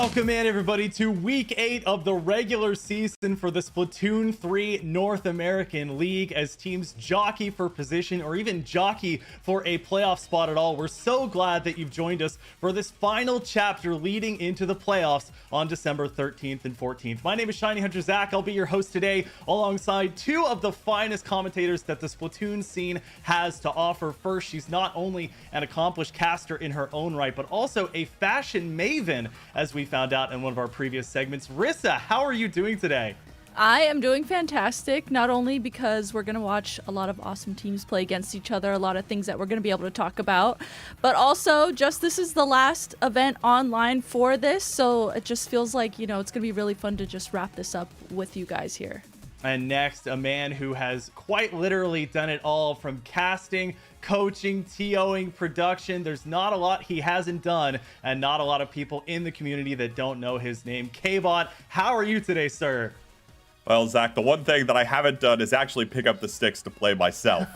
Welcome in, everybody, to week 8 of the regular season for the Splatoon 3 North American League, as teams jockey for position or even jockey for a playoff spot at all. We're so glad that you've joined us for this final chapter leading into the playoffs on December 13th and 14th. My name is Shiny Hunter Zach. I'll be your host today alongside two of the finest commentators that the Splatoon scene has to offer. First, she's not only an accomplished caster in her own right, but also a fashion maven, as we found out in one of our previous segments. Rissa, how are you doing today? I am doing fantastic, not only because we're going to watch a lot of awesome teams play against each other, a lot of things that we're going to be able to talk about, but also just this is the last event online for this, so it just feels like, it's going to be really fun to just wrap this up with you guys here. And next, a man who has quite literally done it all, from casting, coaching, TOing, production. There's not a lot he hasn't done, and not a lot of people in the community that don't know his name. K-Bot, how are you today, sir? Well, Zach, the one thing that I haven't done is actually pick up the sticks to play myself.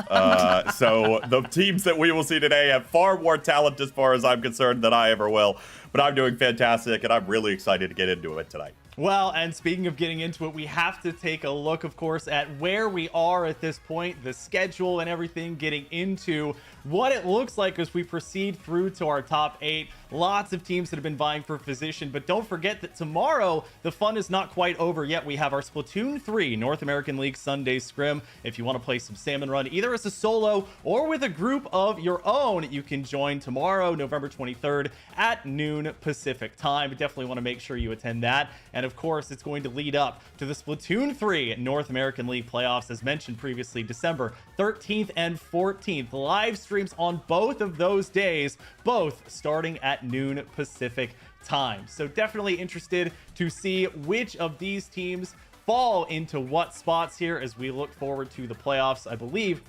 So the teams that we will see today have far more talent, as far as I'm concerned, than I ever will. But I'm doing fantastic, and I'm really excited to get into it tonight. Well, and speaking of getting into it, we have to take a look, of course, at where we are at this point, the schedule and everything, getting into what it looks like as we proceed through to our top 8. Lots of teams that have been vying for position, but don't forget that tomorrow, the fun is not quite over yet. We have our Splatoon 3 North American League Sunday Scrim. If you want to play some Salmon Run, either as a solo or with a group of your own, you can join tomorrow, November 23rd at noon Pacific time. Definitely want to make sure you attend that. And of course, it's going to lead up to the Splatoon 3 North American League playoffs, as mentioned previously, December 13th and 14th. Live streams on both of those days, both starting at noon Pacific time. So definitely interested to see which of these teams fall into what spots here as we look forward to the playoffs. I believe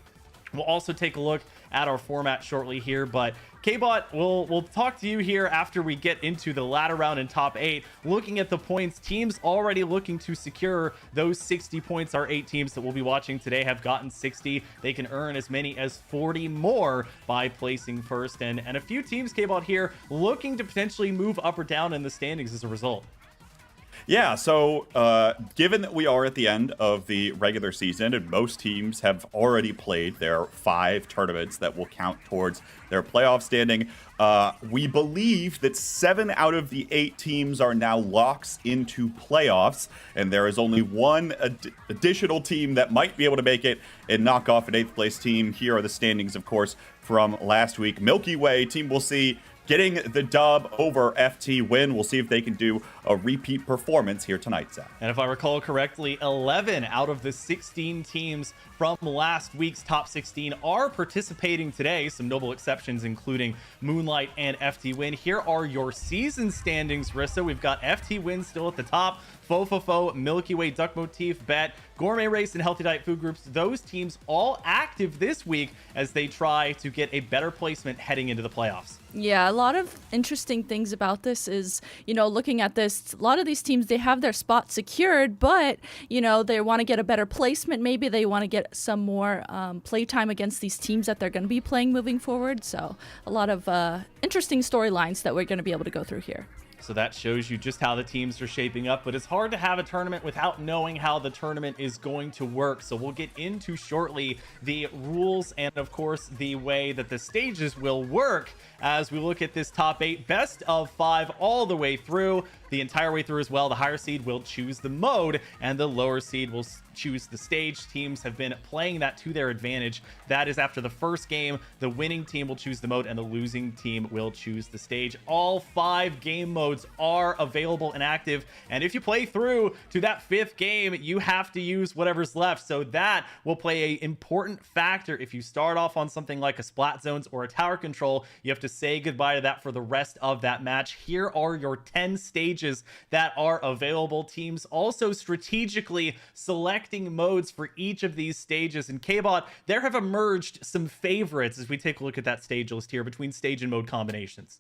we'll also take a look at our format shortly here, but K-Bot, we'll talk to you here after we get into the ladder round in top 8. Looking at the points, teams already looking to secure those 60 points. Our 8 teams that we'll be watching today have gotten 60. They can earn as many as 40 more by placing first. And a few teams, K-Bot, here looking to potentially move up or down in the standings as a result. Yeah, so given that we are at the end of the regular season and most teams have already played their 5 tournaments that will count towards their playoff standing, we believe that 7 out of the 8 teams are now locks into playoffs, and there is only one additional team that might be able to make it and knock off an 8th place team. Here are the standings, of course, from last week. Milky Way team we'll see getting the dub over FT Win. We'll see if they can do a repeat performance here tonight, Zach. And if I recall correctly, 11 out of the 16 teams from last week's top 16 are participating today. Some notable exceptions, including Moonlight and FT Win. Here are your season standings, Rissa. We've got FT Win still at the top. Fofofo, Milky Way, Duck Motif, Bet, Gourmet Race, and Healthy Diet Food Groups. Those teams all active this week as they try to get a better placement heading into the playoffs. Yeah, a lot of interesting things about this is, looking at this, a lot of these teams, they have their spot secured, but, they want to get a better placement. Maybe they want to get some more play time against these teams that they're going to be playing moving forward. So a lot of interesting storylines that we're going to be able to go through here. So that shows you just how the teams are shaping up, but it's hard to have a tournament without knowing how the tournament is going to work. So we'll get into shortly the rules and, of course, the way that the stages will work as we look at this top 8, best of 5 all the way through. The entire way through as well. The higher seed will choose the mode and the lower seed will choose the stage. Teams have been playing that to their advantage. That is after the first game, the winning team will choose the mode and the losing team will choose the stage. All 5 game modes are available and active, and if you play through to that 5th game, you have to use whatever's left. So that will play an important factor. If you start off on something like a Splat Zones or a Tower Control, you have to say goodbye to that for the rest of that match. Here are your 10 stages that are available. Teams also strategically selecting modes for each of these stages. And K-Bot, there have emerged some favorites as we take a look at that stage list here between stage and mode combinations.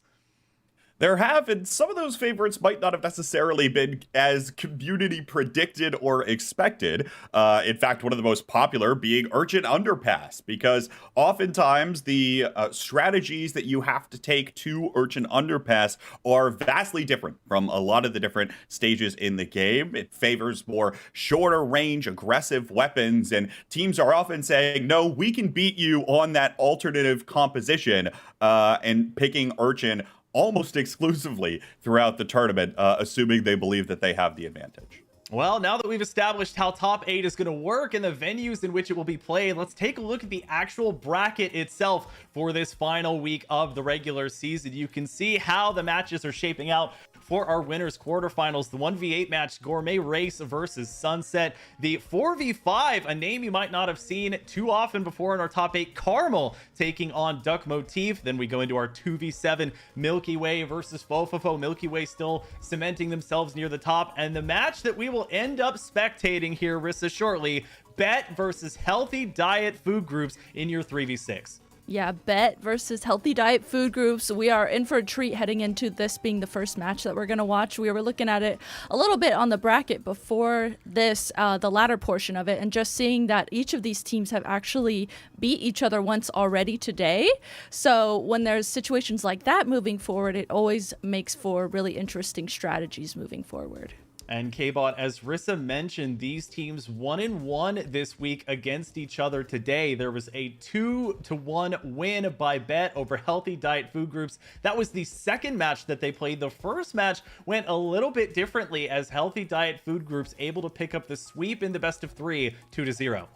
There have, and some of those favorites might not have necessarily been as community predicted or expected. In fact, one of the most popular being Urchin Underpass, because oftentimes the strategies that you have to take to Urchin Underpass are vastly different from a lot of the different stages in the game. It favors more shorter range, aggressive weapons, and teams are often saying, no, we can beat you on that alternative composition, and picking Urchin almost exclusively throughout the tournament, assuming they believe that they have the advantage. Well, now that we've established how top 8 is going to work and the venues in which it will be played, let's take a look at the actual bracket itself for this final week of the regular season. You can see how the matches are shaping out for our winners quarterfinals. The 1v8 match, Gourmet Race versus Sunset. The 4v5, a name you might not have seen too often before in our top 8, Caramel taking on Duck Motif. Then we go into our 2v7, Milky Way versus Fofofo. Milky Way still cementing themselves near the top. And the match that we will end up spectating here, Rissa, shortly, Bet versus Healthy Diet Food Groups in your 3v6. Yeah, Bet versus Healthy Diet Food Groups. We are in for a treat heading into this being the first match that we're going to watch. We were looking at it a little bit on the bracket before this, the latter portion of it, and just seeing that each of these teams have actually beat each other once already today. So when there's situations like that moving forward, it always makes for really interesting strategies moving forward. And K-Bot, as Rissa mentioned, these teams 1-1 this week against each other today. There was a 2-1 win by Bet over Healthy Diet Food Groups. That was the second match that they played. The first match went a little bit differently as Healthy Diet Food Groups able to pick up the sweep in the best of 3, 2-0.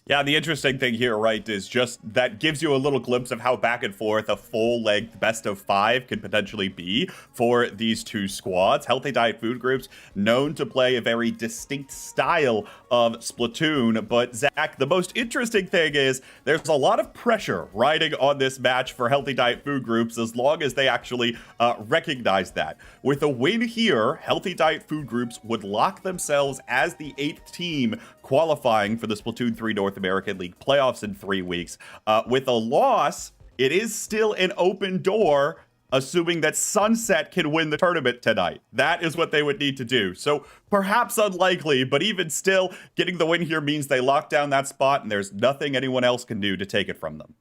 Yeah, the interesting thing here, right, is just that gives you a little glimpse of how back and forth a full-length best of 5 could potentially be for these two squads. Healthy Diet Food Groups known to play a very distinct style of Splatoon, but Zach, the most interesting thing is there's a lot of pressure riding on this match for Healthy Diet Food Groups as long as they actually recognize that. With a win here, Healthy Diet Food Groups would lock themselves as the 8th team qualifying for the Splatoon 3 North American League playoffs in 3 weeks. With a loss, it is still an open door, assuming that Sunset can win the tournament tonight. That is what they would need to do. So perhaps unlikely, but even still, getting the win here means they lock down that spot and there's nothing anyone else can do to take it from them.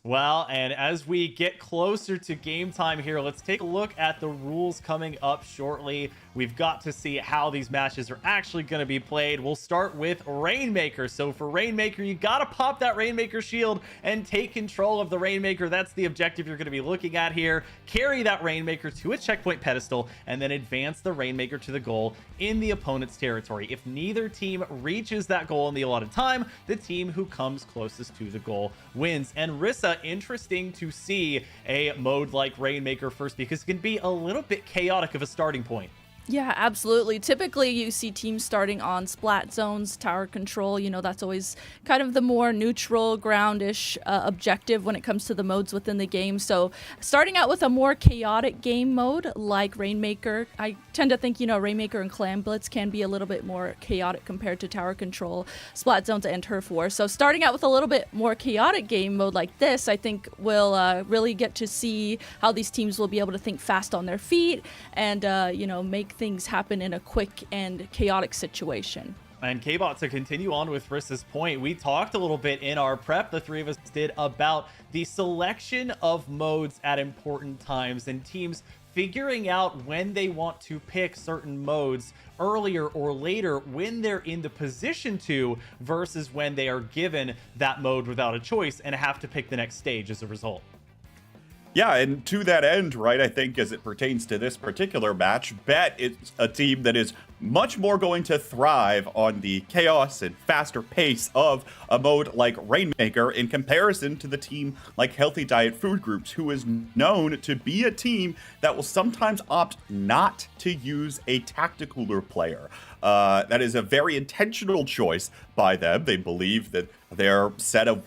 Well, and as we get closer to game time here, let's take a look at the rules coming up shortly. We've got to see how these matches are actually going to be played. We'll start with Rainmaker. So for Rainmaker, you got to pop that Rainmaker shield and take control of the Rainmaker. That's the objective you're going to be looking at here. Carry that Rainmaker to a checkpoint pedestal and then advance the Rainmaker to the goal in the opponent's territory. If neither team reaches that goal in the allotted time, the team who comes closest to the goal wins. And Rissa, interesting to see a mode like Rainmaker first because it can be a little bit chaotic of a starting point. Yeah, absolutely. Typically, you see teams starting on splat zones, tower control. You know, that's always kind of the more neutral, groundish objective when it comes to the modes within the game. So starting out with a more chaotic game mode like Rainmaker, I tend to think, you know, Rainmaker and Clam Blitz can be a little bit more chaotic compared to tower control, splat zones, and turf war. So starting out with a little bit more chaotic game mode like this, I think we'll really get to see how these teams will be able to think fast on their feet and, you know, make things happen in a quick and chaotic situation. And K-Bot, to continue on with Rissa's point, we talked a little bit in our prep, the three of us did, about the selection of modes at important times and teams figuring out when they want to pick certain modes earlier or later when they're in the position to versus when they are given that mode without a choice and have to pick the next stage as a result. Yeah, and to that end, right, I think as it pertains to this particular match, Bet is a team that is much more going to thrive on the chaos and faster pace of a mode like Rainmaker in comparison to the team like Healthy Diet Food Groups, who is known to be a team that will sometimes opt not to use a tacticooler player. That is a very intentional choice by them. They believe that their set of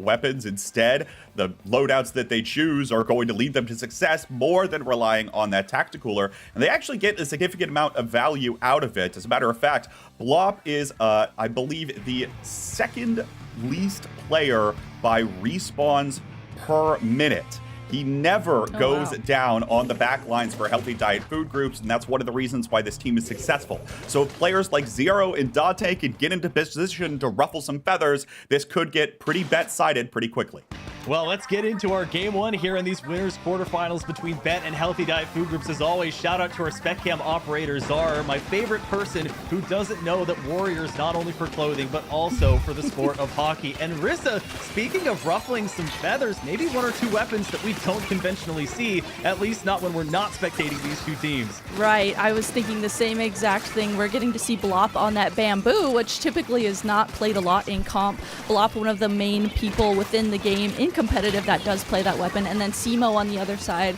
weapons instead, the loadouts that they choose are going to lead them to success more than relying on that tacticooler. And they actually get a significant amount of value out of it. As a matter of fact, Blop is, I believe, the second least player by respawns per minute He never goes wow. down on the back lines for Healthy Diet Food Groups, and that's one of the reasons why this team is successful. So if players like Zero and Dante could get into position to ruffle some feathers, this could get pretty bet-sided pretty quickly. Well, let's get into our game one here in these winners quarterfinals between Bet and Healthy Diet Food Groups. As always, shout out to our spec cam operator Czar, my favorite person who doesn't know that Warriors not only for clothing but also for the sport of hockey. And Rissa, speaking of ruffling some feathers, maybe one or two weapons that we don't conventionally see, at least not when we're not spectating these two teams. Right, I was thinking the same exact thing. We're getting to see Blop on that bamboo, which typically is not played a lot in comp. Blop, one of the main people within the game in competitive that does play that weapon, and then Simo on the other side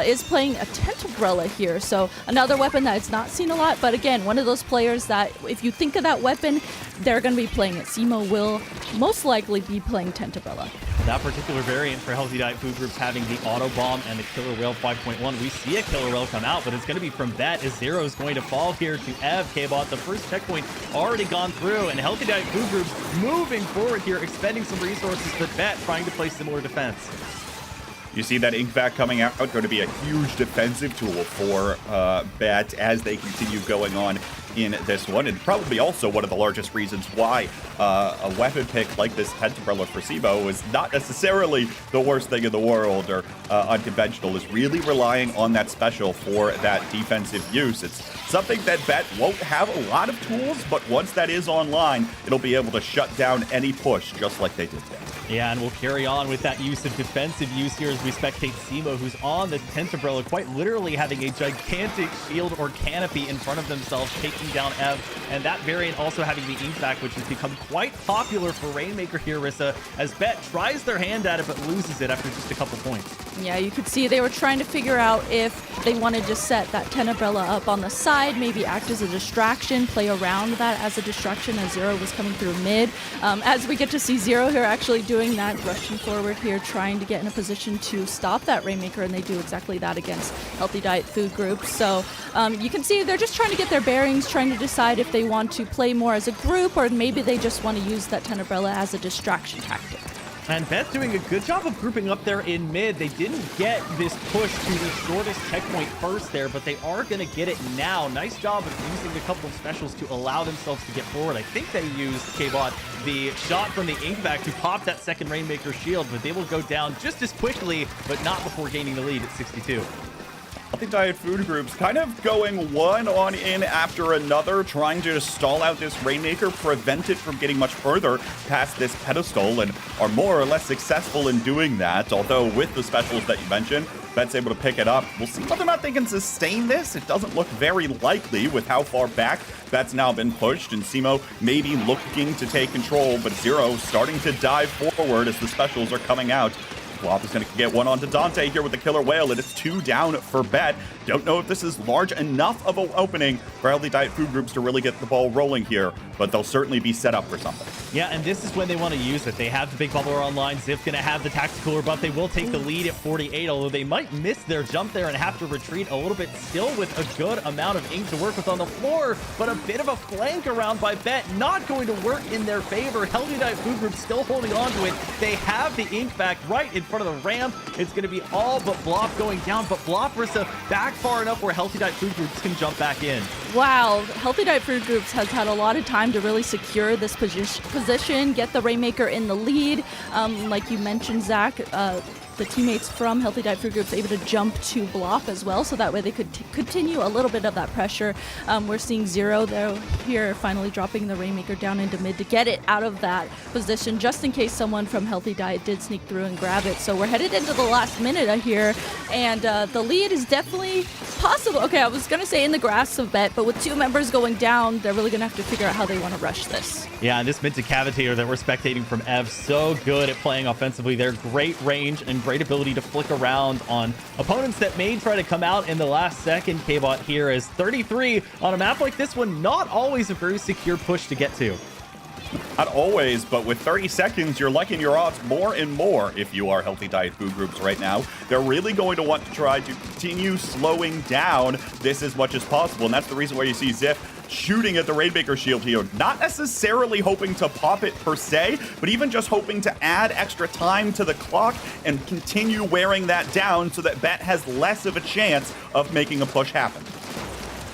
is playing a Tentabrella here, so another weapon that is not seen a lot, but again, one of those players that if you think of that weapon, they're going to be playing it. Simo will most likely be playing Tentabrella. That particular variant for Healthy Diet Food Groups having the Auto Bomb and the Killer Whale 5.1, we see a Killer Whale come out, but it's going to be from Bet as Zero is going to fall here to Ev. K-Bot, the first checkpoint already gone through, and Healthy Diet Food Groups moving forward here, expending some resources, but Bet trying to play similar defense. You see that ink vac coming out, going to be a huge defensive tool for Bet as they continue going on in this one, and probably also one of the largest reasons why a weapon pick like this Tentabrella for Simo is not necessarily the worst thing in the world or unconventional, is really relying on that special for that defensive use. It's something that Bet won't have a lot of tools, but once that is online, it'll be able to shut down any push just like they did there. Yeah, and we'll carry on with that use of defensive use here as we spectate Simo, who's on the Tentabrella, quite literally having a gigantic shield or canopy in front of themselves, taking down Ev, and that variant also having the ink vac, which has become quite popular for Rainmaker here, Rissa, as Bet tries their hand at it but loses it after just a couple points. Yeah, you could see they were trying to figure out if they wanted to set that Tentabrella up on the side, maybe act as a distraction, play around that as a distraction as Zero was coming through mid. As we get to see Zero here actually doing that, rushing forward here, trying to get in a position to stop that Rainmaker, and they do exactly that against Healthy Diet Food Group. So you can see they're just trying to get their bearings, trying to decide if they want to play more as a group or maybe they just want to use that Tentabrella as a distraction tactic. And Beth doing a good job of grouping up there in mid. They didn't get this push to the shortest checkpoint first there, but they are going to get it now. Nice job of using a couple of specials to allow themselves to get forward. I think they used, K-Bot, the shot from the ink vac to pop that second Rainmaker shield, but they will go down just as quickly, but not before gaining the lead at 62. Healthy Diet Food Groups kind of going one on in after another, trying to just stall out this Rainmaker, prevent it from getting much further past this pedestal, and are more or less successful in doing that. Although with the specials that you mentioned, Bet's able to pick it up. We'll see whether or not they can sustain this. It doesn't look very likely with how far back Bet's now been pushed, and Simo maybe looking to take control, but Zero starting to dive forward as the specials are coming out. Blop is going to get one onto Dante here with the Killer Whale, and it's 2 down for Bet. Don't know if this is large enough of an opening for Healthy Diet Food Groups to really get the ball rolling here, but they'll certainly be set up for something. Yeah, and this is when they want to use it. They have the big bubbler online. Zip's going to have the tactical buff. They will take the lead at 48, although they might miss their jump there and have to retreat a little bit, still with a good amount of ink to work with on the floor, but a bit of a flank around by Bet, not going to work in their favor. Healthy Diet Food Group still holding on to it. They have the ink back right in front of the ramp. It's going to be all but Blop going down, but Blop, Rissa, back far enough where Healthy Diet Food Groups can jump back in. Wow, Healthy Diet Food Groups has had a lot of time to really secure this position, get the Rainmaker in the lead. Like you mentioned, Zach, the teammates from Healthy Diet Food Groups able to jump to Blop as well, so that way they could continue a little bit of that pressure. We're seeing Zero though here finally dropping the Rainmaker down into mid to get it out of that position, just in case someone from Healthy Diet did sneak through and grab it. So we're headed into the last minute here, and the lead is definitely possible. Okay, I was gonna say in the grasp of Bet, but with 2 members going down, they're really gonna have to figure out how they want to rush this. Yeah, and this Minted Cavitator that we're spectating from Ev, so good at playing offensively. They're great range and great ability to flick around on opponents that may try to come out in the last second. K-Bot here is 33 on a map like this one, not always a very secure push to get to. Not always, but with 30 seconds, you're liking your odds more and more if you are Healthy Diet Food Groups right now. They're really going to want to try to continue slowing down this as much as possible, and that's the reason why you see Zip shooting at the Rainmaker shield here. Not necessarily hoping to pop it per se, but even just hoping to add extra time to the clock and continue wearing that down so that Bet has less of a chance of making a push happen.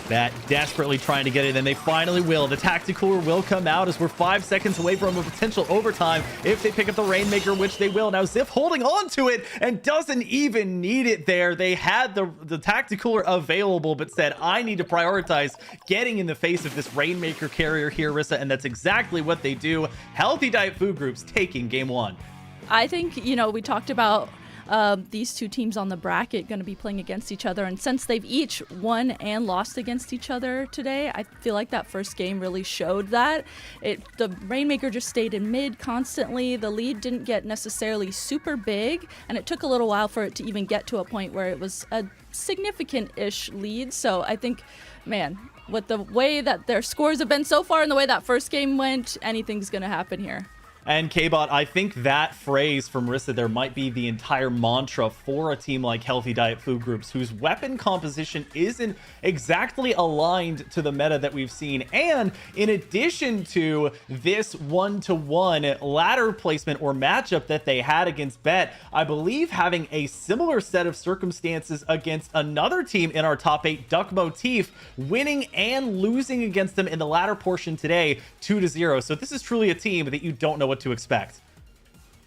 Bet desperately trying to get it, and they finally will. The Tacticooler will come out as we're 5 seconds away from a potential overtime if they pick up the Rainmaker, which they will. Now Ziff holding on to it and doesn't even need it there. They had the Tacticooler available, but said, I need to prioritize getting in the face of this Rainmaker carrier here, Rissa, and that's exactly what they do. Healthy Diet Food Groups taking game one. I think, we talked about these two teams on the bracket going to be playing against each other, and since they've each won and lost against each other today, I feel like that first game really showed that. The Rainmaker just stayed in mid constantly. The lead didn't get necessarily super big, and it took a little while for it to even get to a point where it was a significant-ish lead. So I think, man, with the way that their scores have been so far and the way that first game went, anything's going to happen here. And K-Bot, I think that phrase from Rissa there might be the entire mantra for a team like Healthy Diet Food Groups, whose weapon composition isn't exactly aligned to the meta that we've seen. And in addition to this one-to-one ladder placement or matchup that they had against Bet, I believe having a similar set of circumstances against another team in our top 8, Duck Motif, winning and losing against them in the latter portion today, 2-0. So this is truly a team that you don't know what to expect.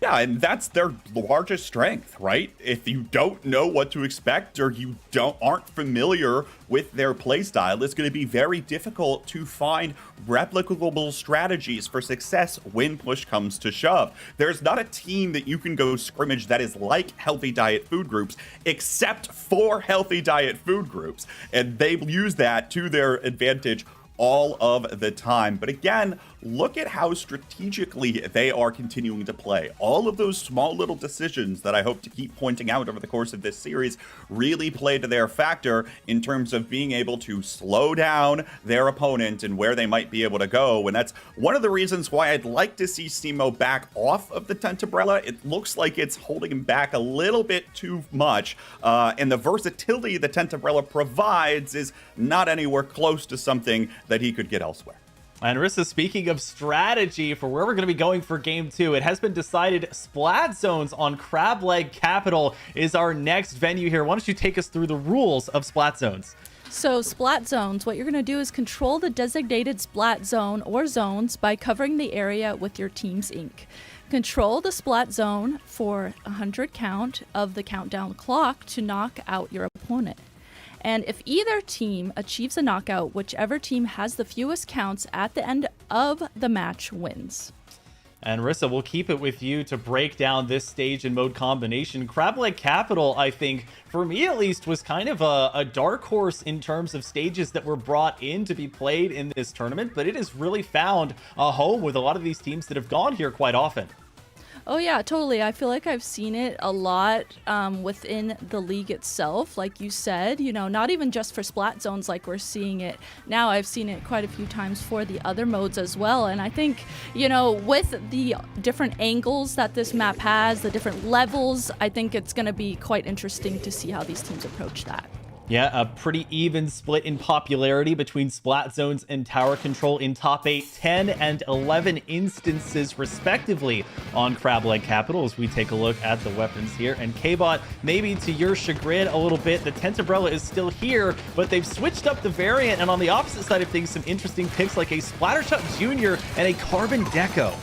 Yeah, and that's their largest strength, right? If you don't know what to expect or you aren't familiar with their playstyle, it's going to be very difficult to find replicable strategies for success when push comes to shove. There's not a team that you can go scrimmage that is like Healthy Diet Food Groups, except for Healthy Diet Food Groups, and they use that to their advantage all of the time. But again, look at how strategically they are continuing to play. All of those small little decisions that I hope to keep pointing out over the course of this series really play to their factor in terms of being able to slow down their opponent and where they might be able to go. And that's one of the reasons why I'd like to see Simo back off of the Tentebrella. It looks like it's holding him back a little bit too much. And the versatility the Tentebrella provides is not anywhere close to something that he could get elsewhere. And Rissa, speaking of strategy for where we're going to be going for game 2, it has been decided Splat Zones on Crab Leg Capital is our next venue here. Why don't you take us through the rules of Splat Zones? So Splat Zones, what you're going to do is control the designated Splat Zone or zones by covering the area with your team's ink. Control the Splat Zone for 100 count of the countdown clock to knock out your opponent. And if either team achieves a knockout, whichever team has the fewest counts at the end of the match wins. And Rissa, we'll keep it with you to break down this stage and mode combination. Crab Leg Capital, I think, for me at least, was kind of a dark horse in terms of stages that were brought in to be played in this tournament, but it has really found a home with a lot of these teams that have gone here quite often. Oh yeah, totally. I feel like I've seen it a lot within the league itself. Like you said, not even just for Splat Zones like we're seeing it now. I've seen it quite a few times for the other modes as well. And I think, with the different angles that this map has, the different levels, I think it's going to be quite interesting to see how these teams approach that. Yeah, a pretty even split in popularity between Splat Zones and Tower Control in top 8, 10, and 11 instances respectively on Crab Leg Capital as we take a look at the weapons here. And K-Bot, maybe to your chagrin a little bit, the Tentebrella is still here, but they've switched up the variant, and on the opposite side of things, some interesting picks like a Splattershot Jr. and a Carbon Deco.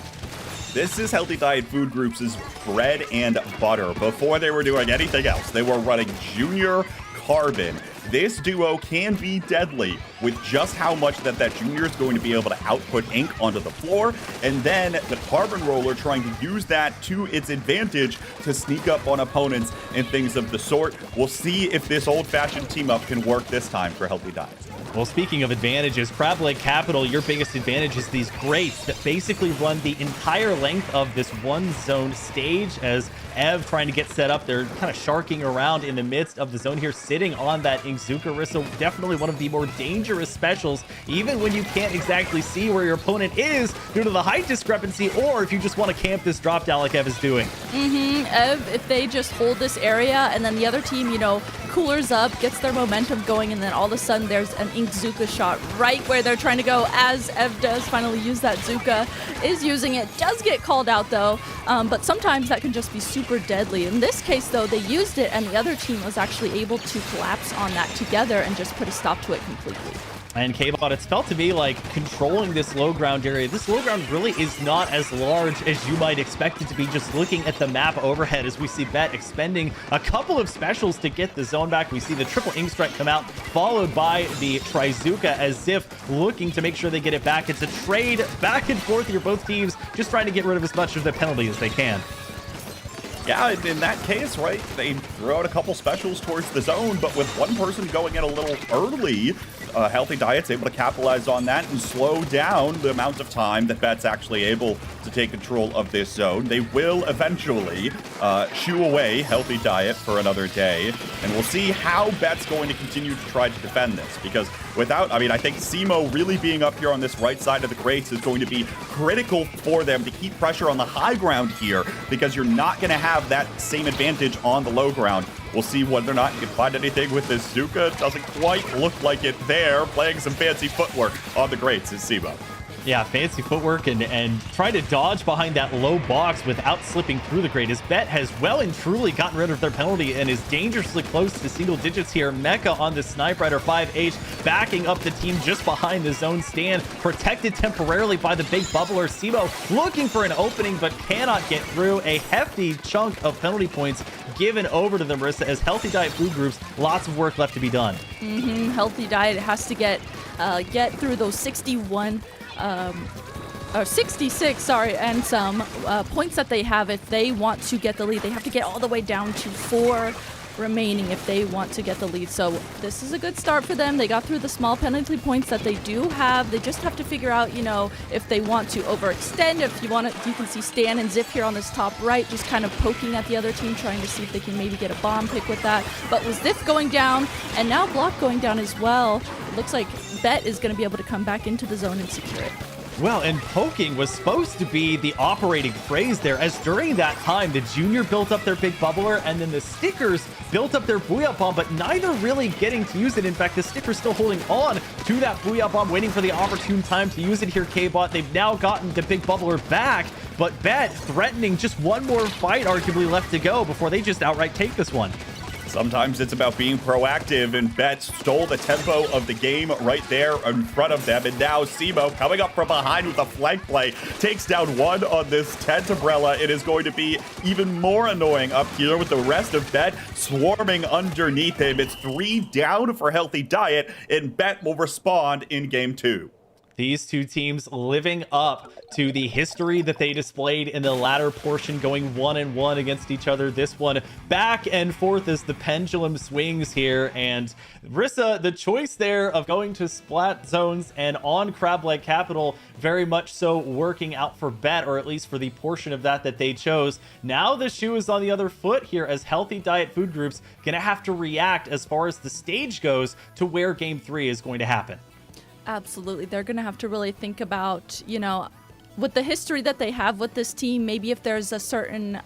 This is Healthy Diet Food Groups' bread and butter. Before they were doing anything else, they were running Junior Carbon. This duo can be deadly with just how much that Junior is going to be able to output ink onto the floor, and then the Carbon Roller trying to use that to its advantage to sneak up on opponents and things of the sort. We'll see if this old-fashioned team-up can work this time for Healthy Diet. Well, speaking of advantages, Crab Leg Capital, your biggest advantage is these grates that basically run the entire length of this one zone stage. As Ev trying to get set up, they're kind of sharking around in the midst of the zone here, sitting on that Inkzuka wrist. So definitely one of the more dangerous specials, even when you can't exactly see where your opponent is due to the height discrepancy, or if you just want to camp this drop down like Ev is doing. Ev, if they just hold this area and then the other team, coolers up, gets their momentum going, and then all of a sudden there's an Ink Zuka shot right where they're trying to go as Ev does finally use that Zuka, is using it, does get called out though, but sometimes that can just be super deadly. In this case though, they used it and the other team was actually able to collapse on that together and just put a stop to it completely. And K-Bot, it's felt to me like controlling this low ground area. This low ground really is not as large as you might expect it to be, just looking at the map overhead, as we see Bet expending a couple of specials to get the zone back. We see the triple ink strike come out, followed by the Trizuka, as if looking to make sure they get it back. It's a trade back and forth here, both teams just trying to get rid of as much of the penalty as they can. Yeah, in that case, right, they throw out a couple specials towards the zone, but with one person going in a little early, Healthy Diet's able to capitalize on that and slow down the amount of time that Bet's actually able to take control of this zone. They will eventually shoo away Healthy Diet for another day, and we'll see how Bet's going to continue to try to defend this, because without, I mean, I think Simo really being up here on this right side of the crates is going to be critical for them to keep pressure on the high ground here, because you're not going to have that same advantage on the low ground. We'll see whether or not you can find anything with this Zuka. Doesn't quite look like it there. Playing some fancy footwork on the grates is Simo. Yeah, fancy footwork and try to dodge behind that low box without slipping through the grate. As Bet has well and truly gotten rid of their penalty and is dangerously close to single digits here. Mecha on the Snipe Rider 5H, backing up the team just behind the zone stand, protected temporarily by the big bubbler. Simo looking for an opening but cannot get through. A hefty chunk of penalty points given over to the Marissa, as Healthy Diet Food Groups, lots of work left to be done. Healthy Diet has to get through those 61 or 66, sorry, and some points that they have. If they want to get the lead, they have to get all the way down to 4 remaining if they want to get the lead. So this is a good start for them. They got through the small penalty points that they do have. They just have to figure out, you know, if they want to overextend. If you want to, you can see Stan and Zip here on this top right, just kind of poking at the other team, trying to see if they can maybe get a bomb pick with that. But with Zip going down and now Block going down as well, it looks like Bet is going to be able to come back into the zone and secure it. Well, and poking was supposed to be the operating phrase there, as during that time, the Junior built up their big bubbler, and then the Stickers built up their Booyah Bomb, but neither really getting to use it. In fact, the Stickers still holding on to that Booyah Bomb, waiting for the opportune time to use it here, K-Bot. They've now gotten the big bubbler back, but Bet threatening just one more fight arguably left to go before they just outright take this one. Sometimes it's about being proactive, and Bet stole the tempo of the game right there in front of them. And now Simo coming up from behind with a flank play, takes down one on this tent umbrella. It is going to be even more annoying up here with the rest of Bet swarming underneath him. It's 3 down for Healthy Diet, and Bet will respond in game 2. These two teams living up to the history that they displayed in the latter portion, going 1-1 against each other. This one back and forth as the pendulum swings here. And Rissa, the choice there of going to splat zones and on Crab Leg Capital, very much so working out for Bet, or at least for the portion of that they chose. Now the shoe is on the other foot here, as Healthy Diet Food Groups gonna have to react as far as the stage goes to where game 3 is going to happen. Absolutely. They're going to have to really think about, you know, with the history that they have with this team, maybe if there's a certain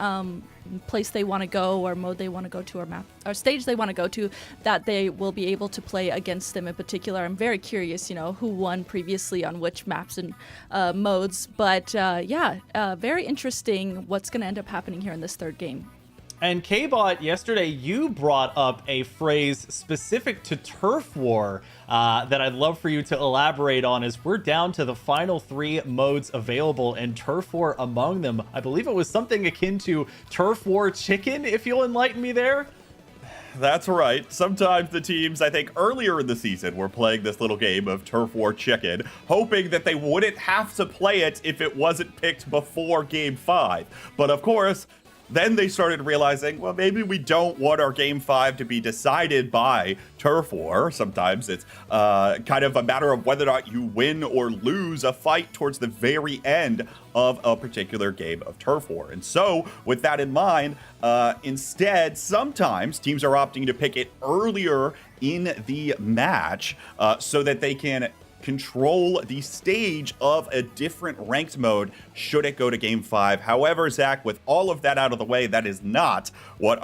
place they want to go, or mode they want to go to, or map or stage they want to go to, that they will be able to play against them in particular. I'm very curious, you know, who won previously on which maps and modes. But very interesting what's going to end up happening here in this third game. And K-Bot, yesterday you brought up a phrase specific to Turf War that I'd love for you to elaborate on, as we're down to the final 3 modes available, and Turf War among them. I believe it was something akin to Turf War Chicken, if you'll enlighten me there. That's right. Sometimes the teams, I think earlier in the season, were playing this little game of Turf War Chicken, hoping that they wouldn't have to play it if it wasn't picked before Game 5. But of course, then they started realizing, well, maybe we don't want our Game 5 to be decided by Turf War. Sometimes it's kind of a matter of whether or not you win or lose a fight towards the very end of a particular game of Turf War. And so, with that in mind, instead, sometimes teams are opting to pick it earlier in the match so that they can control the stage of a different ranked mode should it go to game 5. However, Zach, with all of that out of the way, that is not what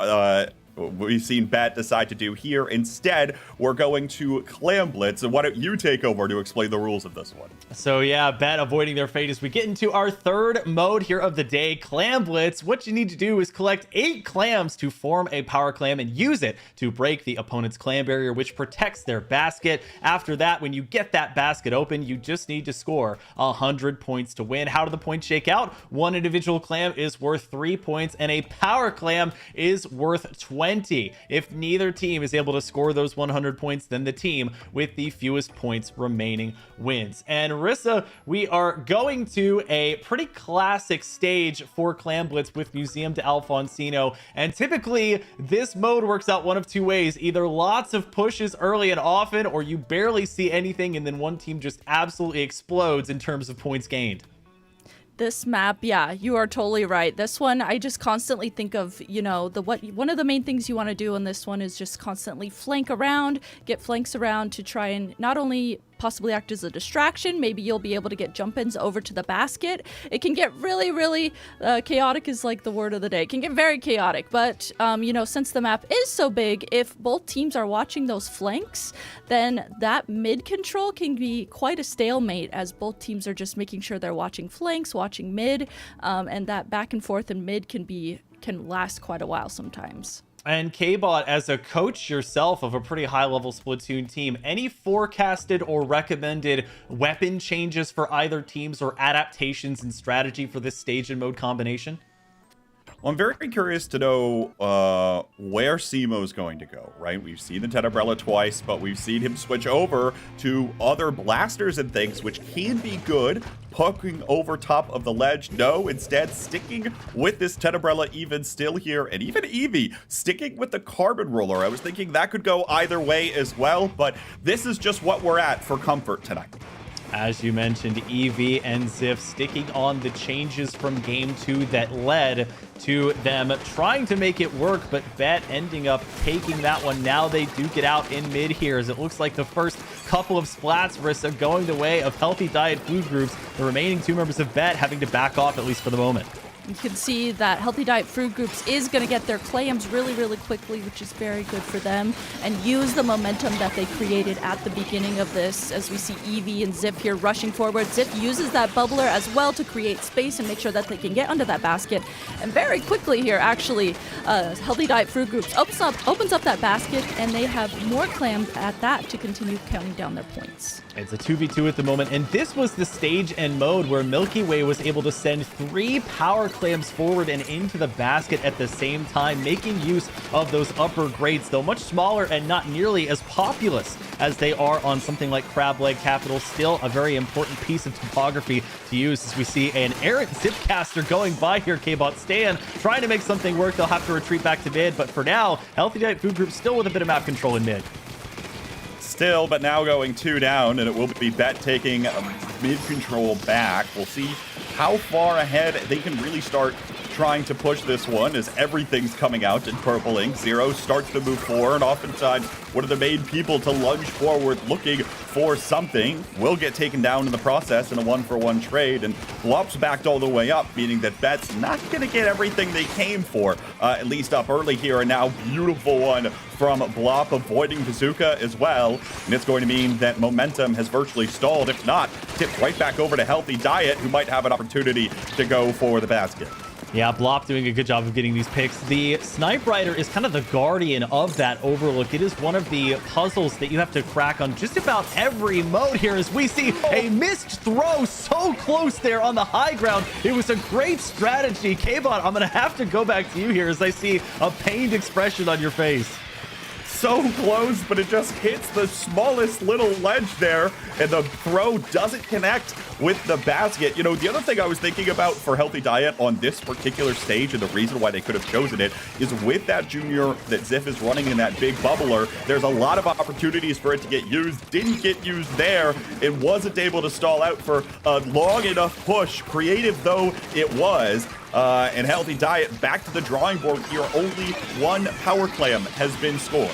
we've seen Bet decide to do here. Instead, we're going to Clam Blitz. And why don't you take over to explain the rules of this one? So yeah, Bet avoiding their fate as we get into our third mode here of the day, Clam Blitz. What you need to do is collect 8 clams to form a power clam and use it to break the opponent's clam barrier, which protects their basket. After that, when you get that basket open, you just need to score 100 points to win. How do the points shake out? One individual clam is worth 3 points and a power clam is worth 20. If neither team is able to score those 100 points, then the team with the fewest points remaining wins. And Rissa, we are going to a pretty classic stage for Clam Blitz with Museum de Alfonsino. And typically this mode works out one of two ways: either lots of pushes early and often, or you barely see anything and then one team just absolutely explodes in terms of points gained. This map, yeah, you are totally right. This one, I just constantly think of, you know, one of the main things you want to do on this one is just constantly flank around, get flanks around to try and not only possibly act as a distraction, maybe you'll be able to get jump-ins over to the basket. It can get really chaotic is like the word of the day. It can get very chaotic, but you know, since the map is so big, if both teams are watching those flanks, then that mid control can be quite a stalemate, as both teams are just making sure they're watching flanks, watching mid, and that back and forth in mid can last quite a while sometimes. And K-Bot, as a coach yourself of a pretty high-level Splatoon team, any forecasted or recommended weapon changes for either teams or adaptations in strategy for this stage and mode combination? Well, I'm very curious to know where Simo's going to go, right? We've seen the Tenebrella twice, but we've seen him switch over to other blasters and things, which can be good. Poking over top of the ledge, no, instead sticking with this Tenebrella even still here, and even Eevee sticking with the Carbon Roller. I was thinking that could go either way as well, but this is just what we're at for comfort tonight. As you mentioned, Eevee and Ziff sticking on the changes from Game 2 that led to them trying to make it work, but Bet ending up taking that one. Now they do get out in mid here, as it looks like the first couple of splats, Rissa, going the way of Healthy Diet Food Groups. The remaining 2 members of Bet having to back off, at least for the moment. You can see that Healthy Diet Fruit Groups is going to get their clams really quickly, which is very good for them, and use the momentum that they created at the beginning of this, as we see Eevee and Ziff here rushing forward. Ziff uses that bubbler as well to create space and make sure that they can get under that basket. And very quickly here, actually, Healthy Diet Fruit Groups opens up that basket, and they have more clams at that to continue counting down their points. It's a 2v2 at the moment, and this was the stage and mode where Milky Way was able to send 3 power clams forward and into the basket at the same time, making use of those upper grades, though much smaller and not nearly as populous as they are on something like Crab Leg Capital. Still a very important piece of topography to use, as we see an errant Zipcaster going by here. K-Bot Stan trying to make something work. They'll have to retreat back to mid, but for now, Healthy Diet Food Group still with a bit of map control in mid. Still, but now going 2 down, and it will be Bet taking mid control back. We'll see how far ahead they can really start trying to push this one, as everything's coming out in purple ink. Zero starts to move forward. Oftentimes, one of the main people to lunge forward looking for something will get taken down in the process in a 1-for-1 trade, and Blop's backed all the way up, meaning that Bet's not going to get everything they came for, at least up early here. And now beautiful one from Blop, avoiding Bazooka as well, and it's going to mean that momentum has virtually stalled, if not tipped right back over to Healthy Diet, who might have an opportunity to go for the basket. Yeah, Blop doing a good job of getting these picks. The Snipe Rider is kind of the guardian of that overlook. It is one of the puzzles that you have to crack on just about every mode here, as we see a missed throw so close there on the high ground. It was a great strategy. K-Bot, I'm going to have to go back to you here, as I see a pained expression on your face. So close, but it just hits the smallest little ledge there, and the throw doesn't connect with the basket. You know, the other thing I was thinking about for Healthy Diet on this particular stage, and the reason why they could have chosen it, is with that junior that Ziff is running in that big bubbler, there's a lot of opportunities for it to get used. Didn't get used there. It wasn't able to stall out for a long enough push, creative though it was. And Healthy Diet back to the drawing board here. Only 1 power clam has been scored.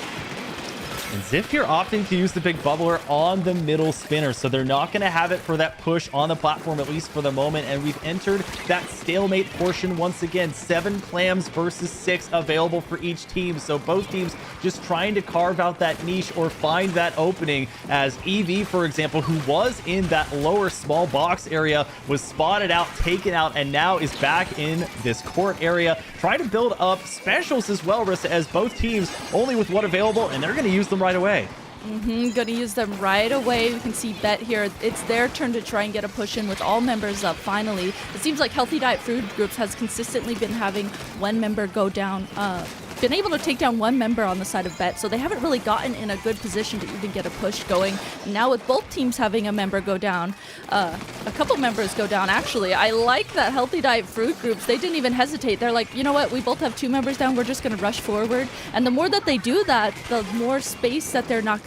And Ziff here opting to use the big bubbler on the middle spinner, so they're not going to have it for that push on the platform, at least for the moment. And we've entered that stalemate portion once again. 7 clams versus 6 available for each team, so both teams just trying to carve out that niche or find that opening, as EV, for example, who was in that lower small box area, was spotted out, taken out, and now is back in this court area, trying to build up specials as well, Rissa, as both teams only with one available, and they're going to use them right away. Gonna use them right away. We can see Bet here. It's their turn to try and get a push in with all members up finally. It seems like Healthy Diet Food Groups has consistently been having one member go down, been able to take down one member on the side of Bet, so they haven't really gotten in a good position to even get a push going. Now with both teams having a member go down, a couple members go down actually. I like that Healthy Diet Food Groups, they didn't even hesitate. They're like, you know what, we both have 2 members down, we're just gonna rush forward. And the more that they do that, the more space that they're gonna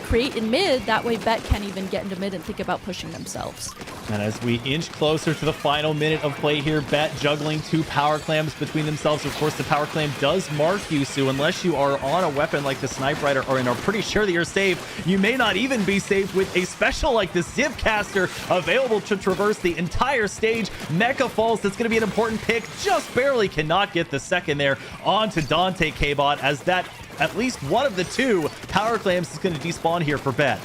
create in mid. That way Bet can't even get into mid and think about pushing themselves. And as we inch closer to the final minute of play here, Bet juggling 2 power clams between themselves. Of course, the power clam does mark you, so unless you are on a weapon like the Sniper Rider or are pretty sure that you're safe, you may not even be safe with a special like the Ziv Caster available to traverse the entire stage. Mecha Falls, that's going to be an important pick. Just barely cannot get the second there onto Dante K-Bot, as that at least one of the 2 power clams is going to despawn here for Bet.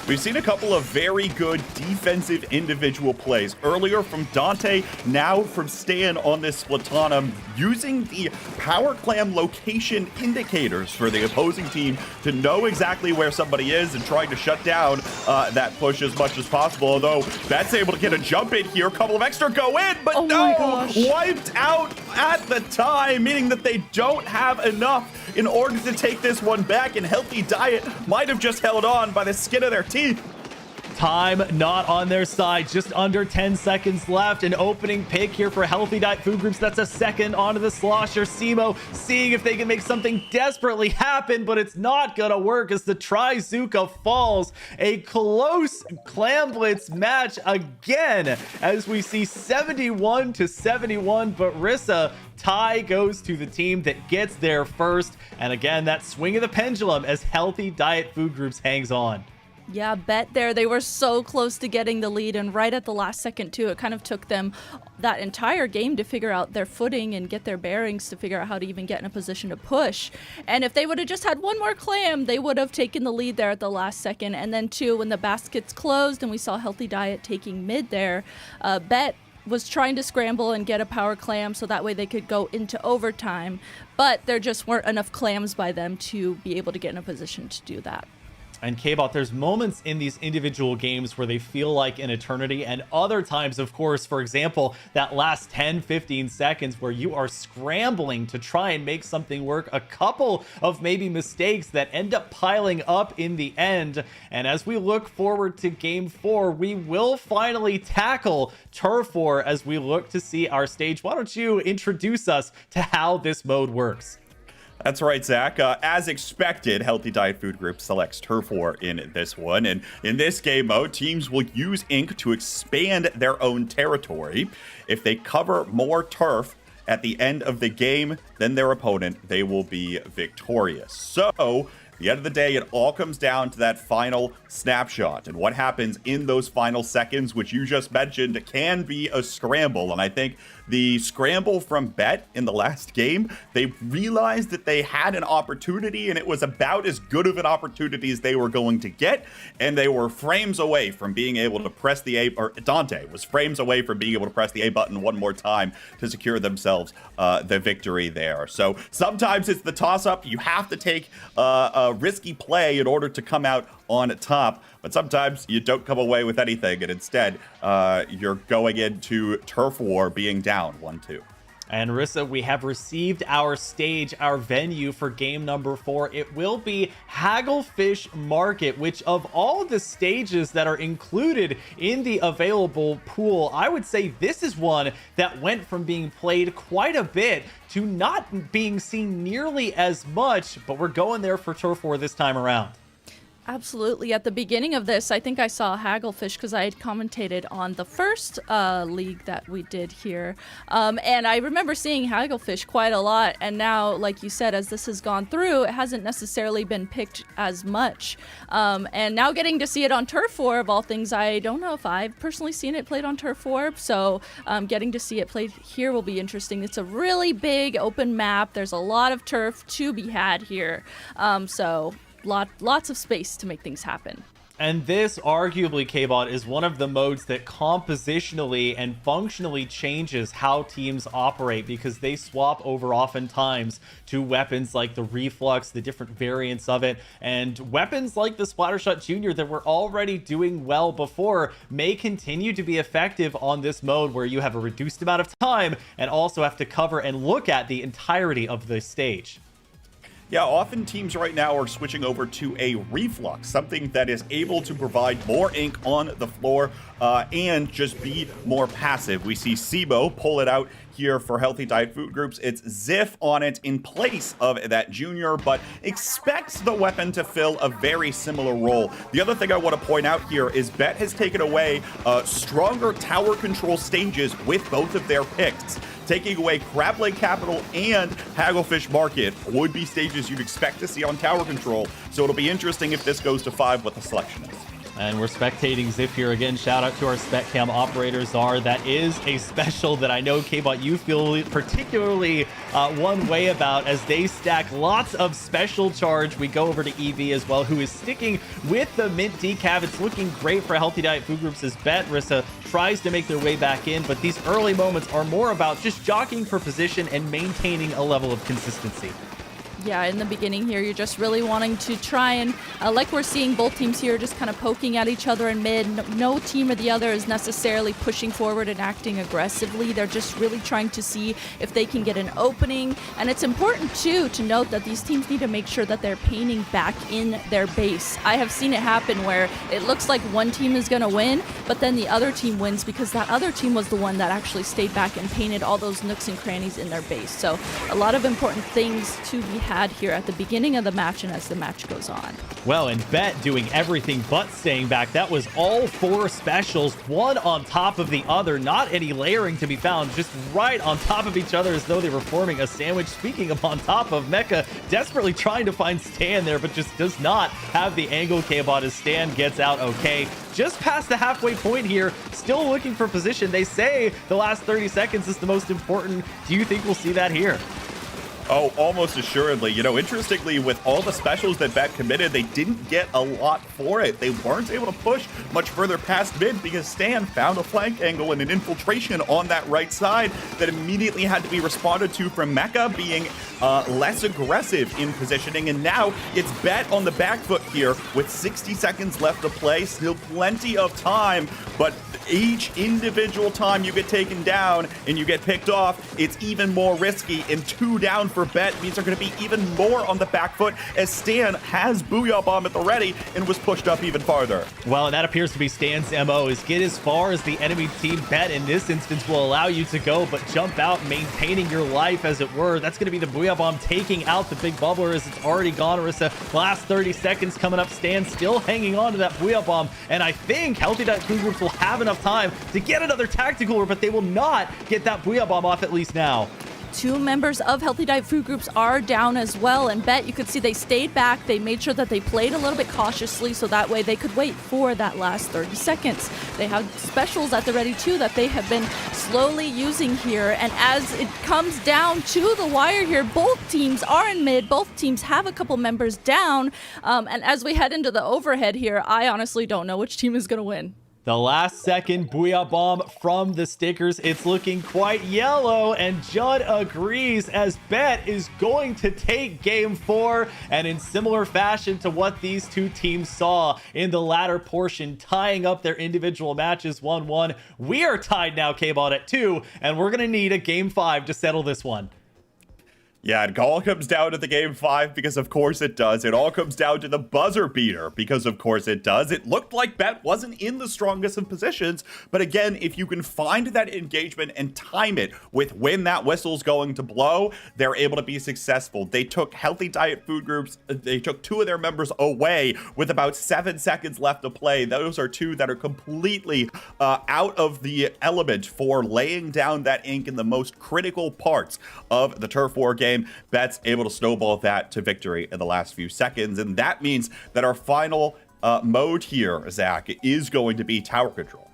We've seen a couple of very good defensive individual plays. Earlier from Dante, now from Stan on this Splatoon, using the power clam location indicators for the opposing team to know exactly where somebody is and trying to shut down that push as much as possible. Although Bet's able to get a jump in here, a couple of extra go in, but wiped out at the time, meaning that they don't have enough in order to take this one back, and Healthy Diet might have just held on by the skin of their teeth. Time not on their side, just under 10 seconds left. An opening pick here for Healthy Diet Food Groups. That's a second onto the Slosher. Simo seeing if they can make something desperately happen, but it's not gonna work as the Trizuka falls. A close Clam Blitz match again, as we see 71-71, but Rissa, tie goes to the team that gets there first. And again, that swing of the pendulum as Healthy Diet Food Groups hangs on. Yeah, Bet there. They were so close to getting the lead, and right at the last second, too. It kind of took them that entire game to figure out their footing and get their bearings to figure out how to even get in a position to push. And if they would have just had one more clam, they would have taken the lead there at the last second. And then, too, when the baskets closed and we saw Healthy Diet taking mid there, Bet was trying to scramble and get a power clam so that way they could go into overtime. But there just weren't enough clams by them to be able to get in a position to do that. And K-Bot, there's moments in these individual games where they feel like an eternity, and other times, of course, for example, that last 10-15 seconds where you are scrambling to try and make something work, a couple of maybe mistakes that end up piling up in the end. And as we look forward to Game 4, we will finally tackle Turf War as we look to see our stage. Why don't you introduce us to how this mode works? That's right, Zach. As expected, Healthy Diet Food Group selects Turf War in this one. And in this game mode, teams will use ink to expand their own territory. If they cover more turf at the end of the game than their opponent, they will be victorious. So, at the end of the day, it all comes down to that final snapshot. And what happens in those final seconds, which you just mentioned, can be a scramble. And I think the scramble from Bet in the last game, they realized that they had an opportunity, and it was about as good of an opportunity as they were going to get. And they were frames away from being able to press the A, or Dante was frames away from being able to press the A button one more time to secure themselves the victory there. So sometimes it's the toss-up. You have to take a risky play in order to come out on top, but sometimes you don't come away with anything, and instead you're going into Turf War being down 1-2. And Rissa, we have received our stage, our venue for game number 4. It will be Hagglefish Market, which of all the stages that are included in the available pool, I would say this is one that went from being played quite a bit to not being seen nearly as much, but we're going there for Turf War this time around. Absolutely. At the beginning of this, I think I saw Hagglefish because I had commentated on the first league that we did here. And I remember seeing Hagglefish quite a lot. And now, like you said, as this has gone through, it hasn't necessarily been picked as much. And now getting to see it on Turf War, of all things, I don't know if I've personally seen it played on Turf War. So getting to see it played here will be interesting. It's a really big open map. There's a lot of turf to be had here. So lots of space to make things happen. And this, arguably, K-Bot, is one of the modes that compositionally and functionally changes how teams operate, because they swap over oftentimes to weapons like the Reflux, the different variants of it, and weapons like the Splattershot Jr. that were already doing well before may continue to be effective on this mode, where you have a reduced amount of time and also have to cover and look at the entirety of the stage. Yeah, often teams right now are switching over to a Reflux, something that is able to provide more ink on the floor and just be more passive. We see Sibo pull it out here for Healthy Diet Food Groups. It's Ziff on it in place of that Junior, but expects the weapon to fill a very similar role. The other thing I want to point out here is Bet has taken away stronger tower control stages with both of their picks. Taking away Crab Lake Capital and Hagglefish Market would be stages you'd expect to see on tower control. So it'll be interesting if this goes to 5 what the selection is. And we're spectating Ziff here again. Shout out to our SpecCam operator, Czar. That is a special that I know, K-Bot, you feel particularly one way about, as they stack lots of special charge. We go over to EV as well, who is sticking with the mint decaf. It's looking great for Healthy Diet Food Groups as Bet Rissa tries to make their way back in, but these early moments are more about just jockeying for position and maintaining a level of consistency. Yeah, in the beginning here, you're just really wanting to try and, like we're seeing both teams here, just kind of poking at each other in mid. No team or the other is necessarily pushing forward and acting aggressively. They're just really trying to see if they can get an opening. And it's important, too, to note that these teams need to make sure that they're painting back in their base. I have seen it happen where it looks like one team is going to win, but then the other team wins because that other team was the one that actually stayed back and painted all those nooks and crannies in their base. So a lot of important things to be had here at the beginning of the match and as the match goes on. Well, and Bet doing everything but staying back. That was all 4 specials, one on top of the other. Not any layering to be found, just right on top of each other as though they were forming a sandwich. Speaking of on top of, Mecha desperately trying to find Stan there, but just does not have the angle. K-Bot as Stan gets out okay. Just past the halfway point here, still looking for position. They say the last 30 seconds is the most important. Do you think we'll see that here? Oh, almost assuredly. You know, interestingly, with all the specials that Bet committed, they didn't get a lot for it. They weren't able to push much further past mid because Stan found a flank angle and an infiltration on that right side that immediately had to be responded to from Mecha being less aggressive in positioning. And now it's Bet on the back foot here with 60 seconds left to play. Still plenty of time, but each individual time you get taken down and you get picked off, it's even more risky. And 2 down for Bet means they're going to be even more on the back foot as Stan has Booyah Bomb at the ready and was pushed up even farther. Well, and that appears to be Stan's MO, is get as far as the enemy team. Bet in this instance will allow you to go, but jump out, maintaining your life as it were. That's going to be the Booyah Bomb taking out the big bubbler as it's already gone. Orisa, last 30 seconds coming up. Stan still hanging on to that Booyah Bomb, and I think Healthy Diet Food Groups will have enough time to get another tactical, but they will not get that Booyah Bomb off at least now. 2 members of Healthy Diet Food Groups are down as well, and Bet, you could see they stayed back. They made sure that they played a little bit cautiously so that way they could wait for that last 30 seconds. They have specials at the ready too that they have been slowly using here, and as it comes down to the wire here, both teams are in mid, both teams have a couple members down, and as we head into the overhead here, I honestly don't know which team is going to win. The last second Booyah Bomb from the Stickers. It's looking quite yellow, and Judd agrees as Bet is going to take game 4. And in similar fashion to what these 2 teams saw in the latter portion, tying up their individual matches 1-1. We are tied now, K-Bot, at 2, and we're going to need a game 5 to settle this one. Yeah, it all comes down to the game 5 because of course it does. It all comes down to the buzzer beater because of course it does. It looked like Bet wasn't in the strongest of positions, but again, if you can find that engagement and time it with when that whistle's going to blow, they're able to be successful. They took Healthy Diet Food Groups, they took 2 of their members away with about 7 seconds left to play. Those are 2 that are completely out of the element for laying down that ink in the most critical parts of the Turf War game. Bet's able to snowball that to victory in the last few seconds, and that means that our final mode here, Zach, is going to be tower control.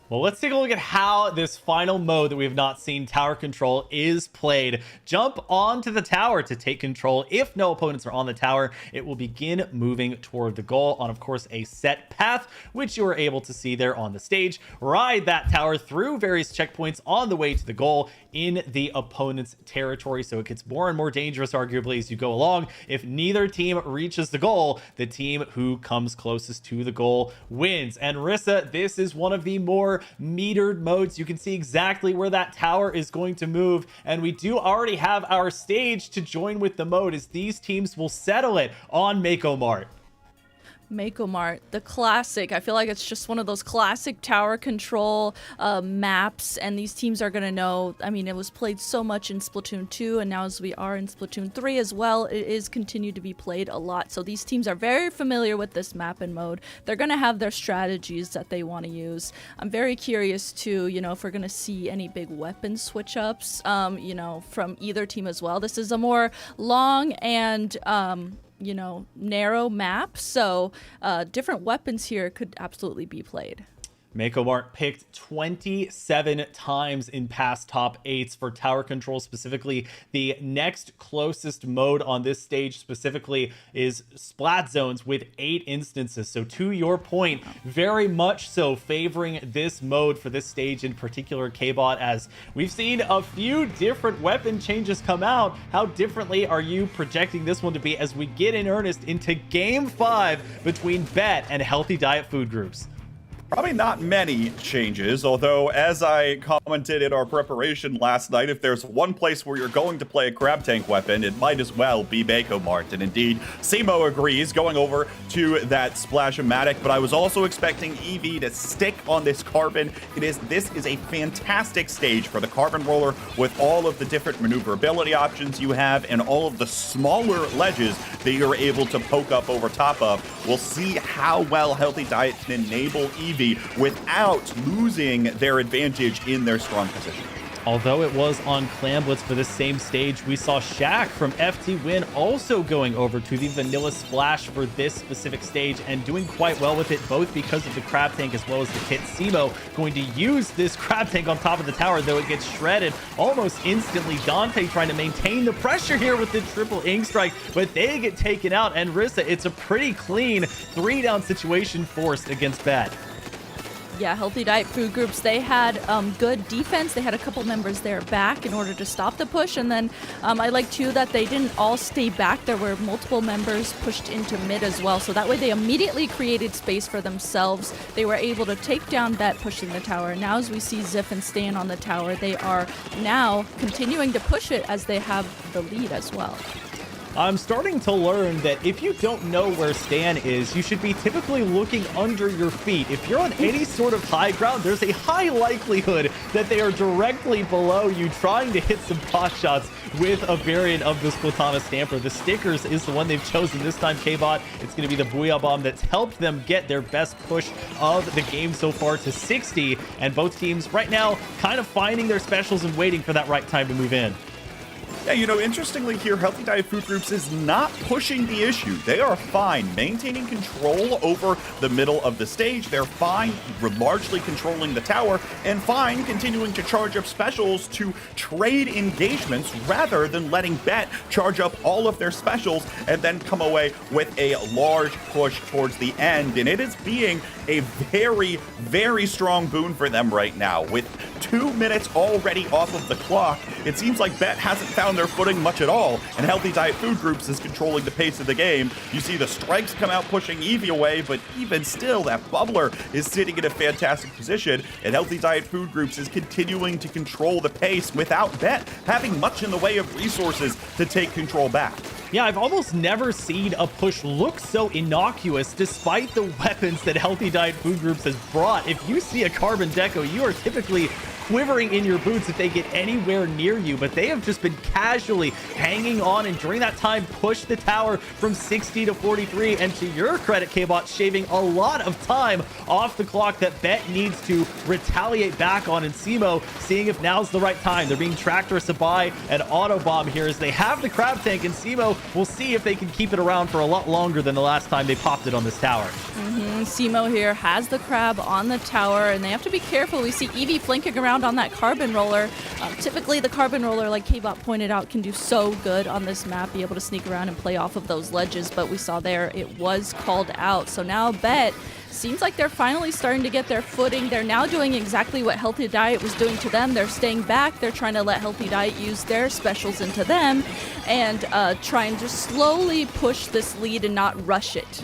Well, let's take a look at how this final mode that we have not seen, tower control, is played. Jump onto the tower to take control. If no opponents are on the tower, it will begin moving toward the goal on, of course, a set path, which you are able to see there on the stage. Ride that tower through various checkpoints on the way to the goal in the opponent's territory, so it gets more and more dangerous, arguably, as you go along. If neither team reaches the goal, the team who comes closest to the goal wins. And Rissa, this is one of the more metered modes. You can see exactly where that tower is going to move, and we do already have our stage to join with the mode, as these teams will settle it on Mako Mart. Mako Mart, the classic. I feel like it's just one of those classic tower control maps, and these teams are going to know. I mean, it was played so much in Splatoon 2, and now as we are in Splatoon 3 as well, it is continued to be played a lot. So these teams are very familiar with this map and mode. They're going to have their strategies that they want to use. I'm very curious to, if we're going to see any big weapon switch ups, from either team as well. This is a more long and narrow map, so different weapons here could absolutely be played. Mako Mart picked 27 times in past top 8s for tower control specifically. The next closest mode on this stage specifically is Splat Zones with 8 instances. So to your point, very much so favoring this mode for this stage in particular, K-Bot, as we've seen a few different weapon changes come out. How differently are you projecting this one to be as we get in earnest into game 5 between Bet and Healthy Diet Food Groups? Probably not many changes, although as I commented in our preparation last night, if there's one place where you're going to play a crab tank weapon, it might as well be Mako Mart. And indeed, Simo agrees, going over to that Splash-O-Matic, but I was also expecting Eevee to stick on this Carbon. This is a fantastic stage for the Carbon Roller with all of the different maneuverability options you have and all of the smaller ledges that you're able to poke up over top of. We'll see how well Healthy Diet can enable Eevee without losing their advantage in their strong position. Although it was on Clamblitz for this same stage, we saw Shaq from FT Win also going over to the Vanilla Splash for this specific stage and doing quite well with it, both because of the Crab Tank as well as the kit. Simo going to use this Crab Tank on top of the tower, though it gets shredded almost instantly. Dante trying to maintain the pressure here with the triple ink strike, but they get taken out, and Rissa, it's a pretty clean 3-down situation forced against Bet. Yeah, Healthy Diet Food Groups, they had good defense. They had a couple members there back in order to stop the push. And then I like, too, that they didn't all stay back. There were multiple members pushed into mid as well. So that way they immediately created space for themselves. They were able to take down Bet pushing the tower. Now as we see Ziff and Stan on the tower, they are now continuing to push it as they have the lead as well. I'm starting to learn that if you don't know where Stan is, you should be typically looking under your feet. If you're on any sort of high ground, there's a high likelihood that they are directly below you trying to hit some pot shots with a variant of the Splatana Stamper. The Stickers is the one they've chosen this time, K-Bot. It's going to be the Booyah Bomb that's helped them get their best push of the game so far to 60, and both teams right now kind of finding their specials and waiting for that right time to move in. Yeah, interestingly here, Healthy Diet Food Groups is not pushing the issue. They are fine maintaining control over the middle of the stage. They're fine largely controlling the tower, and fine continuing to charge up specials to trade engagements rather than letting Bet charge up all of their specials and then come away with a large push towards the end. And it is being a very, very strong boon for them right now. With 2 minutes already off of the clock, it seems like Bet hasn't found their footing much at all, and Healthy Diet Food Groups is controlling the pace of the game. You see the strikes come out pushing Eevee away, but even still, that Bubbler is sitting in a fantastic position, and Healthy Diet Food Groups is continuing to control the pace without Bet having much in the way of resources to take control back. Yeah, I've almost never seen a push look so innocuous despite the weapons that Healthy Diet Food Groups has brought. If you see a Carbon Deco, you are typically quivering in your boots if they get anywhere near you, but they have just been casually hanging on, and during that time pushed the tower from 60 to 43, and to your credit, K-Bot, shaving a lot of time off the clock that Bet needs to retaliate back on, and Simo seeing if now's the right time. They're being tractorous to buy an auto bomb here as they have the crab tank, and Simo will see if they can keep it around for a lot longer than the last time they popped it on this tower. Simo here has the crab on the tower, and they have to be careful. We see Eevee flanking around on that carbon roller. Typically the carbon roller, like K-Bot pointed out, can do so good on this map, be able to sneak around and play off of those ledges, but we saw there it was called out. So now Bet seems like they're finally starting to get their footing. They're now doing exactly what Healthy Diet was doing to them. They're staying back. They're trying to let Healthy Diet use their specials into them and try and just slowly push this lead and not rush it.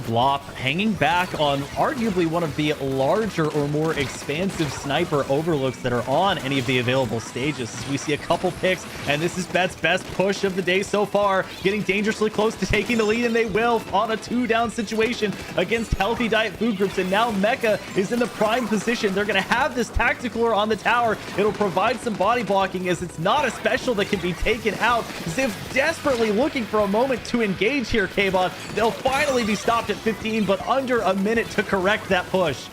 Blop hanging back on arguably one of the larger or more expansive sniper overlooks that are on any of the available stages. As we see a couple picks, and this is Bet's best push of the day so far, getting dangerously close to taking the lead, and they will on a 2-down situation against Healthy Diet Food Groups. And now Mecha is in the prime position. They're going to have this tactical on the tower. It'll provide some body blocking as it's not a special that can be taken out. Ziv desperately looking for a moment to engage here, K-Bot. They'll finally be stopped at 15, but under a minute to correct that push.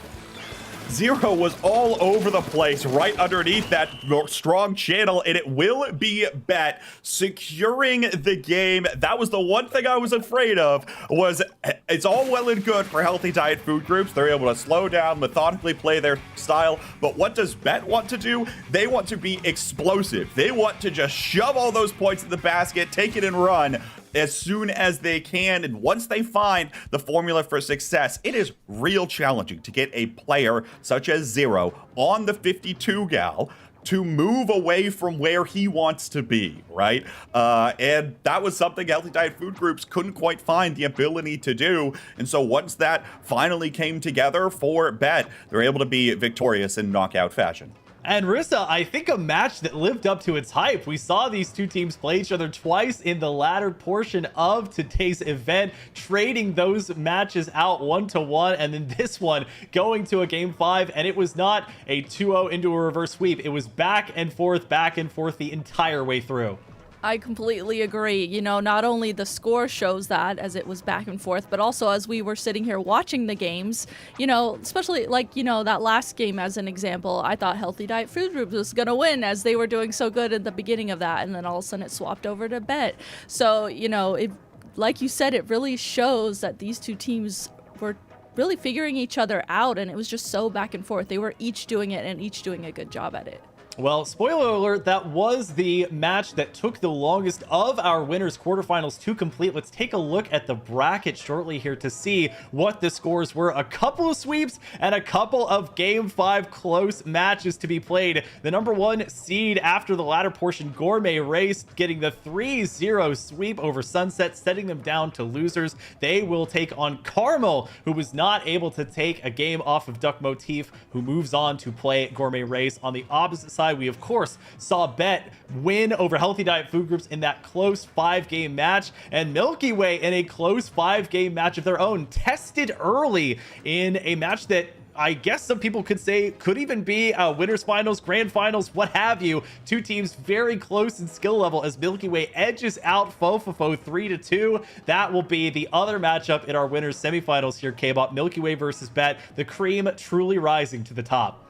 Zero was all over the place right underneath that strong channel, and it will be Bet securing the game. That was the one thing I was afraid of, was it's all well and good for Healthy Diet Food Groups. They're able to slow down, methodically play their style, but what does Bet want to do? They want to be explosive. They want to just shove all those points in the basket, take it and run as soon as they can. And once they find the formula for success, it is real challenging to get a player such as Zero on the 52 gal to move away from where he wants to be, right? And that was something Healthy Diet Food Groups couldn't quite find the ability to do. And so once that finally came together for Bet, they're able to be victorious in knockout fashion. And Rissa, I think a match that lived up to its hype. We saw these two teams play each other twice in the latter portion of today's event, trading those matches out 1-1, and then this one going to a game 5, and it was not a 2-0 into a reverse sweep. It was back and forth the entire way through. I completely agree. You know, not only the score shows that as it was back and forth, but also as we were sitting here watching the games, you know, especially like, you know, that last game as an example, I thought Healthy Diet Food Group was going to win as they were doing so good at the beginning of that. And then all of a sudden it swapped over to Bet. So, you know, it, like you said, it really shows that these two teams were really figuring each other out. And it was just so back and forth. They were each doing it and each doing a good job at it. Well, spoiler alert, that was the match that took the longest of our winners quarterfinals to complete. Let's take a look at the bracket shortly here to see what the scores were. A couple of sweeps and a couple of game 5 close matches to be played. The number 1 seed after the latter portion, Gourmet Race, getting the 3-0 sweep over Sunset, setting them down to losers. They will take on Carmel, who was not able to take a game off of Duck Motif, who moves on to play Gourmet Race. On the opposite side, we of course saw Bet win over Healthy Diet Food Groups in that close 5-game match, and Milky Way in a close 5-game match of their own, tested early in a match that I guess some people could say could even be winners finals, grand finals, what have you. Two teams very close in skill level as Milky Way edges out Fofofo 3-2. That will be the other matchup in our winners semifinals here, K-Bot. Milky Way versus Bet, the cream truly rising to the top.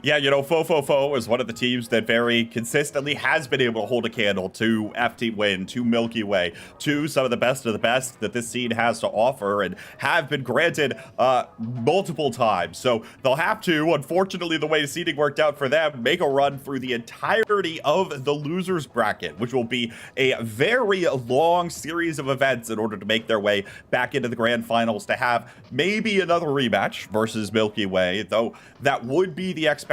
Yeah, Fofofo is one of the teams that very consistently has been able to hold a candle to FT Win, to Milky Way, to some of the best that this scene has to offer, and have been granted multiple times. So they'll have to, unfortunately, the way the seeding worked out for them, make a run through the entirety of the losers bracket, which will be a very long series of events in order to make their way back into the grand finals to have maybe another rematch versus Milky Way, though that would be the expectation,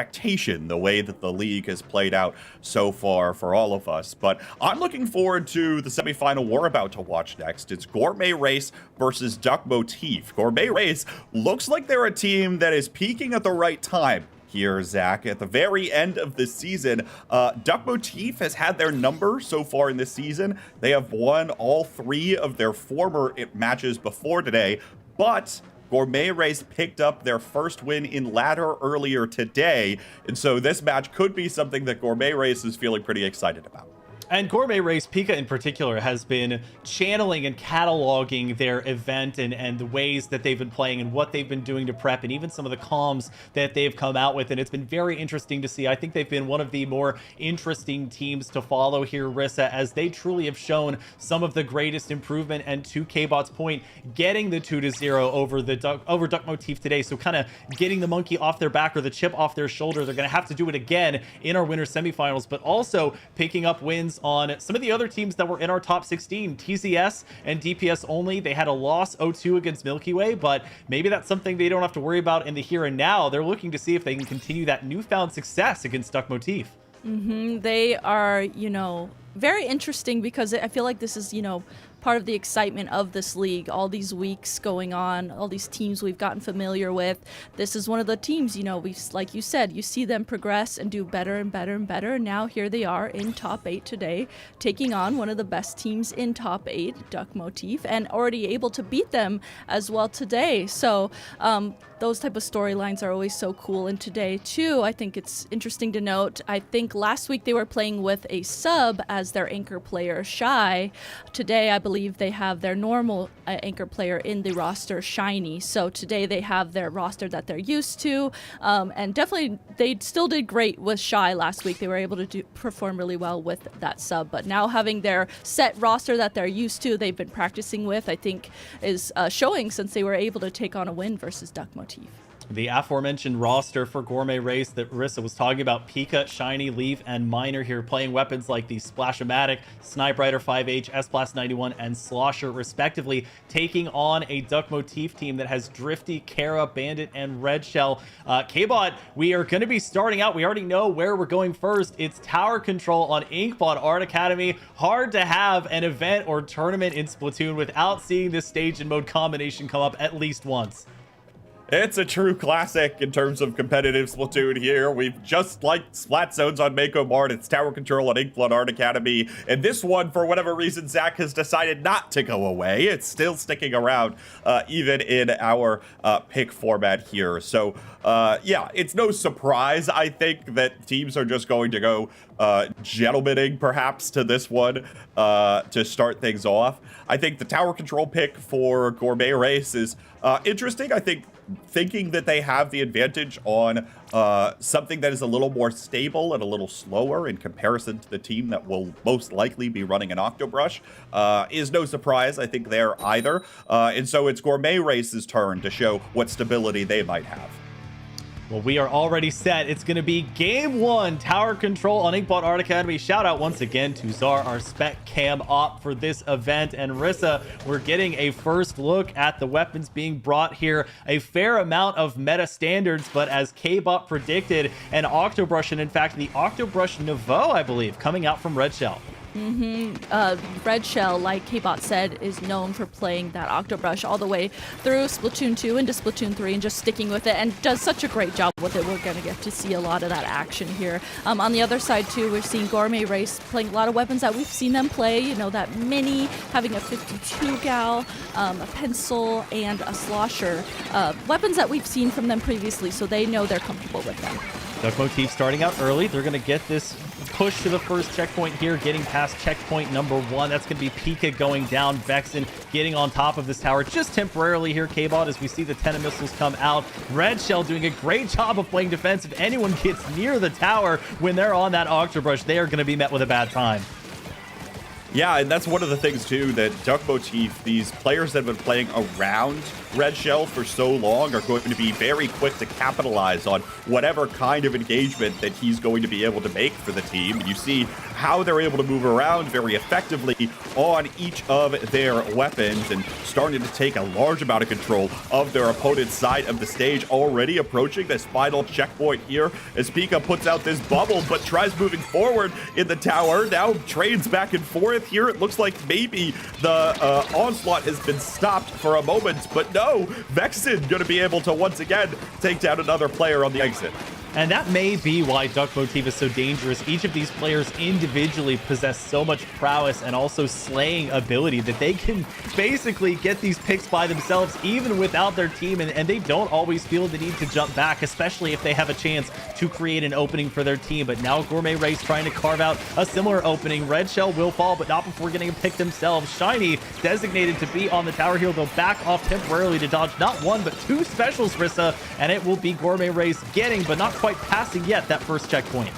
the way that the league has played out so far for all of us. But I'm looking forward to the semifinal we're about to watch next. It's Gourmet Race versus Duck Motif. Gourmet Race looks like they're a team that is peaking at the right time here, Zach. At the very end of this season, Duck Motif has had their number so far in this season. They have won all 3 of their former matches before today, but Gourmet Race picked up their first win in ladder earlier today, and so this match could be something that Gourmet Race is feeling pretty excited about. And Gourmet Race, Pika in particular, has been channeling and cataloging their event and the ways that they've been playing and what they've been doing to prep, and even some of the comms that they've come out with. And it's been very interesting to see. I think they've been one of the more interesting teams to follow here, Rissa, as they truly have shown some of the greatest improvement. And to K-Bot's point, getting the 2-0 over Duck Motif today. So kind of getting the monkey off their back or the chip off their shoulder. They're going to have to do it again in our winter semifinals, but also picking up wins on some of the other teams that were in our top 16. TZS and DPS only, they had a loss 0-2 against Milky Way, but maybe that's something they don't have to worry about in the here and now. They're looking to see if they can continue that newfound success against Duck Motif. They are, very interesting because I feel like this is, part of the excitement of this league. All these weeks going on, all these teams we've gotten familiar with. This is one of the teams, we've, like you said, you see them progress and do better and better and better. And now here they are in top 8 today, taking on one of the best teams in top 8, Duck Motif, and already able to beat them as well today. So those type of storylines are always so cool. And today too, I think it's interesting to note, I think last week they were playing with a sub as their anchor player, Shy. Today, I believe they have their normal anchor player in the roster, Shiny. So today they have their roster that they're used to. And definitely they still did great with Shy last week. They were able to perform really well with that sub. But now having their set roster that they're used to, they've been practicing with, I think is showing since they were able to take on a win versus Duck Motif. The aforementioned roster for Gourmet Race that Rissa was talking about, Pika, Shiny, Leaf, and Miner here, playing weapons like the Splash-O-Matic, Snipe Rider 5H, S-Blast 91, and Slosher, respectively, taking on a Duck Motif team that has Drifty, Kara, Bandit, and Red Shell. K-Bot, we are going to be starting out. We already know where we're going first. It's Tower Control on Inkbot Art Academy. Hard to have an event or tournament in Splatoon without seeing this stage and mode combination come up at least once. It's a true classic in terms of competitive Splatoon here. We've just like Splat Zones on Mako Mart, it's Tower Control on Inkblood Art Academy. And this one, for whatever reason, Zach has decided not to go away. It's still sticking around, even in our pick format here. So, yeah, it's no surprise, I think, that teams are just going to go gentlemaning, perhaps, to this one to start things off. I think the Tower Control pick for Gourmet Race is interesting. I think thinking that they have the advantage on something that is a little more stable and a little slower in comparison to the team that will most likely be running an Octobrush is no surprise, I think, there either. And so it's Gourmet Race's turn to show what stability they might have. Well, we are already set. It's going to be game 1, Tower Control on Inkbot Art Academy. Shout out once again to Czar, our spec cam op for this event. And Rissa, we're getting a first look at the weapons being brought here. A fair amount of meta standards, but as K-Bot predicted, an Octobrush, and in fact, the Octobrush Nouveau, I believe, coming out from Red Shell. Red Shell, like K-Bot said, is known for playing that Octobrush all the way through Splatoon 2 into Splatoon 3 and just sticking with it, and does such a great job with it. We're going to get to see a lot of that action here. On the other side, too, we're seeing Gourmet Race playing a lot of weapons that we've seen them play. That Mini, having a 52 gal, a pencil, and a slosher. Weapons that we've seen from them previously, so they know they're comfortable with them. Duck Motif starting out early. They're going to get this push to the first checkpoint here, getting past checkpoint number 1. That's going to be Pika going down. Vexen getting on top of this tower just temporarily here, K-Bot, as we see the 10 missiles come out. Red Shell doing a great job of playing defense. If anyone gets near the tower when they're on that Octobrush, they are going to be met with a bad time. Yeah, and that's one of the things, too, that Duck Motif, these players that have been playing around Red Shell for so long are going to be very quick to capitalize on whatever kind of engagement that he's going to be able to make for the team. You see how they're able to move around very effectively on each of their weapons and starting to take a large amount of control of their opponent's side of the stage, already approaching this final checkpoint here as Pika puts out this bubble but tries moving forward in the tower. Now trades back and forth here. It looks like maybe the onslaught has been stopped for a moment, but no, Vexen going to be able to once again take down another player on the exit. And that may be why Duck Motif is so dangerous. Each of these players individually possess so much prowess and also slaying ability that they can basically get these picks by themselves even without their team, and they don't always feel the need to jump back, especially if they have a chance to create an opening for their team. But now Gourmet Race trying to carve out a similar opening. Red Shell will fall, but not before getting a pick themselves. Shiny designated to be on the tower here. They'll back off temporarily to dodge not one, but two specials, Rissa, and it will be Gourmet Race getting, but not quite passing yet, that first checkpoint.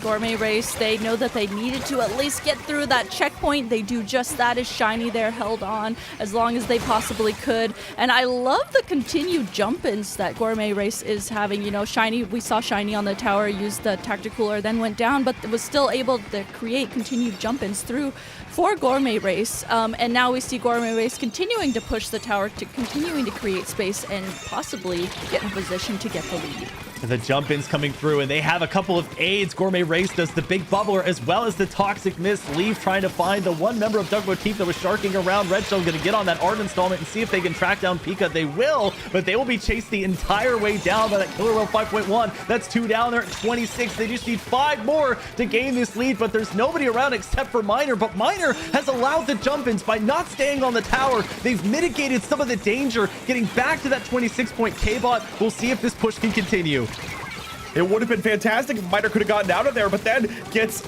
Gourmet Race, they know that they needed to at least get through that checkpoint. They do just that as Shiny there held on as long as they possibly could. And I love the continued jump-ins that Gourmet Race is having. You know, Shiny, we saw Shiny on the tower use the Tacticooler, then went down, but was still able to create continued jump-ins through for Gourmet Race. And now we see Gourmet Race continuing to push the tower, to continuing to create space and possibly get in position to get the lead. The jump-ins coming through, and they have a couple of aids. Gourmet Race does the big bubbler as well as the toxic mist. Leaf trying to find the one member of Duck Motif that was sharking around. Red Shell going to get on that art installment and see if they can track down Pika. They will, but they will be chased the entire way down by that Killer Whale 5.1. That's 2 down there at 26. They just need 5 more to gain this lead, but there's nobody around except for Miner. But Miner has allowed the jump-ins by not staying on the tower. They've mitigated some of the danger, getting back to that 26-point K-Bot. We'll see if this push can continue. It would have been fantastic if Miner could have gotten out of there, but then gets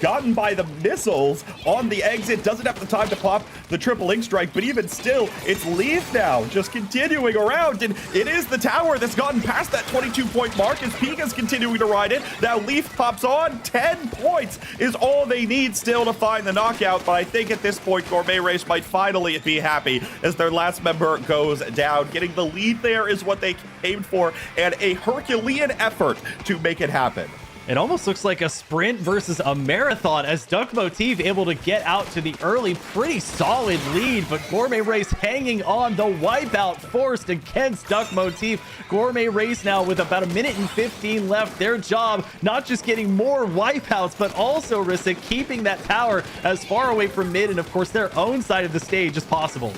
gotten by the missiles on the exit. Doesn't have the time to pop the triple ink strike, but even still, it's Leaf now just continuing around, and it is the tower that's gotten past that 22-point mark as Pika's continuing to ride it. Now Leaf pops on. 10 points is all they need still to find the knockout, but I think at this point Gourmet Race might finally be happy as their last member goes down. Getting the lead there is what they came for, and a Herculean effort to make it happen. It almost looks like a sprint versus a marathon as Duck Motif able to get out to the early, pretty solid lead, but Gourmet Race hanging on. The wipeout forced against Duck Motif. Gourmet Race now with about 1:15 left. Their job, not just getting more wipeouts, but also, Rissa, keeping that tower as far away from mid and, of course, their own side of the stage as possible.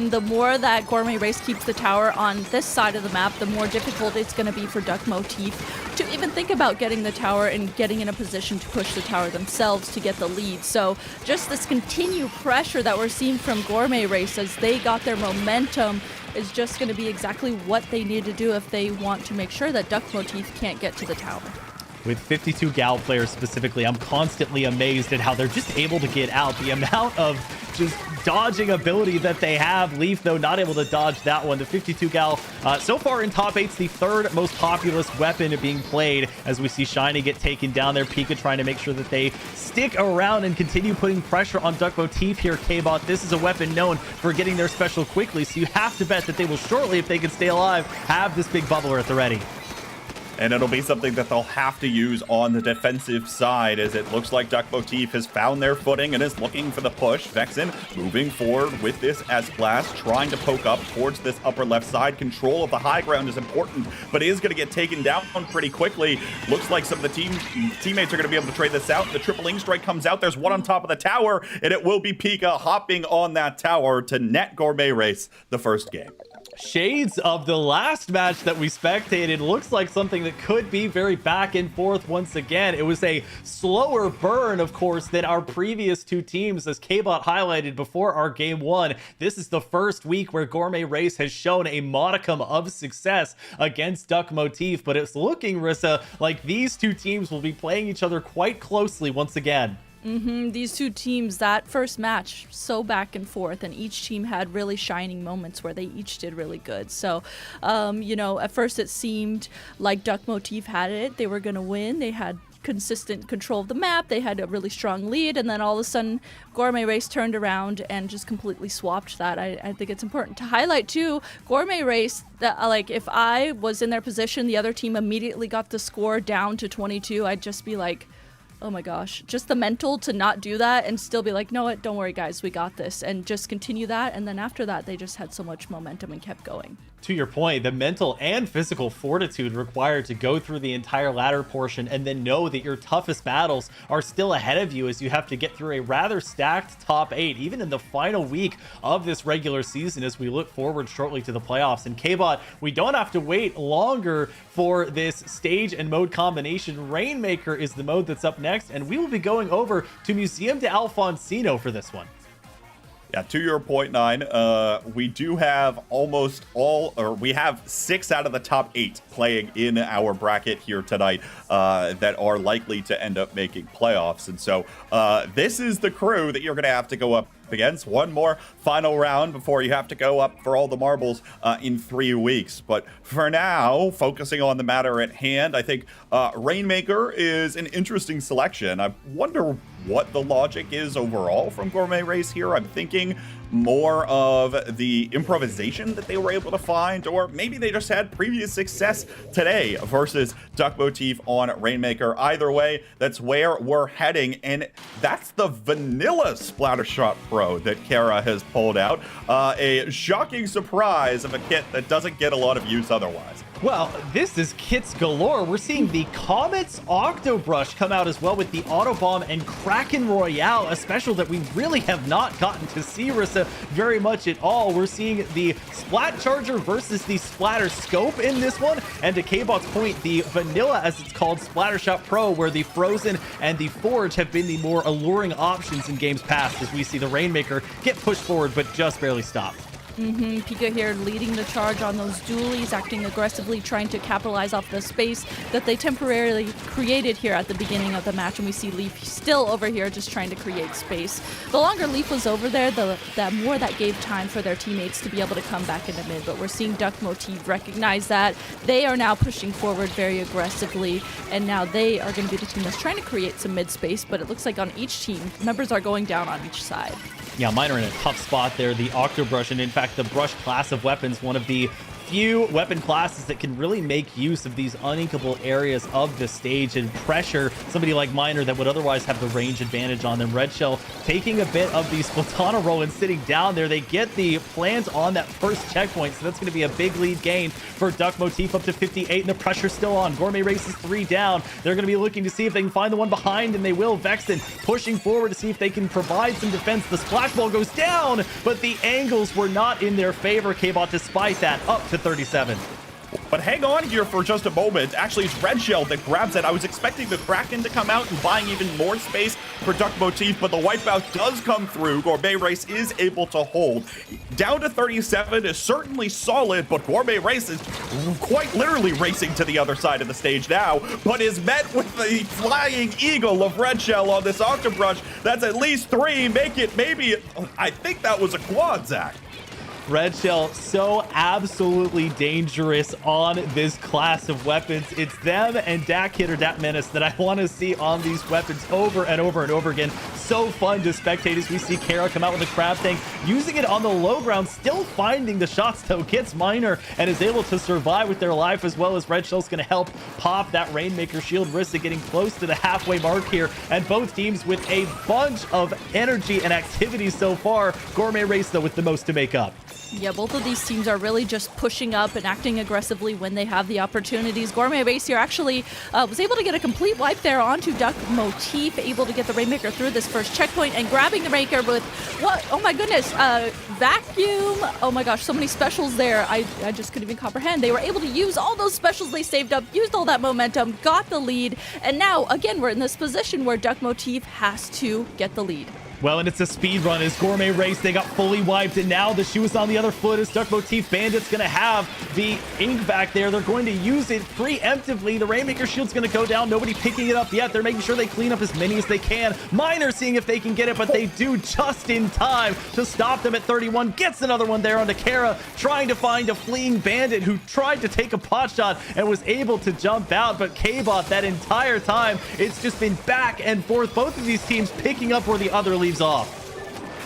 The more that Gourmet Race keeps the tower on this side of the map, the more difficult it's going to be for Duck Motif to even think about getting the tower and getting in a position to push the tower themselves to get the lead. So just this continued pressure that we're seeing from Gourmet Race as they got their momentum is just going to be exactly what they need to do if they want to make sure that Duck Motif can't get to the tower. With 52 Gal players specifically, I'm constantly amazed at how they're just able to get out. The amount of just dodging ability that they have. Leaf, though, not able to dodge that one. The 52 Gal, so far in top 8's the 3rd most populous weapon being played as we see Shiny get taken down there. Pika trying to make sure that they stick around and continue putting pressure on Duck Motif here, K-Bot. This is a weapon known for getting their special quickly, so you have to bet that they will shortly, if they can stay alive, have this big bubbler at the ready. And it'll be something that they'll have to use on the defensive side, as it looks like Duck Motif has found their footing and is looking for the push. Vexen moving forward with this S-Blast, trying to poke up towards this upper left side. Control of the high ground is important, but is going to get taken down pretty quickly. Looks like some of the teammates are going to be able to trade this out. The triple ink strike comes out. There's one on top of the tower, and it will be Pika hopping on that tower to net Gourmet Race the first game. Shades of the last match that we spectated. Looks like something that could be very back and forth once again. It was a slower burn, of course, than our previous two teams, as K-Bot highlighted before our game one. This is the first week where Gourmet Race has shown a modicum of success against Duck Motif, but it's looking, Rissa, like these two teams will be playing each other quite closely once again. These two teams, that first match, so back and forth, and each team had really shining moments where they each did really good. So, you know, at first it seemed like Duck Motif had it. They were going to win. They had consistent control of the map. They had a really strong lead, and then all of a sudden Gourmet Race turned around and just completely swapped that. I think it's important to highlight too, Gourmet Race, that like if I was in their position, the other team immediately got the score down to 22, I'd just be like, oh my gosh, just the mental to not do that and still be like, no, what, don't worry guys, we got this, and just continue that. And then after that, they just had so much momentum and kept going. To your point, the mental and physical fortitude required to go through the entire ladder portion and then know that your toughest battles are still ahead of you as you have to get through a rather stacked top 8, even in the final week of this regular season as we look forward shortly to the playoffs. And K-Bot, we don't have to wait longer for this stage and mode combination. Rainmaker is the mode that's up next, and we will be going over to Museum de Alfonsino for this one. Yeah, to your point, Nine, we do have we have 6 out of the top 8 playing in our bracket here tonight that are likely to end up making playoffs. And so this is the crew that you're going to have to go up against. One more final round before you have to go up for all the marbles in 3 weeks. But for now, focusing on the matter at hand, I think Rainmaker is an interesting selection. I wonder what the logic is overall from Gourmet Race here. I'm thinking more of the improvisation that they were able to find, or maybe they just had previous success today versus Duck Motif on Rainmaker. Either way, that's where we're heading, and that's the vanilla Splattershot Pro that Kara has pulled out. A shocking surprise of a kit that doesn't get a lot of use otherwise. Well, this is kits galore. We're seeing the Comet's Octobrush come out as well with the Autobomb and Kraken Royale, a special that we really have not gotten to see, Rissa, very much at all. We're seeing the Splat Charger versus the Splatter Scope in this one, and to K-Bot's point, the vanilla, as it's called, Splattershot Pro, where the Frozen and the Forge have been the more alluring options in games past, as we see the Rainmaker get pushed forward but just barely stopped. Pika here leading the charge on those dualies, acting aggressively, trying to capitalize off the space that they temporarily created here at the beginning of the match. And we see Leaf still over here just trying to create space. The longer Leaf was over there, the more that gave time for their teammates to be able to come back into mid. But we're seeing Duck Motif recognize that. They are now pushing forward very aggressively, and now they are going to be the team that's trying to create some mid space. But it looks like on each team, members are going down on each side. Yeah, mine are in a tough spot there. The Octobrush, and in fact, the brush class of weapons, one of the few weapon classes that can really make use of these uninkable areas of the stage and pressure somebody like Miner that would otherwise have the range advantage on them. Red Shell taking a bit of the Splatana roll and sitting down there. They get the plans on that first checkpoint, so that's going to be a big lead gain for Duck Motif, up to 58, and the pressure's still on. Gourmet Race is 3 down. They're going to be looking to see if they can find the one behind, and they will. Vexen pushing forward to see if they can provide some defense. The splash ball goes down, but the angles were not in their favor. K-Bot, despite that, up to 37. But hang on here for just a moment. Actually, it's Red Shell that grabs it. I was expecting the Kraken to come out and buying even more space for Duck Motif, but the wipeout does come through. Gourmet Race is able to hold. Down to 37 is certainly solid, but Gourmet Race is quite literally racing to the other side of the stage now, but is met with the flying eagle of Red Shell on this Octobrush. That's at least 3. Make it maybe, I think that was a quad, Zach. Red Shell so absolutely dangerous on this class of weapons. It's them and Dak Hit or Dak Menace that I want to see on these weapons over and over and over again. So fun to spectate as we see Kara come out with a crab tank, using it on the low ground, still finding the shots though, gets Miner and is able to survive with their life, as well as Red Shell's going to help pop that Rainmaker shield. Rissa getting close to the halfway mark here, and both teams with a bunch of energy and activity so far. Gourmet Race though with the most to make up. Yeah, both of these teams are really just pushing up and acting aggressively when they have the opportunities. Gourmet Base here actually was able to get a complete wipe there onto Duck Motif, able to get the Rainmaker through this first checkpoint and grabbing the Rainmaker with, what? Oh my goodness, vacuum. Oh my gosh, so many specials there. I just couldn't even comprehend. They were able to use all those specials they saved up, used all that momentum, got the lead, and now, again, we're in this position where Duck Motif has to get the lead. Well, and it's a speed run as Gourmet Race. They got fully wiped, and now the shoe is on the other foot as Duck Motif Bandit's going to have the ink back there. They're going to use it preemptively. The Rainmaker shield's going to go down. Nobody picking it up yet. They're making sure they clean up as many as they can. Miner seeing if they can get it, but they do just in time to stop them at 31. Gets another one there onto Kara, trying to find a fleeing Bandit who tried to take a pot shot and was able to jump out. But K-Bot, that entire time, it's just been back and forth. Both of these teams picking up where the other leaves off.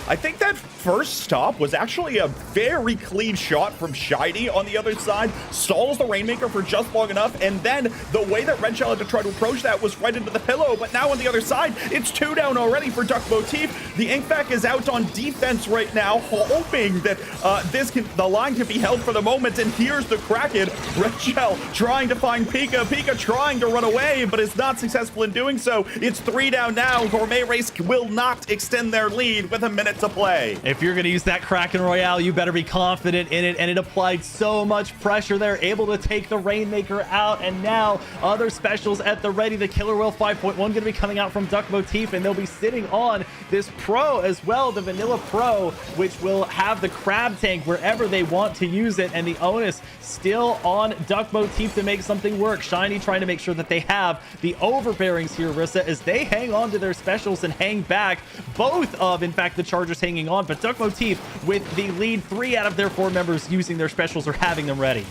I think that first stop was actually a very clean shot from Shiny on the other side. Stalls the Rainmaker for just long enough, and then the way that Red Shell had to try to approach that was right into the pillow, but now on the other side, it's 2 down already for Duck Motif. The Inkback is out on defense right now, hoping that the line can be held for the moment, and here's the Kraken. Red Shell trying to find Pika. Pika trying to run away, but is not successful in doing so. It's 3 down now. Gourmet Race will not extend their lead with a minute to play. If you're going to use that Kraken Royale, you better be confident in it, and it applied so much pressure. They're able to take the Rainmaker out, and now other specials at the ready. The Killer Whale 5.1 going to be coming out from Duck Motif, and they'll be sitting on this Pro as well, the Vanilla Pro, which will have the Crab Tank wherever they want to use it, and the onus still on Duck Motif to make something work. Shiny trying to make sure that they have the overbearings here, Rissa, as they hang on to their specials and hang back. Both of, in fact, the Chargers hanging on, but Duck Motif with the lead. 3 out of their 4 members using their specials or having them ready.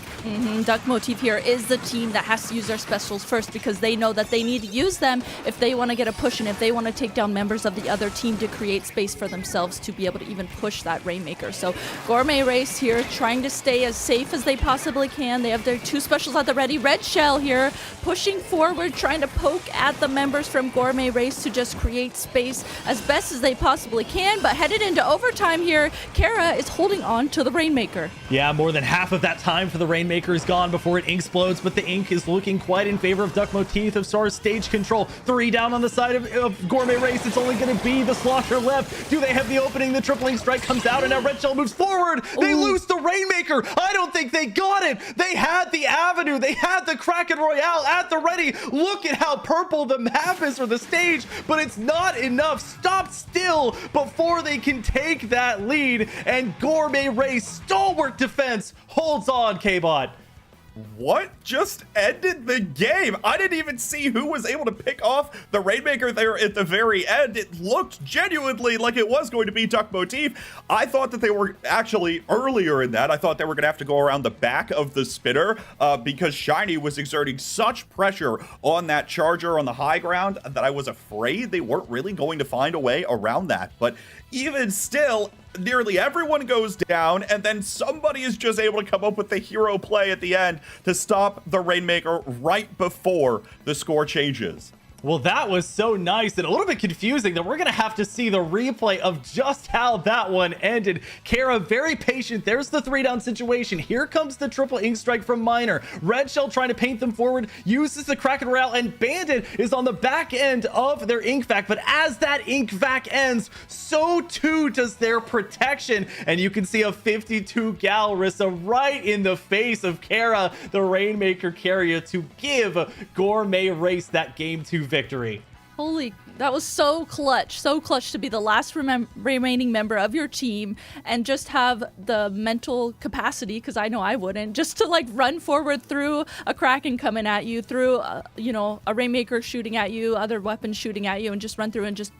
Duck Motif here is the team that has to use their specials first because they know that they need to use them if they want to get a push and if they want to take down members of the other team to create space for themselves to be able to even push that Rainmaker. So Gourmet Race here trying to stay as safe as they possibly can. They have their 2 specials at the ready. Red Shell here pushing forward, trying to poke at the members from Gourmet Race to just create space as best as they possibly can, but headed into overtime here, Kara is holding on to the Rainmaker. Yeah, more than half of that time for the Rainmaker is gone before it explodes, but the ink is looking quite in favor of Duck Motif of Stars stage control. 3 down on the side of Gourmet Race. It's only going to be the Slaughter left. Do they have the opening? The tripling strike comes out, and now Red Shell moves forward. They lose the Rainmaker. I don't think they got it. They had the avenue. They had the Kraken Royale at the ready. Look at how purple the map is for the stage, but it's not enough. Stop still before they can take that lead, and Gourmet Race stalwart defense holds on. K-Bot, What just ended the game? I didn't even see who was able to pick off the Rainmaker there at the very end. It looked genuinely like it was going to be Duck Motif. I thought that they were actually earlier in that. I thought they were going to have to go around the back of the spinner because Shiny was exerting such pressure on that charger on the high ground that I was afraid they weren't really going to find a way around that. But even still, nearly everyone goes down, and then somebody is just able to come up with the hero play at the end to stop the Rainmaker right before the score changes. Well, that was so nice and a little bit confusing that we're going to have to see the replay of just how that one ended. Kara, very patient. There's the 3-down situation. Here comes the triple ink strike from Miner. Red Shell trying to paint them forward, uses the Kraken Royale, and Bandit is on the back end of their ink vac. But as that ink vac ends, so too does their protection. And you can see a 52 gal Rissa right in the face of Kara, the Rainmaker carrier, to give Gourmet Race that game 2 victory. Holy, that was so clutch to be the last remaining member of your team and just have the mental capacity, because I know I wouldn't, just to like run forward through a Kraken coming at you, through a Rainmaker shooting at you, other weapons shooting at you, and just run through and just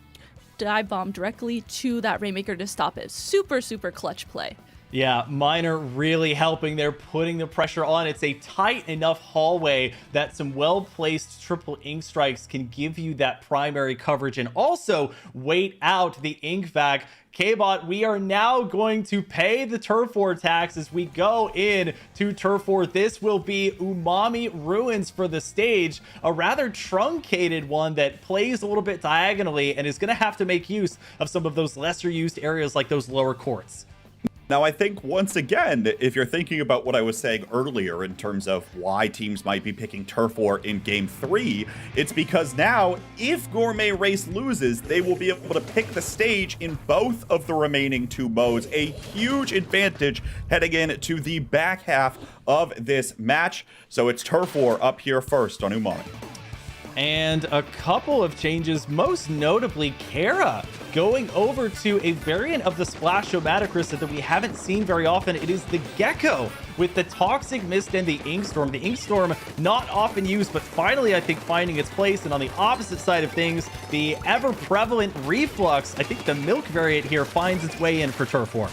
dive bomb directly to that Rainmaker to stop it. Super clutch play. Yeah, Miner really helping there, putting the pressure on. It's a tight enough hallway that some well-placed triple ink strikes can give you that primary coverage and also wait out the ink vac. K-Bot, we are now going to pay the Turf War tax as we go in to Turf War. This will be Umami Ruins for the stage, a rather truncated one that plays a little bit diagonally and is going to have to make use of some of those lesser used areas like those lower courts. Now, I think once again, if you're thinking about what I was saying earlier in terms of why teams might be picking Turf War in Game 3, it's because now, if Gourmet Race loses, they will be able to pick the stage in both of the remaining 2 modes. A huge advantage heading in to the back half of this match. So it's Turf War up here first on Umami. And a couple of changes, most notably Kara going over to a variant of the Splash-O-Matic that we haven't seen very often. It is the Gecko with the Toxic Mist and the Inkstorm. The Inkstorm not often used, but finally I think finding its place. And on the opposite side of things, the ever-prevalent Reflux, I think the Milk variant here finds its way in for Turf War.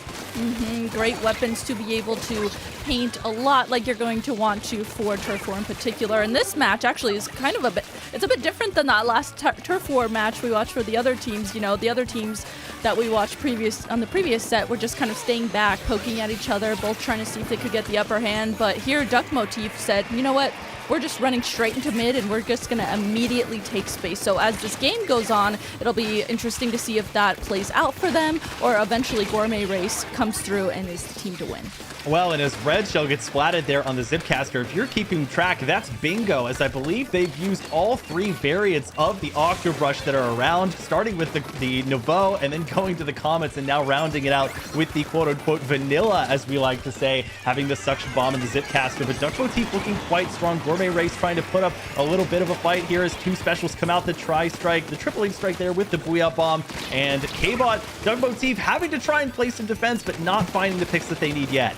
Great weapons to be able to paint a lot like you're going to want to for Turf War in particular. And this match actually is kind of it's a bit different than that last Turf War match we watched for the other teams. You know, the other teams that we watched on the previous set were just kind of staying back, poking at each other, both trying to see if they could get the upper hand. But here, Duck Motif said, you know what? We're just running straight into mid and we're just going to immediately take space. So as this game goes on, it'll be interesting to see if that plays out for them or eventually Gourmet Race comes through and is the team to win. Well, and as Red Shell gets splatted there on the Zipcaster, if you're keeping track, that's bingo, as I believe they've used all 3 variants of the Octobrush that are around, starting with the Nouveau and then going to the Comets and now rounding it out with the quote-unquote vanilla, as we like to say, having the Suction Bomb and the Zipcaster. But Duck Motif looking quite strong. Gourmet Race trying to put up a little bit of a fight here as 2 specials come out, the Tri-Strike, the Triple Ink Strike there with the Booyah Bomb, and K-Bot, Duck Motif having to try and play some defense, but not finding the picks that they need yet.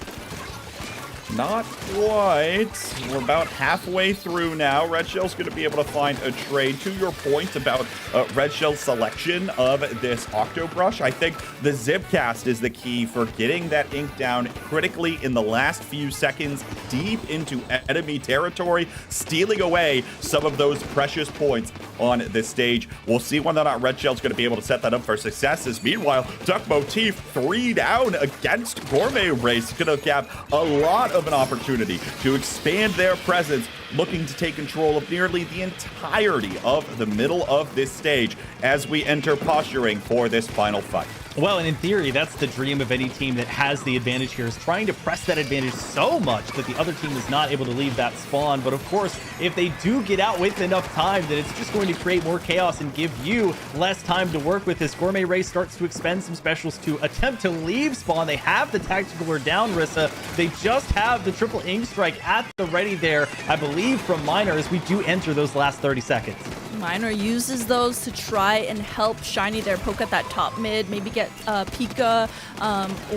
Not quite. We're about halfway through now. Red Shell's going to be able to find a trade. To your point about Red Shell's selection of this Octobrush, I think the Zipcast is the key for getting that ink down critically in the last few seconds, deep into enemy territory, stealing away some of those precious points on this stage. We'll see whether or not Red Shell's going to be able to set that up for success. As meanwhile, Duck Motif 3 down against Gourmet Race, going to have a lot of an opportunity to expand their presence, looking to take control of nearly the entirety of the middle of this stage as we enter posturing for this final fight. Well, and in theory, that's the dream of any team that has the advantage here, is trying to press that advantage so much that the other team is not able to leave that spawn. But of course, if they do get out with enough time, then it's just going to create more chaos and give you less time to work with. This Gourmet Race starts to expend some specials to attempt to leave spawn. They have the Tactical Lure down, Rissa. They just have the Triple Ink Strike at the ready there, I believe, from Miner, as we do enter those last 30 seconds. Miner uses those to try and help Shiny there poke at that top mid, maybe get Pika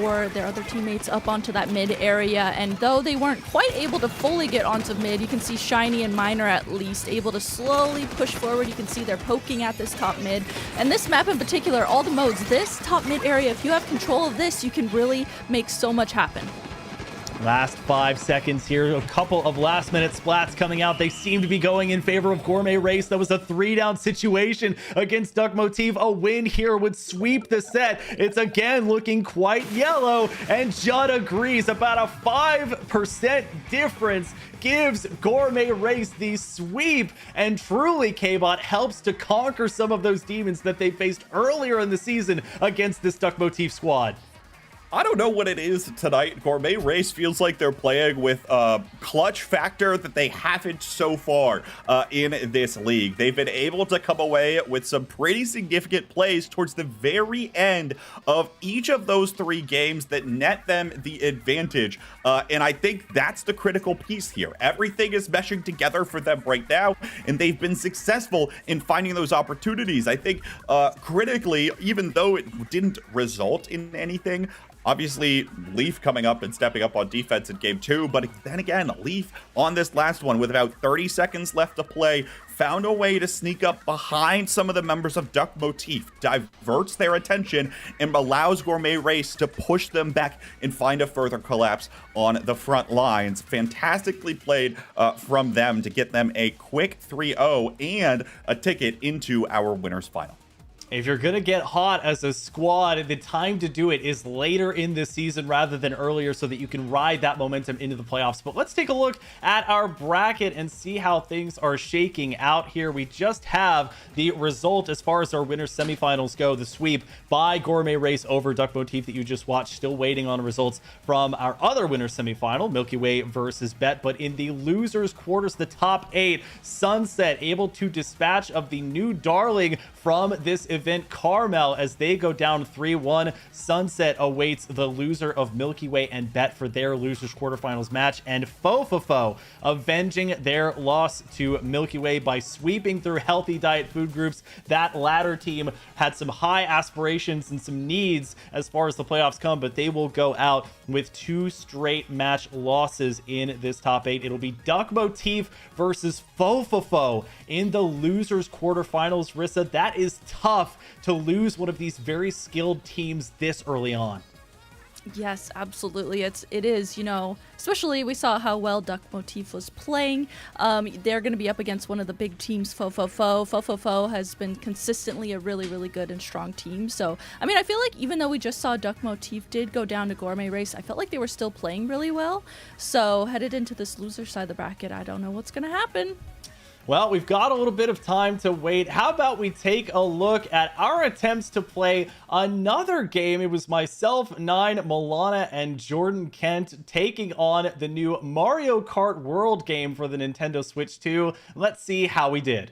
or their other teammates up onto that mid area. And though they weren't quite able to fully get onto mid, you can see Shiny and Miner at least able to slowly push forward. You can see they're poking at this top mid. And this map in particular, all the modes, this top mid area, if you have control of this, you can really make so much happen. Last 5 seconds here. A couple of last-minute splats coming out. They seem to be going in favor of Gourmet Race. That was a 3-down situation against Duck Motif. A win here would sweep the set. It's again looking quite yellow, and Judd agrees. About a 5% difference gives Gourmet Race the sweep, and truly K-Bot helps to conquer some of those demons that they faced earlier in the season against this Duck Motif squad. I don't know what it is tonight. Gourmet Race feels like they're playing with a clutch factor that they haven't so far in this league. They've been able to come away with some pretty significant plays towards the very end of each of those 3 games that net them the advantage. And I think that's the critical piece here. Everything is meshing together for them right now, and they've been successful in finding those opportunities. I think critically, even though it didn't result in anything, obviously, Leaf coming up and stepping up on defense in game 2, but then again, Leaf on this last one with about 30 seconds left to play, found a way to sneak up behind some of the members of Duck Motif, diverts their attention, and allows Gourmet Race to push them back and find a further collapse on the front lines. Fantastically played from them to get them a quick 3-0 and a ticket into our winners final. If you're going to get hot as a squad, the time to do it is later in this season rather than earlier so that you can ride that momentum into the playoffs. But let's take a look at our bracket and see how things are shaking out here. We just have the result as far as our winners semifinals go. The sweep by Gourmet Race over Duck Motif that you just watched. Still waiting on results from our other winners semifinal, Milky Way versus Bet. But in the losers quarters, the top 8, Sunset able to dispatch of the new darling from this event, Carmel, as they go down 3-1. Sunset awaits the loser of Milky Way and Bet for their losers quarterfinals match, and Fofofo avenging their loss to Milky Way by sweeping through healthy diet food groups. That latter team had some high aspirations and some needs as far as the playoffs come, but they will go out with 2 straight match losses in this top 8. It'll be Duck Motif versus Fofofo in the losers quarterfinals. Rissa, that is tough to lose one of these very skilled teams this early on. Yes, absolutely. It is, you know, especially we saw how well Duck Motif was playing. They're going to be up against one of the big teams, Fofofo. Fofofo has been consistently a really, really good and strong team. So, I mean, I feel like even though we just saw Duck Motif did go down to Gourmet Race, I felt like they were still playing really well. So, headed into this loser side of the bracket, I don't know what's going to happen. Well, we've got a little bit of time to wait. How about we take a look at our attempts to play another game? It was myself, Nine, Milana, and Jordan Kent taking on the new Mario Kart World game for the Nintendo Switch 2. Let's see how we did.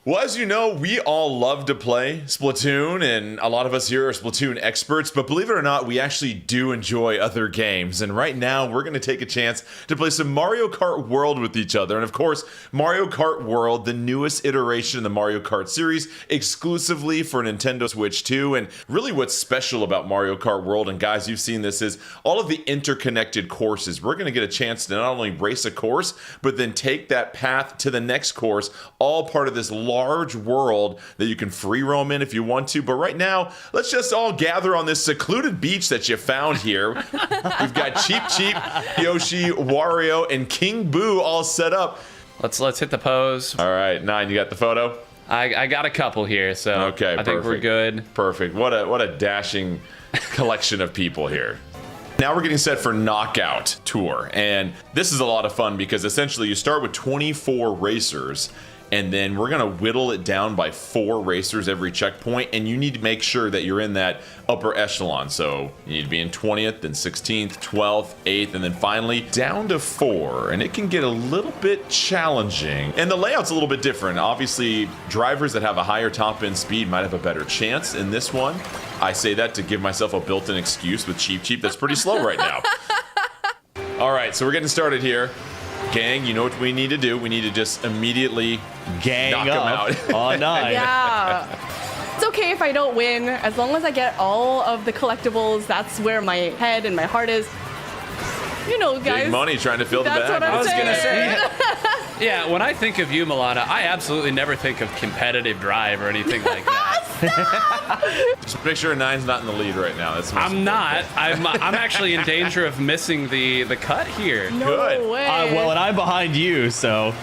Well, as you know, we all love to play Splatoon, and a lot of us here are Splatoon experts, but believe it or not, we actually do enjoy other games. And right now, we're going to take a chance to play some Mario Kart World with each other. And of course, Mario Kart World, the newest iteration in the Mario Kart series, exclusively for Nintendo Switch 2. And really what's special about Mario Kart World, and guys, you've seen this, is all of the interconnected courses. We're going to get a chance to not only race a course, but then take that path to the next course, all part of this large world that you can free roam in if you want to. But right now, let's just all gather on this secluded beach that you found here. We've got Cheep, Yoshi, Wario, and King Boo all set up. Let's hit the pose. All right, Nine, you got the photo? I got a couple here, so okay, I think we're good. Perfect. What a dashing collection of people here. Now we're getting set for Knockout Tour, and this is a lot of fun because essentially you start with 24 racers, and then we're going to whittle it down by 4 racers every checkpoint, and you need to make sure that you're in that upper echelon. So you need to be in 20th, then 16th, 12th, 8th, and then finally down to 4. And it can get a little bit challenging. And the layout's a little bit different. Obviously, drivers that have a higher top end speed might have a better chance in this one. I say that to give myself a built-in excuse with Cheep that's pretty slow right now. All right, so we're getting started here. Gang, you know what we need to do? We need to just immediately Gang knock up them out. on Nine. Yeah. It's okay if I don't win. As long as I get all of the collectibles, that's where my head and my heart is. You know, guys. Big money trying to fill the That's bag. what I'm I was gonna saying. say. Yeah, when I think of you, Milana, I absolutely never think of competitive drive or anything like that. Just make sure Nine's not in the lead right now. That's the most I'm not. I'm actually in danger of missing the cut here. No Good. way. Well, and I'm behind you, so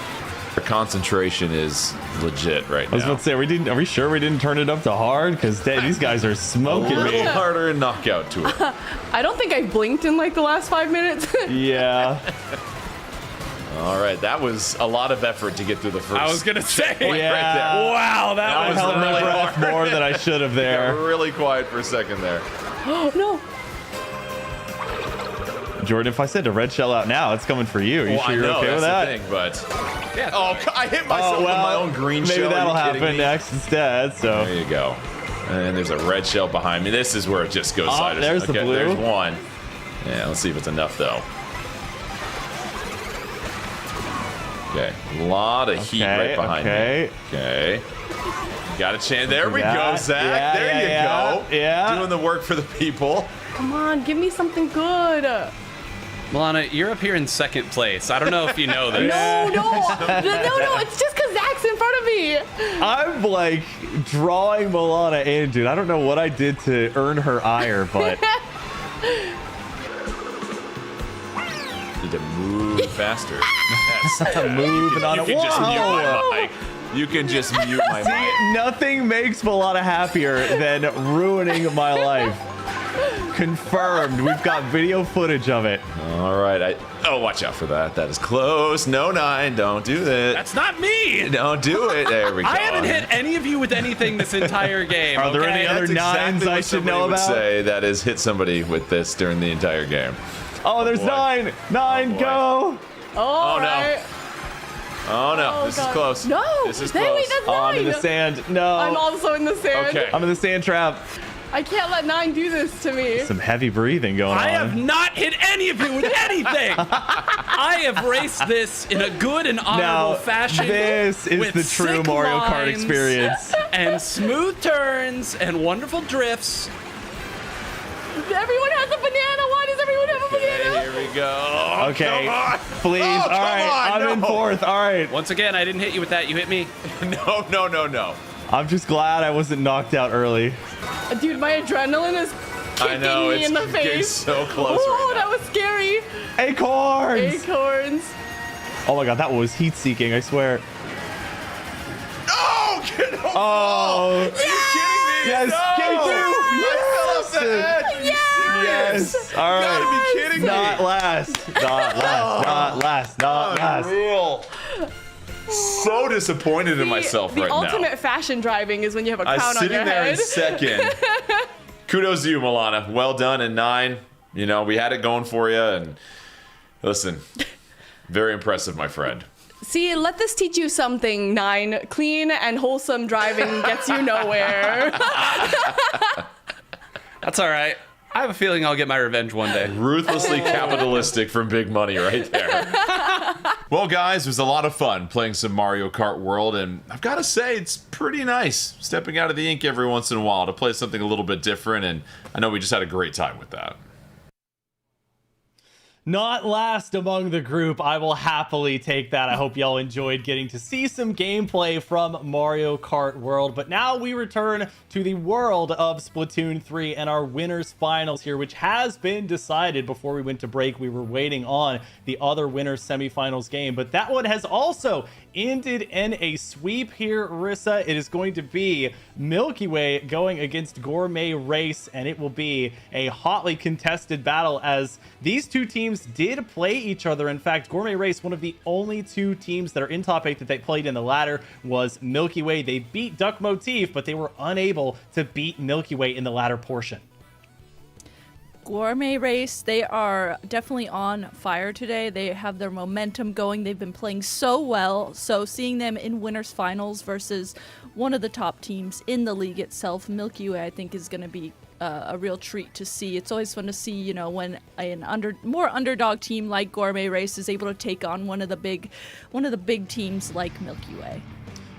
Our concentration is legit right I was now. about to say, are we sure we didn't turn it up to hard? Because these guys are A smoking little me. harder in Knockout Tour. I don't think I blinked in like the last 5 minutes. Yeah. All right, that was a lot of effort to get through the first. I was gonna say. Yeah. Wow, that I was held my really breath hard. more than I should have Yeah, there. we're really quiet for a second there. Oh, no. Jordan, if I send a red shell out now, it's coming for you. Are you Well, sure I you're know, okay with that? that's the thing, but Yeah, oh, I hit myself with my own green maybe shell. Are that'll you kidding happen me? next instead. So There you go. And there's a red shell behind me. This is where it just goes side to there's side. the blue. There's one. Yeah, let's see if it's enough though. Okay, a lot of heat right behind me. Okay. Got a chance. There we that. go, Zach. Yeah, there you go. Yeah. Doing the work for the people. Come on, give me something good. Milana, you're up here in second place. I don't know if you know this. No, it's just because Zach's in front of me. I'm like drawing Milana in, dude. I don't know what I did to earn her ire, but Need to move faster. Yes. I'm moving on You it. can just mute Whoa. my mic. You can just mute my mic. See, nothing makes Milana happier than ruining my life. Confirmed. We've got video footage of it. All right. Oh, watch out for that. That is close. No, 9. Don't do that. That's not me. Don't do it. There we go. I haven't hit any of you with anything this entire game. Are there okay? any other That's nines exactly I what should somebody know would about? say that is hit somebody with this during the entire game. Oh, there's boy. 9. 9, boy. go. All no. right. Oh, no. Oh, this God. is close. No. This is Wait, close. that's Oh, I'm 9. in the sand. No. I'm also in the sand. Okay. I'm in the sand trap. I can't let 9 do this to me. Some heavy breathing going I on. have not hit any of you with anything. I have raced this in a good and honorable Now, fashion. this is with the true sick Mario Kart lines experience. And smooth turns and wonderful drifts. Everyone has a banana. Why does everyone have a banana? Here we go. Okay, Come on. please. Oh, All come right, on, I'm in no. 4th. All right. Once again, I didn't hit you with that. You hit me. No. I'm just glad I wasn't knocked out early. Dude, my adrenaline is I kicking know. me It's in the getting face. so close Oh, right now. that was scary. Acorns! Acorns. Oh my god, that was heat-seeking, I swear. No! Get off! Oh! Are you kidding me? Yes, no! K2! I fell off the edge. Are you Yes! serious? All You gotta right. be kidding me. Not last. Not last. Not last. Not last. Unreal. So disappointed in myself the right ultimate now. fashion driving is when you have a I crown was on sitting your there head. in second. Kudos to you, Milana. Well done in 9. You know, we had it going for you. And listen, very impressive, my friend. See, let this teach you something, 9. Clean and wholesome driving gets you nowhere. That's all right. I have a feeling I'll get my revenge one day. Ruthlessly capitalistic from Big Money right there. Well, guys, it was a lot of fun playing some Mario Kart World, and I've got to say, it's pretty nice stepping out of the ink every once in a while to play something a little bit different, and I know we just had a great time with that. Not last among the group. I will happily take that. I hope y'all enjoyed getting to see some gameplay from Mario Kart World. But now we return to the world of Splatoon 3 and our winners finals here, which has been decided. Before we went to break, we were waiting on the other winners semifinals game, but that one has also ended in a sweep here, Rissa. It is going to be Milky Way going against Gourmet Race, and it will be a hotly contested battle as these two teams did play each other. In fact, Gourmet Race, one of the only 2 teams that are in top 8 that they played in the ladder, was Milky Way. They beat Duck Motif, but they were unable to beat Milky Way in the ladder portion. Gourmet Race, they are definitely on fire today. They have their momentum going. They've been playing so well. So seeing them in winners finals versus one of the top teams in the league itself, Milky Way, I think is going to be a real treat to see. It's always fun to see, you know, when an more underdog team like Gourmet Race is able to take on one of the big teams like Milky Way.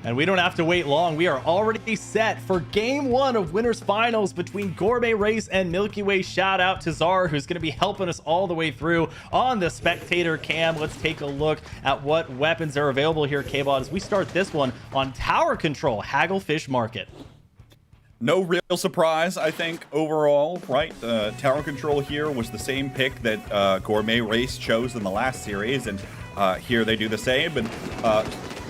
And we don't have to wait long. We are already set for game 1 of winners finals between Gourmet Race and Milky Way. Shout out to Czar, who's going to be helping us all the way through on the spectator cam. Let's take a look at what weapons are available here, K-Bot, as we start this one on Tower Control, Hagglefish Market. No real surprise, I think, overall, right? Tower Control here was the same pick that Gourmet Race chose in the last series, and here they do the same. And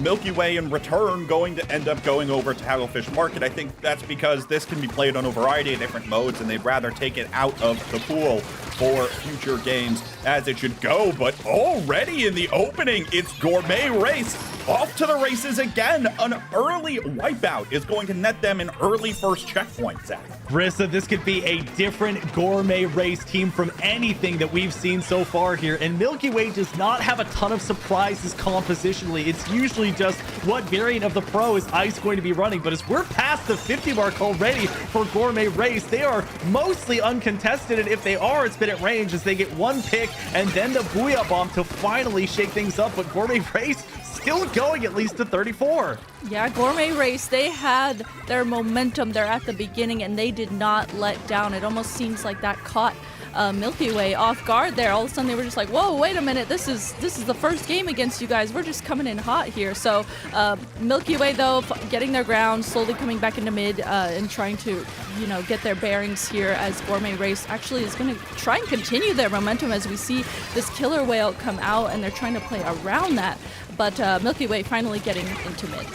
Milky Way in return going to end up going over to Hagglefish Market. I think that's because this can be played on a variety of different modes, and they'd rather take it out of the pool for future games as it should go. But already in the opening, it's Gourmet Race off to the races again. An early wipeout is going to net them an early first checkpoint, Zach. Rissa, this could be a different Gourmet Race team from anything that we've seen so far here. And Milky Way does not have a ton of surprises compositionally. It's usually just what variant of the Pro is Ice going to be running. But as we're past the 50 mark already for Gourmet Race, they are mostly uncontested. And if they are, it's been at range as they get one pick and then the Booyah Bomb to finally shake things up. But Gourmet Race still going at least to 34. Yeah, Gourmet Race, they had their momentum there at the beginning and they did not let down. It almost seems like that caught Milky Way off guard there. All of a sudden they were just like, whoa, wait a minute, this is the first game against you guys. We're just coming in hot here. So Milky Way, though, getting their ground, slowly coming back into mid and trying to, you know, get their bearings here as Gourmet Race actually is going to try and continue their momentum as we see this killer whale come out and they're trying to play around that. But Milky Way finally getting into mid.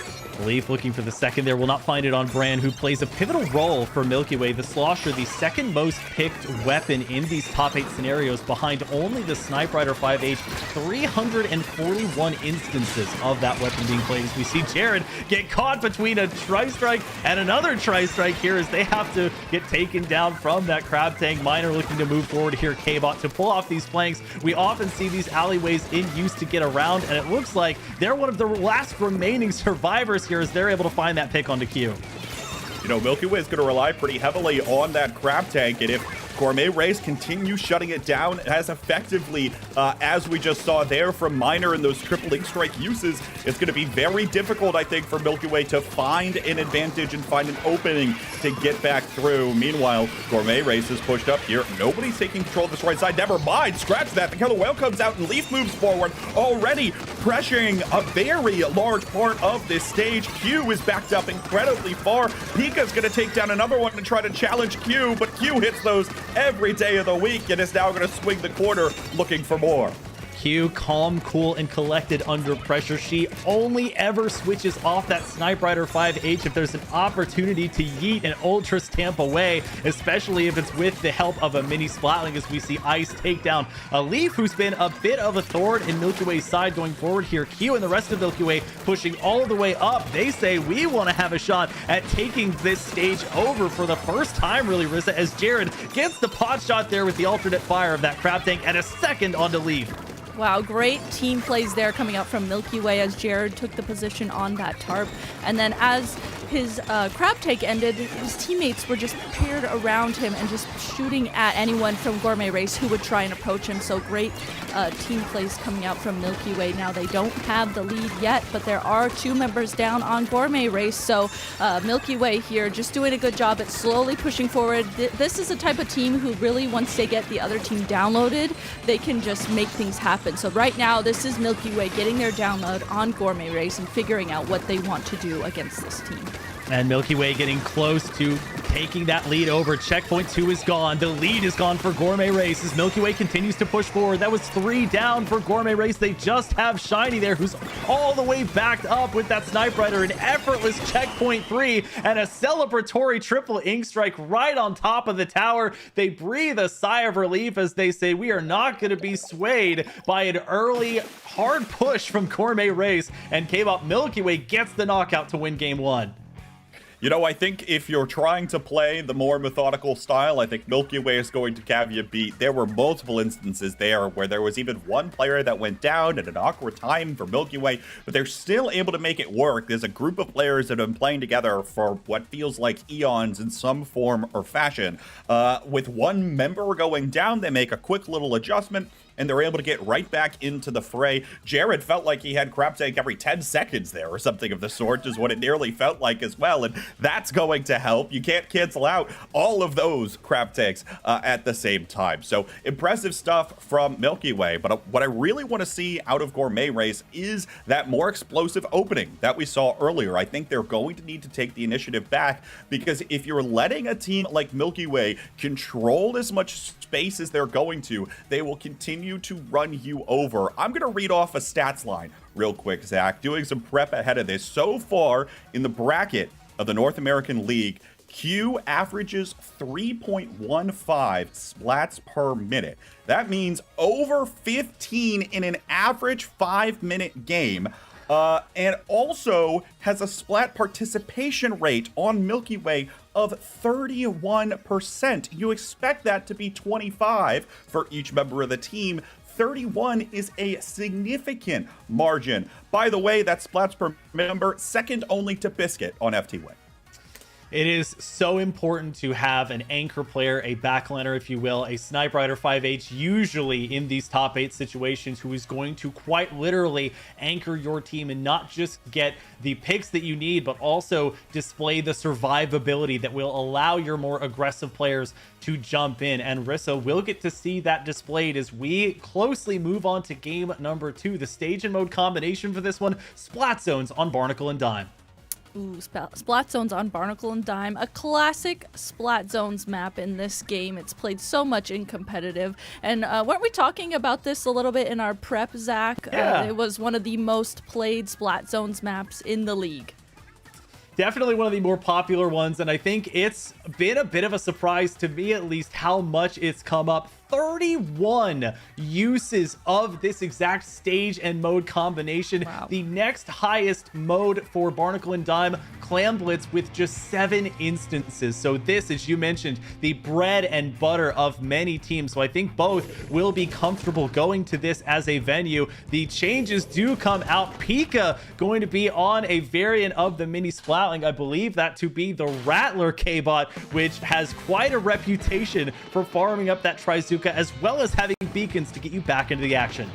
Leaf looking for the second there, will not find it on Brand, who plays a pivotal role for Milky Way. The Slosher, the second most picked weapon in these top 8 scenarios, behind only the Snipe Rider 5H. 341 instances of that weapon being played, as we see Jared get caught between a Tri-Strike and another Tri-Strike here, as they have to get taken down from that Crab Tank. Miner looking to move forward here, K-Bot, to pull off these flanks. We often see these alleyways in use to get around, and it looks like they're one of the last remaining survivors here, as they're able to find that pick onto Q. You know, Milky Way is going to rely pretty heavily on that Crab Tank, and if Gourmet Race continues shutting it down as effectively as we just saw there from Miner and those triple Ink Strike uses, it's going to be very difficult, I think, for Milky Way to find an advantage and find an opening to get back through. Meanwhile, Gourmet Race is pushed up here. Nobody's taking control of this right side. Never mind, scratch that. The Killer Whale comes out and Leaf moves forward, already pressuring a very large part of this stage. Q is backed up incredibly far. Pika's going to take down another one and try to challenge Q, but Q hits those every day of the week and is now going to swing the corner looking for more. Q, calm, cool, and collected under pressure. She only ever switches off that Snipe Rider 5H if there's an opportunity to yeet an Ultra Stamp away, especially if it's with the help of a mini Splatling, as we see Ice take down a Leaf, who's been a bit of a thorn in Milky Way's side going forward here. Q and the rest of Milky Way pushing all the way up. They say we want to have a shot at taking this stage over for the first time, really, Rissa, as Jared gets the pot shot there with the alternate fire of that Crab Tank and a second onto Leaf. Wow, great team plays there coming out from Milky Way, as Jared took the position on that tarp. And then as his Crab Tank ended, his teammates were just paired around him and just shooting at anyone from Gourmet Race who would try and approach him. So great team plays coming out from Milky Way. Now they don't have the lead yet, but there are 2 members down on Gourmet Race. So Milky Way here just doing a good job at slowly pushing forward. This is the type of team who really, once they get the other team downloaded, they can just make things happen. So right now, this is Milky Way getting their download on Gourmet Race and figuring out what they want to do against this team. And Milky Way getting close to taking that lead over. Checkpoint 2 is gone. The lead is gone for Gourmet Race as Milky Way continues to push forward. That was 3 down for Gourmet Race. They just have Shiny there, who's all the way backed up with that Snipe Rider. An effortless Checkpoint 3 and a celebratory triple Ink Strike right on top of the tower. They breathe a sigh of relief as they say, we are not going to be swayed by an early hard push from Gourmet Race. And K-Bop Milky Way gets the knockout to win game 1. You know, I think if you're trying to play the more methodical style, I think Milky Way is going to have you beat. There were multiple instances there where there was even one player that went down at an awkward time for Milky Way, but they're still able to make it work. There's a group of players that have been playing together for what feels like eons in some form or fashion. With one member going down, they make a quick little adjustment, and they're able to get right back into the fray. Jared felt like he had Crab Tank every 10 seconds there or something of the sort, is what it nearly felt like as well, and that's going to help. You can't cancel out all of those Crab Tanks at the same time. So impressive stuff from Milky Way, but what I really want to see out of Gourmet Race is that more explosive opening that we saw earlier. I think they're going to need to take the initiative back, because if you're letting a team like Milky Way control as much space as they're going to, they will continue to run you over. I'm going to read off a stats line real quick, Zach, doing some prep ahead of this. So far in the bracket of the North American League, Q averages 3.15 splats per minute. That means over 15 in an average 5-minute game. And also has a splat participation rate on Milky Way of 31%. You expect that to be 25 for each member of the team. 31 is a significant margin. By the way, that splats per member, second only to Biscuit on FTWay. It is so important to have an anchor player, a backliner, if you will, a Snipe Rider 5H, usually in these top 8 situations, who is going to quite literally anchor your team and not just get the picks that you need, but also display the survivability that will allow your more aggressive players to jump in. And Rissa will get to see that displayed as we closely move on to game number 2. The stage and mode combination for this one, Splat Zones on Barnacle and Dime. Ooh, Splat Zones on Barnacle and Dime, a classic Splat Zones map in this game. It's played so much in competitive. And weren't we talking about this a little bit in our prep, Zach? Yeah. It was one of the most played Splat Zones maps in the league. Definitely one of the more popular ones, and I think it's been a bit of a surprise to me, at least, how much it's come up. 31 uses of this exact stage and mode combination. Wow. The next highest mode for Barnacle and Dime, Clam Blitz, with just 7 instances. So this, as you mentioned, the bread and butter of many teams. So I think both will be comfortable going to this as a venue. The changes do come out. Pika going to be on a variant of the mini Splatling. I believe that to be the Rattler K-Bot, which has quite a reputation for farming up that Trizuka, as well as having beacons to get you back into the action.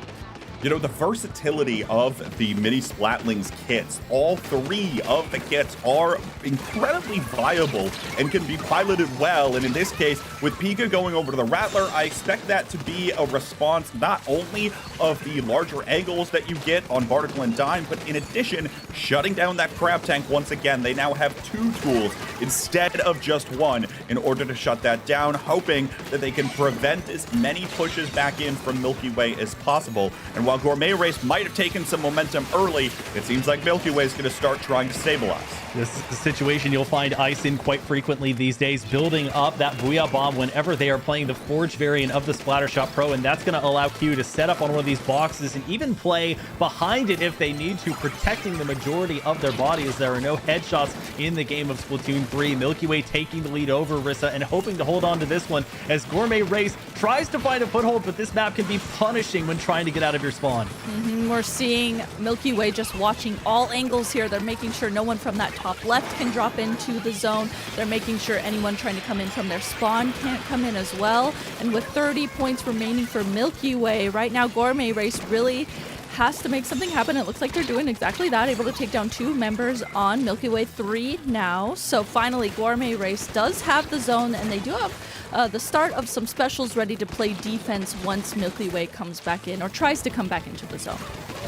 You know, the versatility of the mini Splatlings kits, all 3 of the kits are incredibly viable and can be piloted well. And in this case, with Pika going over to the Rattler, I expect that to be a response not only of the larger angles that you get on Barnacle and Dime, but in addition, shutting down that Crab Tank once again. They now have 2 tools instead of just 1 in order to shut that down, hoping that they can prevent as many pushes back in from Milky Way as possible. And while Gourmet Race might have taken some momentum early, it seems like Milky Way is going to start trying to stabilize. This is the situation you'll find Ice in quite frequently these days, building up that Booyah Bomb whenever they are playing the Forge variant of the Splattershot Pro, and that's going to allow Q to set up on one of these boxes and even play behind it if they need to, protecting the majority of their body, as there are no headshots in the game of Splatoon 3. Milky Way taking the lead over Rissa and hoping to hold on to this one as Gourmet Race tries to find a foothold, but this map can be punishing when trying to get out of your spawn. We're seeing Milky Way just watching all angles here. They're making sure no one from that top left can drop into the zone. They're making sure anyone trying to come in from their spawn can't come in as well. And with 30 points remaining for Milky Way, right now Gourmet Race really has to make something happen. It looks like they're doing exactly that, able to take down 2 members on Milky Way 3 now. So finally, Gourmet Race does have the zone, and they do have the start of some specials ready to play defense once Milky Way comes back in, or tries to come back into the zone.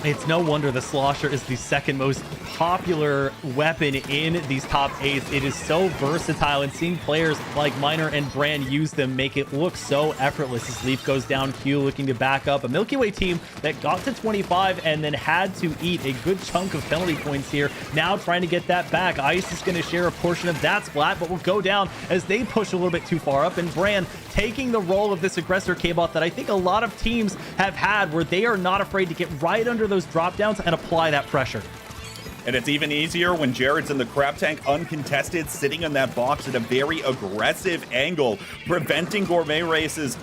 It's no wonder the Slosher is the second most popular weapon in these top 8s. It is so versatile, and seeing players like Miner and Brand use them make it look so effortless as Leaf goes down, Q looking to back up. A Milky Way team that got to 25 and then had to eat a good chunk of penalty points here, now trying to get that back. Ice is going to share a portion of that splat, but will go down as they push a little bit too far up, and Brand taking the role of this aggressor K-Bot that I think a lot of teams have had, where they are not afraid to get right under those drop downs and apply that pressure. And it's even easier when Jared's in the Crab Tank uncontested, sitting in that box at a very aggressive angle, preventing Gourmet Race's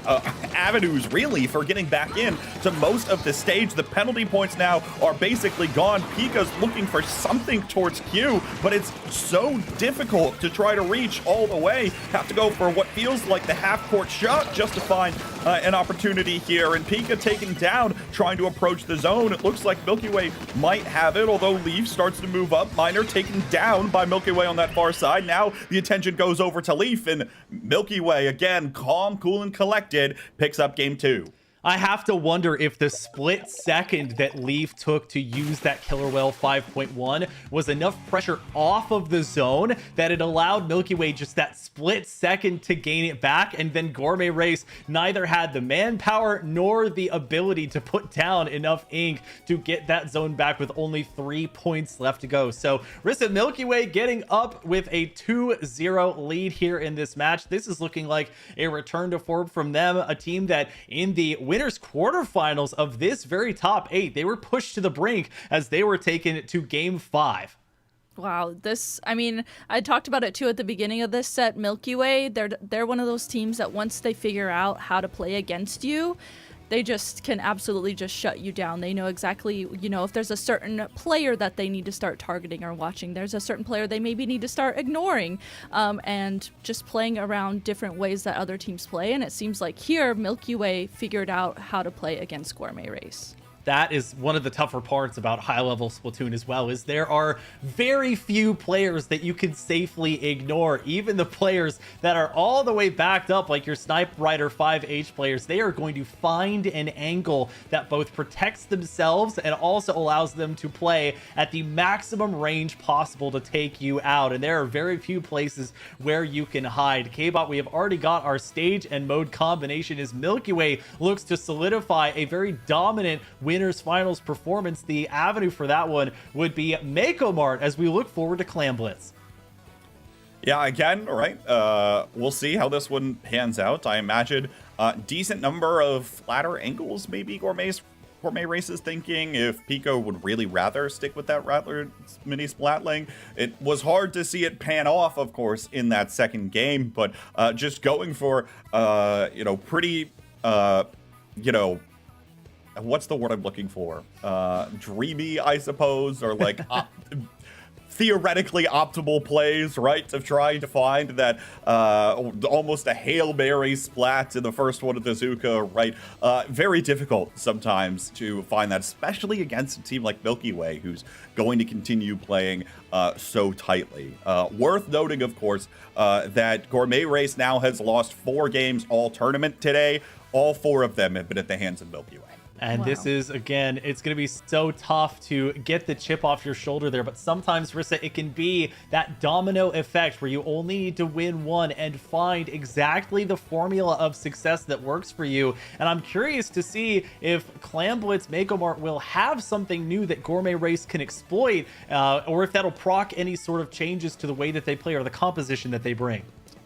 avenues, really, for getting back in to most of the stage. The penalty points now are basically gone. Pika's looking for something towards Q, but it's so difficult to try to reach all the way. Have to go for what feels like the half-court shot just to find an opportunity here. And Pika taken down, trying to approach the zone. It looks like Milky Way might have it, although Leaf starts to move up. Miner taken down by Milky Way on that far side. Now the attention goes over to Leaf, and Milky Way, again, calm, cool, and collected, picks up game 2. I have to wonder if the split second that Leaf took to use that Killer Whale 5.1 was enough pressure off of the zone that it allowed Milky Way just that split second to gain it back, and then Gourmet Race neither had the manpower nor the ability to put down enough ink to get that zone back with only 3 points left to go. So Rissa Milky Way getting up with a 2-0 lead here in this match. This is looking like a return to form from them, a team that in the winners quarterfinals of this very top 8, they were pushed to the brink as they were taken to game 5. Wow, I mean, I talked about it too at the beginning of this set. Milky Way, they're one of those teams that once they figure out how to play against you, they just can absolutely just shut you down. They know exactly, if there's a certain player that they need to start targeting or watching, there's a certain player they maybe need to start ignoring, and just playing around different ways that other teams play. And it seems like here, Milky Way figured out how to play against Gourmet Race. That is one of the tougher parts about high-level Splatoon as well, is there are very few players that you can safely ignore. Even the players that are all the way backed up, like your Snipe Rider 5H players, they are going to find an angle that both protects themselves and also allows them to play at the maximum range possible to take you out. And there are very few places where you can hide. K-Bot, we have already got our stage and mode combination as Milky Way looks to solidify a very dominant winners finals performance. The avenue for that one would be Mako Mart as we look forward to Clam Blitz. Yeah, again, all right. We'll see how this one pans out. I imagine decent number of ladder angles, maybe Gourmet Race is thinking, if Pico would really rather stick with that Rattler mini Splatling. It was hard to see it pan off, of course, in that second game, but just going for, pretty, what's the word I'm looking for? Dreamy, I suppose, or like theoretically optimal plays, right? Of trying to find that almost a Hail Mary splat in the first one of the Zuka, right? Very difficult sometimes to find that, especially against a team like Milky Way, who's going to continue playing so tightly. Worth noting, of course, that Gourmet Race now has lost 4 games all tournament today. All 4 of them have been at the hands of Milky Way. And this is, again, it's going to be so tough to get the chip off your shoulder there. But sometimes, Rissa, it can be that domino effect where you only need to win one and find exactly the formula of success that works for you. And I'm curious to see if Clam Blitz Mega-Mart will have something new that Gourmet Race can exploit, or if that'll proc any sort of changes to the way that they play or the composition that they bring.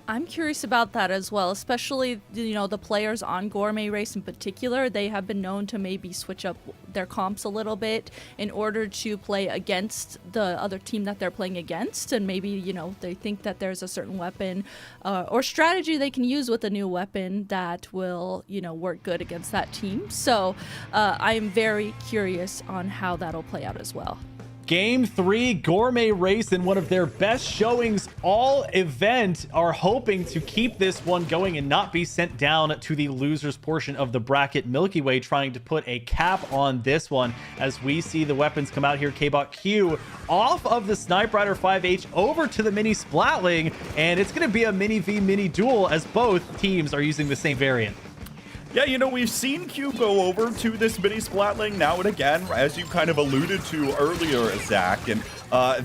I'm curious about that as well, especially, the players on Gourmet Race in particular. They have been known to maybe switch up their comps a little bit in order to play against the other team that they're playing against. And maybe, they think that there's a certain weapon or strategy they can use with a new weapon that will, work good against that team. So I am very curious on how that'll play out as well. Game 3, Gourmet Race in one of their best showings all event are hoping to keep this one going and not be sent down to the losers portion of the bracket. Milky Way trying to put a cap on this one as we see the weapons come out here. K-Bot Q off of the Snipe Rider 5H over to the mini Splatling, and it's going to be a mini V mini duel as both teams are using the same variant. Yeah, we've seen Q go over to this mini Splatling now and again, as you kind of alluded to earlier, Zach, and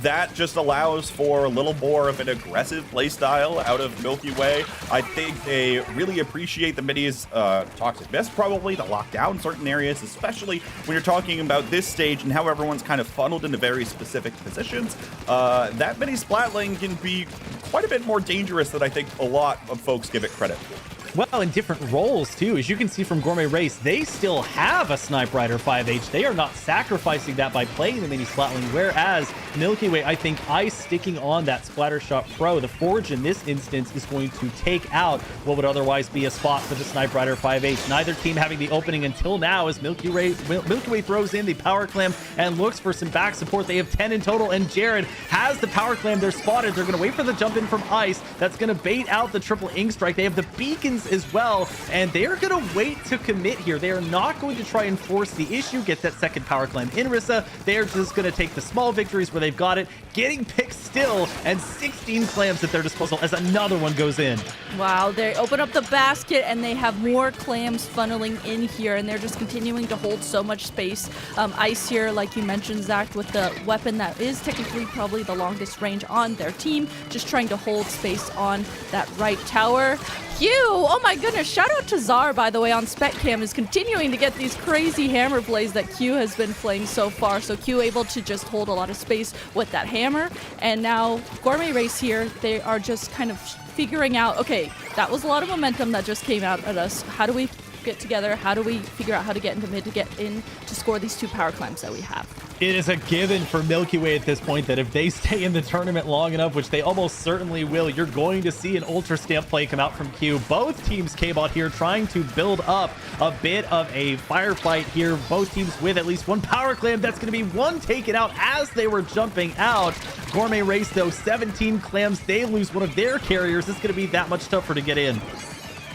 that just allows for a little more of an aggressive playstyle out of Milky Way. I think they really appreciate the mini's toxic mist, probably, to lock down certain areas, especially when you're talking about this stage and how everyone's kind of funneled into very specific positions. That mini Splatling can be quite a bit more dangerous than I think a lot of folks give it credit for. Well, in different roles, too. As you can see from Gourmet Race, they still have a Snipe Rider 5H. They are not sacrificing that by playing the mini Splatling, whereas Milky Way, I think, Ice sticking on that Splattershot Pro. The Forge, in this instance, is going to take out what would otherwise be a spot for the Snipe Rider 5H. Neither team having the opening until now as Milky Way throws in the Power Clam and looks for some back support. They have 10 in total, and Jared has the Power Clam. They're spotted. They're going to wait for the jump in from Ice. That's going to bait out the triple Ink Strike. They have the beacons as well, and they're going to wait to commit here. They are not going to try and force the issue, get that second Power Clam in Rissa. They are just going to take the small victories where they've got it, getting picked still, and 16 clams at their disposal as another one goes in. Wow, they open up the basket and they have more clams funneling in here, and they're just continuing to hold so much space. Ice here, like you mentioned, Zach, with the weapon that is technically probably the longest range on their team, just trying to hold space on that right tower. Q, oh my goodness, shout out to Czar, by the way, on Spec Cam, is continuing to get these crazy hammer plays that Q has been playing so far. So Q able to just hold a lot of space with that hammer. And now Gourmet Race here, they are just kind of figuring out, okay, that was a lot of momentum that just came out at us. How do we get together? How do we figure out how to get into mid to get in to score these 2 power climbs that we have? It is a given for Milky Way at this point that if they stay in the tournament long enough, which they almost certainly will, you're going to see an Ultra Stamp play come out from Q. Both teams, K-Bot here, trying to build up a bit of a firefight here. Both teams with at least one Power Clam. That's going to be one taken out as they were jumping out. Gourmet Race, though, 17 clams. They lose one of their carriers. It's going to be that much tougher to get in.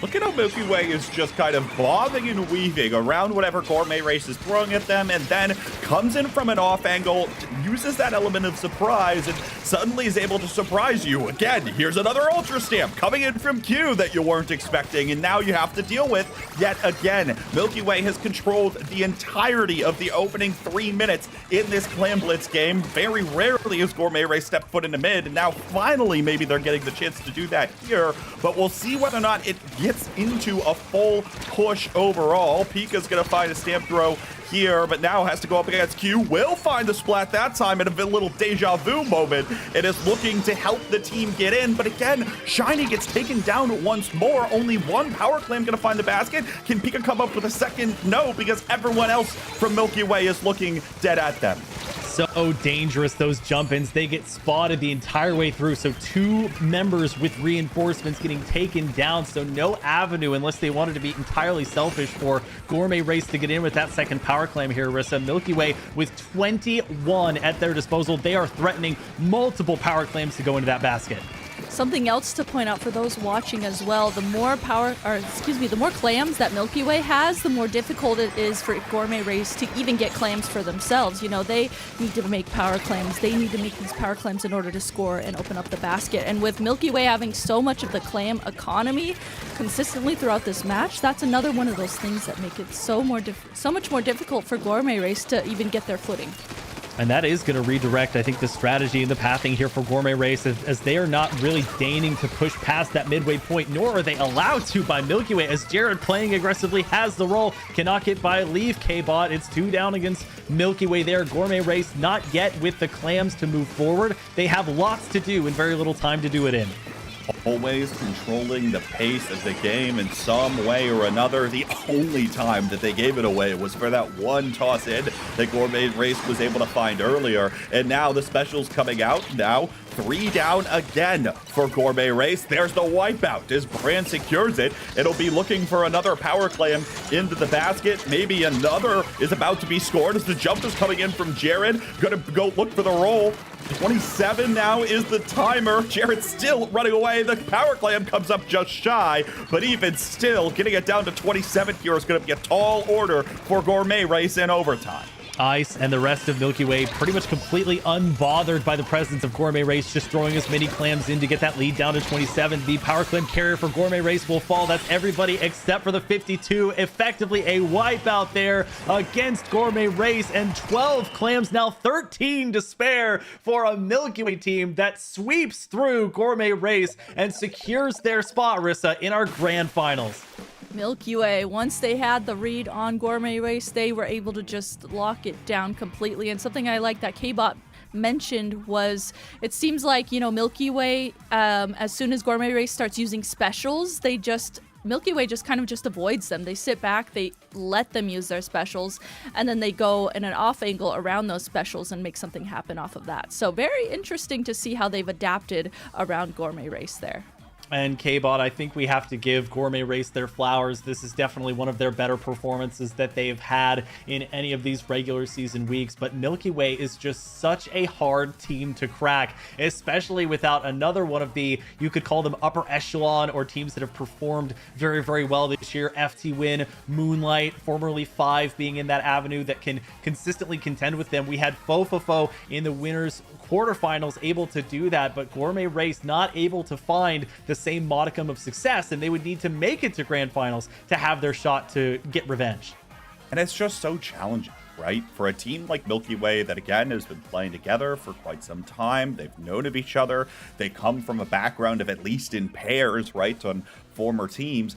Look at how Milky Way is just kind of bobbing and weaving around whatever Gourmet Race is throwing at them, and then comes in from an off angle, uses that element of surprise, and suddenly is able to surprise you. Again, here's another Ultra Stamp coming in from Q that you weren't expecting, and now you have to deal with yet again. Milky Way has controlled the entirety of the opening 3 minutes in this Clam Blitz game. Very rarely has Gourmet Race stepped foot into mid, and now finally maybe they're getting the chance to do that here, but we'll see whether or not it gets into a full push overall. Pika's going to find a stamp throw here, but now has to go up against Q. Will find the splat that time in a little deja vu moment. It is looking to help the team get in, but again, Shiny gets taken down once more. Only one power clam gonna find the basket. Can Pika come up with a second? No, because everyone else from Milky Way is looking dead at them. So dangerous, those jump-ins. They get spotted the entire way through. So 2 members with reinforcements getting taken down. So no avenue, unless they wanted to be entirely selfish, for Gourmet Race to get in with that second power clam here, Rissa. Milky Way with 21 at their disposal. They are threatening multiple power clams to go into that basket. Something else to point out for those watching as well, the more the more clams that Milky Way has, the more difficult it is for Gourmet Race to even get clams for themselves. You know, they need to make power clams. They need to make these power clams in order to score and open up the basket. And with Milky Way having so much of the clam economy consistently throughout this match, that's another one of those things that make it so much more difficult for Gourmet Race to even get their footing. And that is going to redirect, I think, the strategy and the pathing here for Gourmet Race, as they are not really deigning to push past that midway point, nor are they allowed to by Milky Way, as Jared, playing aggressively, has the roll, cannot get by Leave K-Bot. It's 2 down against Milky Way there. Gourmet Race not yet with the clams to move forward. They have lots to do and very little time to do it in. Always controlling the pace of the game in some way or another. The only time that they gave it away was for that one toss in that Gourmet Race was able to find earlier. And now the specials coming out. Now 3 down again for Gourmet Race. There's the wipeout as Brand secures it. It'll be looking for another power clam into the basket. Maybe another is about to be scored as the jump is coming in from Jared. Gonna go look for the roll. 27 now is the timer. Jared still running away. The power clam comes up just shy, but even still, getting it down to 27 here is going to be a tall order for Gourmet Race in overtime. Ice and the rest of Milky Way pretty much completely unbothered by the presence of Gourmet Race, just throwing as many clams in to get that lead down to 27. The power clam carrier for Gourmet Race will fall. That's everybody except for the 52. Effectively a wipeout there against Gourmet Race, and 12 clams, now 13 to spare for a Milky Way team that sweeps through Gourmet Race and secures their spot, Rissa, in our grand finals. Milky Way, once they had the read on Gourmet Race, they were able to just lock it down completely. And something I like that K-Bot mentioned was, it seems like, you know, Milky Way, as soon as Gourmet Race starts using specials, Milky Way just kind of just avoids them. They sit back, they let them use their specials, and then they go in an off angle around those specials and make something happen off of that. So very interesting to see how they've adapted around Gourmet Race there. And K-Bot, I think we have to give Gourmet Race their flowers. This is definitely one of their better performances that they've had in any of these regular season weeks. But Milky Way is just such a hard team to crack, especially without another one of the, you could call them upper echelon, or teams that have performed very, very well this year. FT Win, Moonlight, formerly 5 being in that avenue that can consistently contend with them. We had Fofofo in the winners quarterfinals able to do that, but Gourmet Race not able to find the same modicum of success, and they would need to make it to grand finals to have their shot to get revenge. And it's just so challenging, right? For a team like Milky Way that, again, has been playing together for quite some time. They've known of each other. They come from a background of at least in pairs, right, on former teams.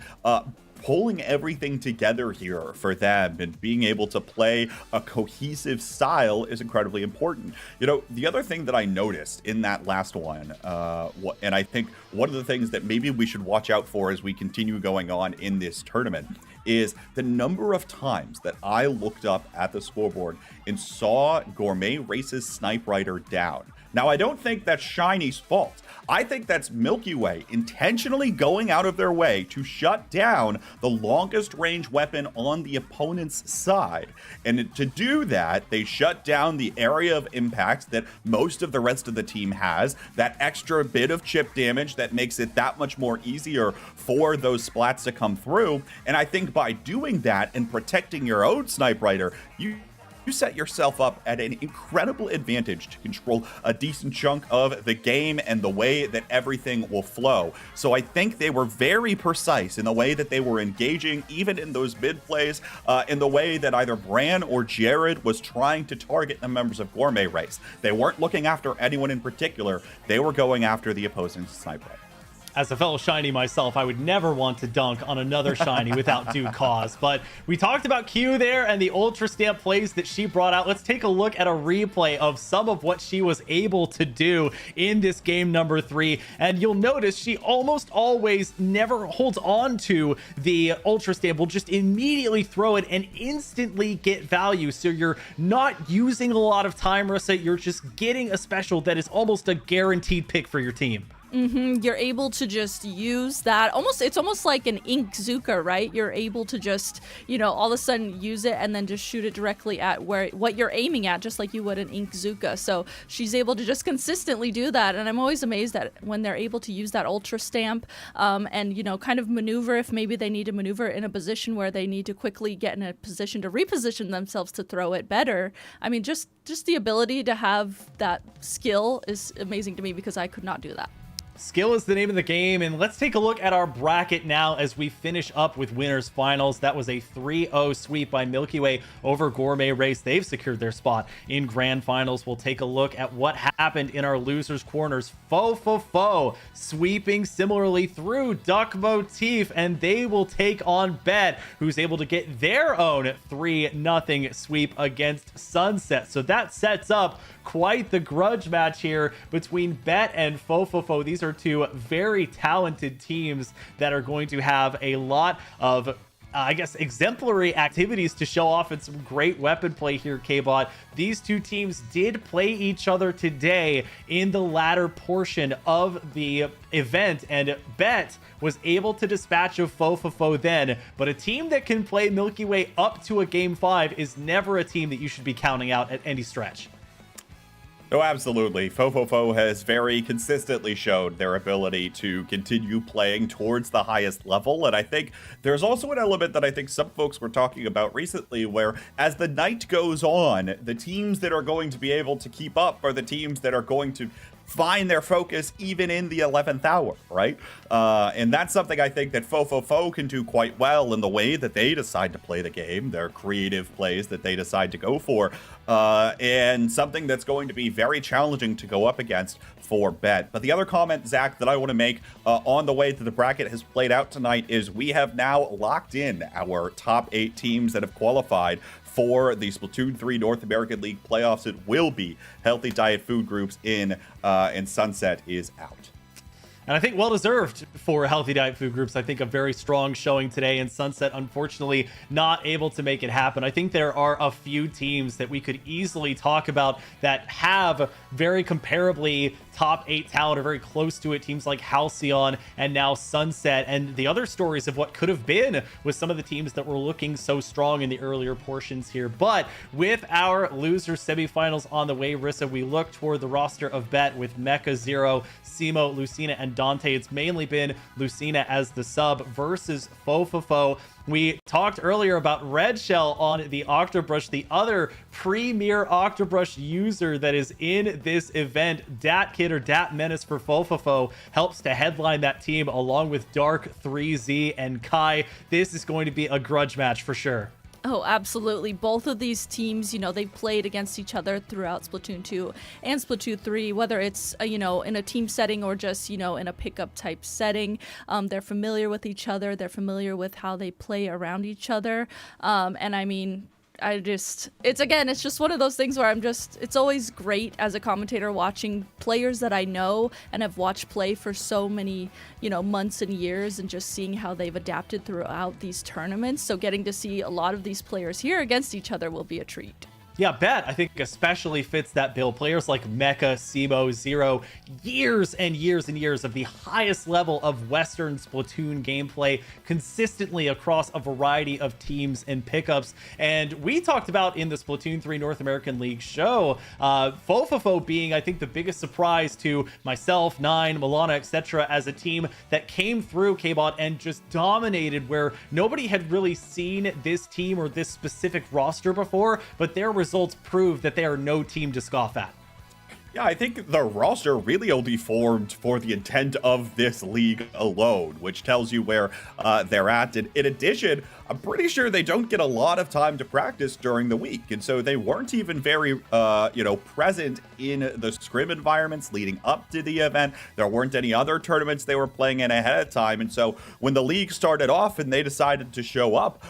Pulling everything together here for them and being able to play a cohesive style is incredibly important. You know, the other thing that I noticed in that last one, and I think one of the things that maybe we should watch out for as we continue going on in this tournament, is the number of times that I looked up at the scoreboard and saw Gourmet Race's Snipe Rider down. Now, I don't think that's Shiny's fault. I think that's Milky Way intentionally going out of their way to shut down the longest range weapon on the opponent's side. And to do that, they shut down the area of impact that most of the rest of the team has, that extra bit of chip damage that makes it that much more easier for those splats to come through. And I think by doing that and protecting your own Snipe Rider, you set yourself up at an incredible advantage to control a decent chunk of the game and the way that everything will flow. So I think they were very precise in the way that they were engaging, even in those mid plays, in the way that either Bran or Jared was trying to target the members of Gourmet Race. They weren't looking after anyone in particular. They were going after the opposing sniper. As a fellow shiny myself, I would never want to dunk on another shiny without due cause. But we talked about Q there and the Ultra Stamp plays that she brought out. Let's take a look at a replay of some of what she was able to do in this game number 3. And you'll notice she almost always never holds on to the Ultra Stamp. Will just immediately throw it and instantly get value. So you're not using a lot of time, Rissa. You're just getting a special that is almost a guaranteed pick for your team. You're able to just use that. It's almost like an Ink Zuka, right? You're able to just, all of a sudden use it and then just shoot it directly at what you're aiming at, just like you would an Ink Zuka. So she's able to just consistently do that. And I'm always amazed that when they're able to use that Ultra Stamp and, kind of maneuver if maybe they need to maneuver in a position where they need to quickly get in a position to reposition themselves to throw it better. I mean, just the ability to have that skill is amazing to me because I could not do that. Skill is the name of the game, and let's take a look at our bracket now as we finish up with winners finals. That was a 3-0 sweep by Milky Way over Gourmet Race. They've secured their spot in grand finals. We'll take a look at what happened in our losers corners. Fo sweeping similarly through Duck Motif, and they will take on Bet, who's able to get their own 3-0 sweep against Sunset. So that sets up quite the grudge match here between Bet and Fo. These are two very talented teams that are going to have a lot of exemplary activities to show off and some great weapon play here, K-Bot. These two teams did play each other today in the latter portion of the event, and Bet was able to dispatch of Fo then, but a team that can play Milky Way up to a Game 5 is never a team that you should be counting out at any stretch. Oh, absolutely. Fo has very consistently showed their ability to continue playing towards the highest level. And I think there's also an element that I think some folks were talking about recently where as the night goes on, the teams that are going to be able to keep up are the teams that are going to find their focus even in the 11th hour, right? And that's something I think that Fo can do quite well in the way that they decide to play the game, their creative plays that they decide to go for, and something that's going to be very challenging to go up against for Bet. But the other comment, Zach, that I want to make on the way that the bracket has played out tonight is we have now locked in our top 8 teams that have qualified for the Splatoon 3 North American League playoffs. It will be Healthy Diet Food Groups in, and Sunset is out. And I think well-deserved for Healthy Diet Food Groups. I think a very strong showing today, and Sunset unfortunately not able to make it happen. I think there are a few teams that we could easily talk about that have very comparably top 8 talent or very close to it. Teams like Halcyon and now Sunset, and the other stories of what could have been with some of the teams that were looking so strong in the earlier portions here. But with our loser semifinals on the way, Rissa, we look toward the roster of Bet with Mecha, Zero, Simo, Lucina, and Dante. It's mainly been Lucina as the sub versus Fo. We talked earlier about Red Shell on the Octobrush, the other premier Octobrush user that is in this event. Dat Kid or Dat Menace for Fo helps to headline that team along with Dark, 3Z, and Kai. This is going to be a grudge match for sure. Oh, absolutely. Both of these teams, they've played against each other throughout Splatoon 2 and Splatoon 3, whether it's, in a team setting or just, in a pickup type setting. They're familiar with each other. They're familiar with how they play around each other. And I mean, it's just one of those things where it's always great as a commentator watching players that I know and have watched play for so many, months and years, and just seeing how they've adapted throughout these tournaments. So getting to see a lot of these players here against each other will be a treat. Yeah, Bet, I think especially fits that bill. Players like Mecha, Simo, Zero, years and years and years of the highest level of Western Splatoon gameplay consistently across a variety of teams and pickups. And we talked about in the Splatoon 3 North American League show, Fo being, I think, the biggest surprise to myself, Nine, Milana, etc. as a team that came through K-Bot and just dominated, where nobody had really seen this team or this specific roster before, but their results prove that they are no team to scoff at. Yeah, I think the roster really only formed for the intent of this league alone, which tells you where they're at. And in addition, I'm pretty sure they don't get a lot of time to practice during the week. And so they weren't even very, present in the scrim environments leading up to the event. There weren't any other tournaments they were playing in ahead of time. And so when the league started off and they decided to show up,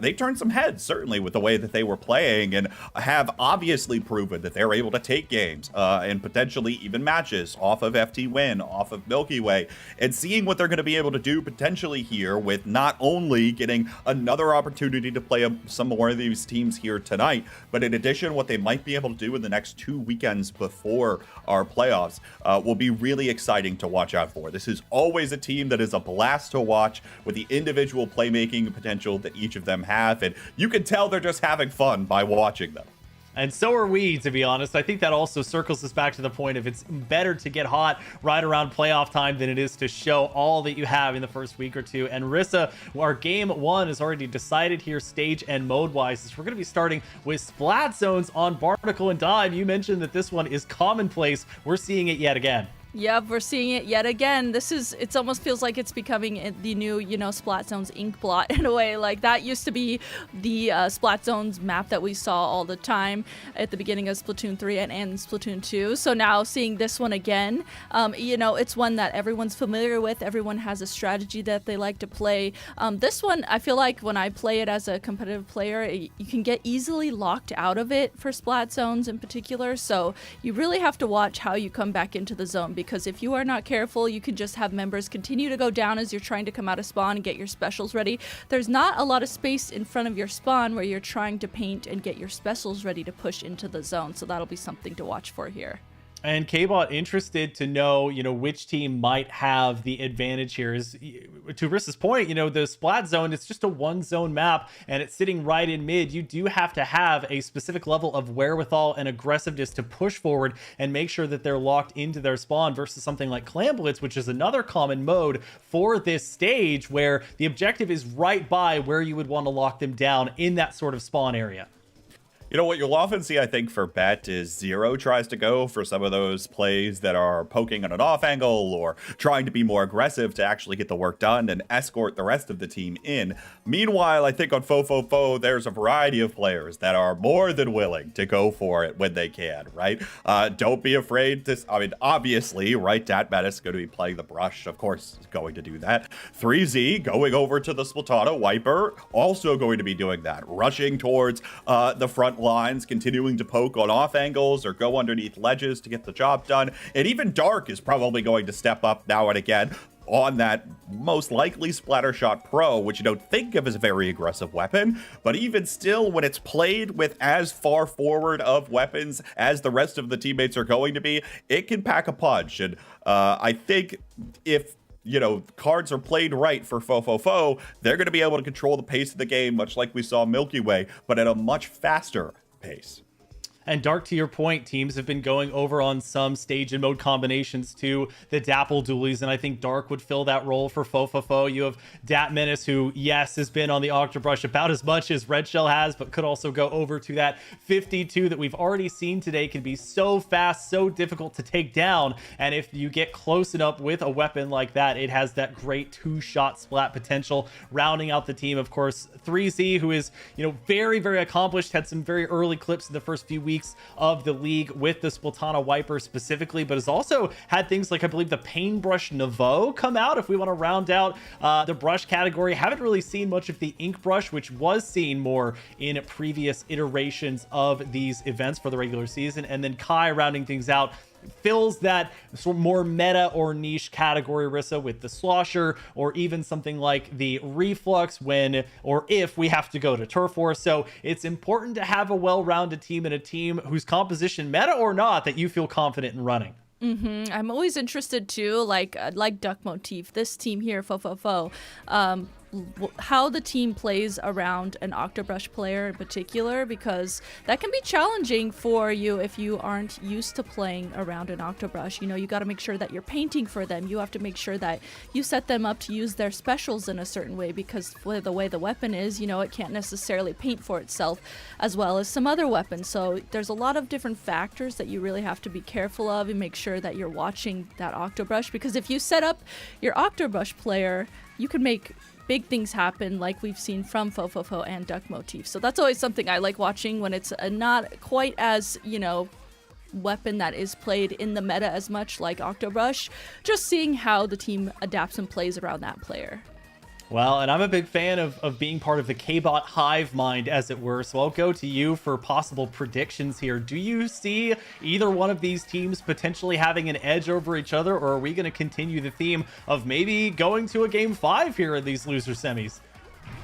they turned some heads, certainly, with the way that they were playing, and have obviously proven that they're able to take games and potentially even matches off of FT Win, off of Milky Way, and seeing what they're going to be able to do potentially here with not only getting another opportunity to play some more of these teams here tonight, but in addition, what they might be able to do in the next 2 weekends before our playoffs will be really exciting to watch out for. This is always a team that is a blast to watch with the individual playmaking potential that each of them have, and you can tell they're just having fun by watching them. And so are we, to be honest. I think that also circles us back to the point of it's better to get hot right around playoff time than it is to show all that you have in the first week or two. And Rissa, our game one is already decided here stage and mode-wise. We're going to be starting with Splat Zones on Barnacle and Dime. You mentioned that this one is commonplace. We're seeing it yet again. Yep, we're seeing it yet again. It almost feels like it's becoming the new, Splat Zones ink blot in a way. Like, that used to be the Splat Zones map that we saw all the time at the beginning of Splatoon 3 and Splatoon 2. So now seeing this one again, it's one that everyone's familiar with. Everyone has a strategy that they like to play. This one, I feel like when I play it as a competitive player, you can get easily locked out of it for Splat Zones in particular. So you really have to watch how you come back into the zone, because if you are not careful, you can just have members continue to go down as you're trying to come out of spawn and get your specials ready. There's not a lot of space in front of your spawn where you're trying to paint and get your specials ready to push into the zone, so that'll be something to watch for here. And K-Bot interested to know, which team might have the advantage here. Is to Rissa's point, the Splat Zone, it's just a one-zone map, and it's sitting right in mid. You do have to have a specific level of wherewithal and aggressiveness to push forward and make sure that they're locked into their spawn versus something like Clam Blitz, which is another common mode for this stage, where the objective is right by where you would want to lock them down in that sort of spawn area. What you'll often see, I think, for Bet is Zero tries to go for some of those plays that are poking on an off angle or trying to be more aggressive to actually get the work done and escort the rest of the team in. Meanwhile, I think on Fofofo, there's a variety of players that are more than willing to go for it when they can, right? Don't be afraid to, obviously, right, Datmat is going to be playing the brush, of course, is going to do that. 3Z going over to the Splatana Wiper, also going to be doing that, rushing towards the front lines, continuing to poke on off angles or go underneath ledges to get the job done. And even Dark is probably going to step up now and again on that most likely Splattershot Pro, which you don't think of as a very aggressive weapon, but even still, when it's played with as far forward of weapons as the rest of the teammates are going to be, it can pack a punch. And I think if cards are played right for Fofofo, they're going to be able to control the pace of the game, much like we saw Milky Way, but at a much faster pace. And Dark, to your point, teams have been going over on some stage and mode combinations to the Dapple dualies, and I think Dark would fill that role for Fofofo. You have Dat Menace, who, yes, has been on the Octobrush about as much as Red Shell has, but could also go over to that 52 that we've already seen today can be so fast, so difficult to take down, and if you get close enough with a weapon like that, it has that great two-shot splat potential. Rounding out the team, of course, 3Z, who is, very, very accomplished, had some very early clips in the first few weeks of the league with the Splatana Wiper specifically, but has also had things like, I believe, the Paintbrush Nouveau come out. If we want to round out the brush category, haven't really seen much of the Ink Brush, which was seen more in previous iterations of these events for the regular season. And then Kai rounding things out fills that sort of more meta or niche category, Rissa, with the Slosher, or even something like the Reflux when or if we have to go to Turf War. So it's important to have a well-rounded team and a team whose composition, meta or not, that you feel confident in running. I'm always interested too, like Duck Motif, this team here, Fofofo. how the team plays around an Octobrush player in particular, because that can be challenging for you if you aren't used to playing around an Octobrush. You know, you got to make sure that you're painting for them. You have to make sure that you set them up to use their specials in a certain way, because with the way the weapon is, you know, it can't necessarily paint for itself as well as some other weapons. So there's a lot of different factors that you really have to be careful of and make sure that you're watching that Octobrush, because if you set up your Octobrush player, you can make big things happen, like we've seen from Fofofo and Duck Motif. So that's always something I like watching when it's not quite as, you know, weapon that is played in the meta as much like Octobrush, just seeing how the team adapts and plays around that player. Well, and I'm a big fan of being part of the K-Bot hive mind, as it were, so I'll go to you for possible predictions here. Do you see either one of these teams potentially having an edge over each other, or are we going to continue the theme of maybe going to a Game 5 here in these loser semis?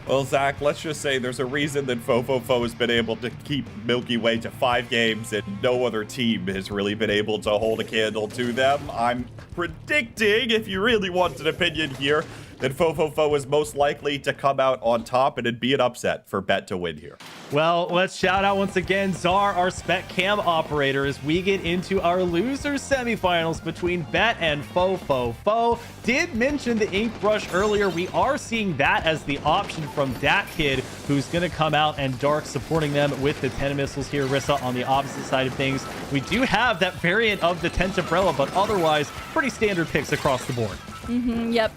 Well, Zach, let's just say there's a reason that Fofofo has been able to keep Milky Way to 5 games and no other team has really been able to hold a candle to them. I'm predicting, if you really want an opinion here, that Fofofo is most likely to come out on top, and it'd be an upset for Bet to win here. Well, let's shout out once again Czar, our spec cam operator, as we get into our loser semifinals between Bet and Fofofo. Did mention the ink brush earlier. We are seeing that as the option from Dat Kid, who's going to come out, and Dark supporting them with the 10 missiles here. Rissa on the opposite side of things. We do have that variant of the Tent Umbrella, but otherwise pretty standard picks across the board. Yep.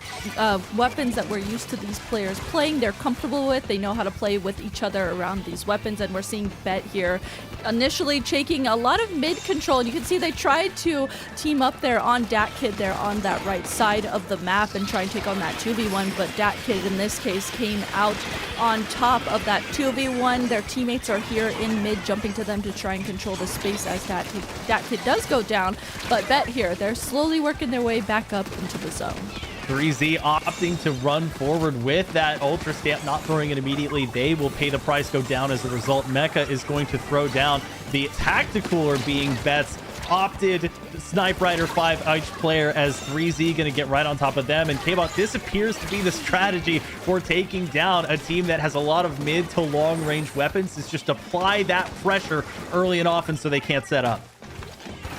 Weapons that we're used to these players playing, they're comfortable with. They know how to play with each other around these weapons, and we're seeing Bet here initially taking a lot of mid control. And you can see they tried to team up there on Dat Kid there on that right side of the map and try and take on that 2v1, but Dat Kid in this case came out on top of that 2v1. Their teammates are here in mid, jumping to them to try and control the space as Dat Kid does go down, but Bet here, they're slowly working their way back up into the zone. 3Z opting to run forward with that Ultra Stamp, not throwing it immediately. They will pay the price, go down as a result. Mecha is going to throw down. The Tactical are being Bet's opted Snipe Rider 5 each player, as 3Z going to get right on top of them. And K-Bot, this appears to be the strategy for taking down a team that has a lot of mid to long range weapons, is just apply that pressure early and often so they can't set up.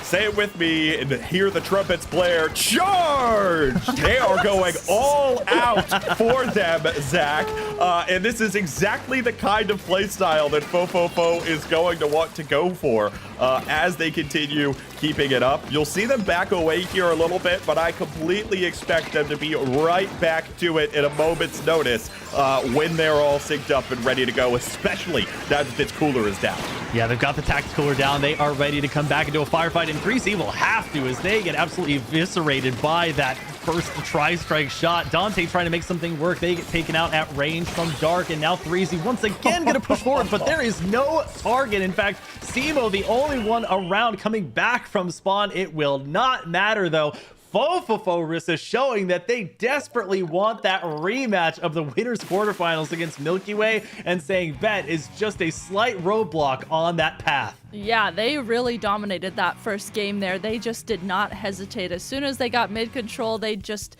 Say it with me and hear the trumpets blare. Charge! They are going all out for them, Zach. And this is exactly the kind of playstyle that Fofofo is going to want to go for as they continue keeping it up. You'll see them back away here a little bit, but I completely expect them to be right back to it in a moment's notice when they're all synced up and ready to go, especially now that this cooler is down. Yeah, they've got the Tactical down. They are ready to come back into a firefight, and 3Z will have to, as they get absolutely eviscerated by that first tri-strike shot. Dante trying to make something work. They get taken out at range from Dark, and now 3Z once again going to push forward, but there is no target. In fact, Simo, the only one around coming back from spawn. It will not matter, though. Fofofo Rissa showing that they desperately want that rematch of the winners quarterfinals against Milky Way, and saying Bet is just a slight roadblock on that path. Yeah, they really dominated that first game there. They just did not hesitate. As soon as they got mid control, they just,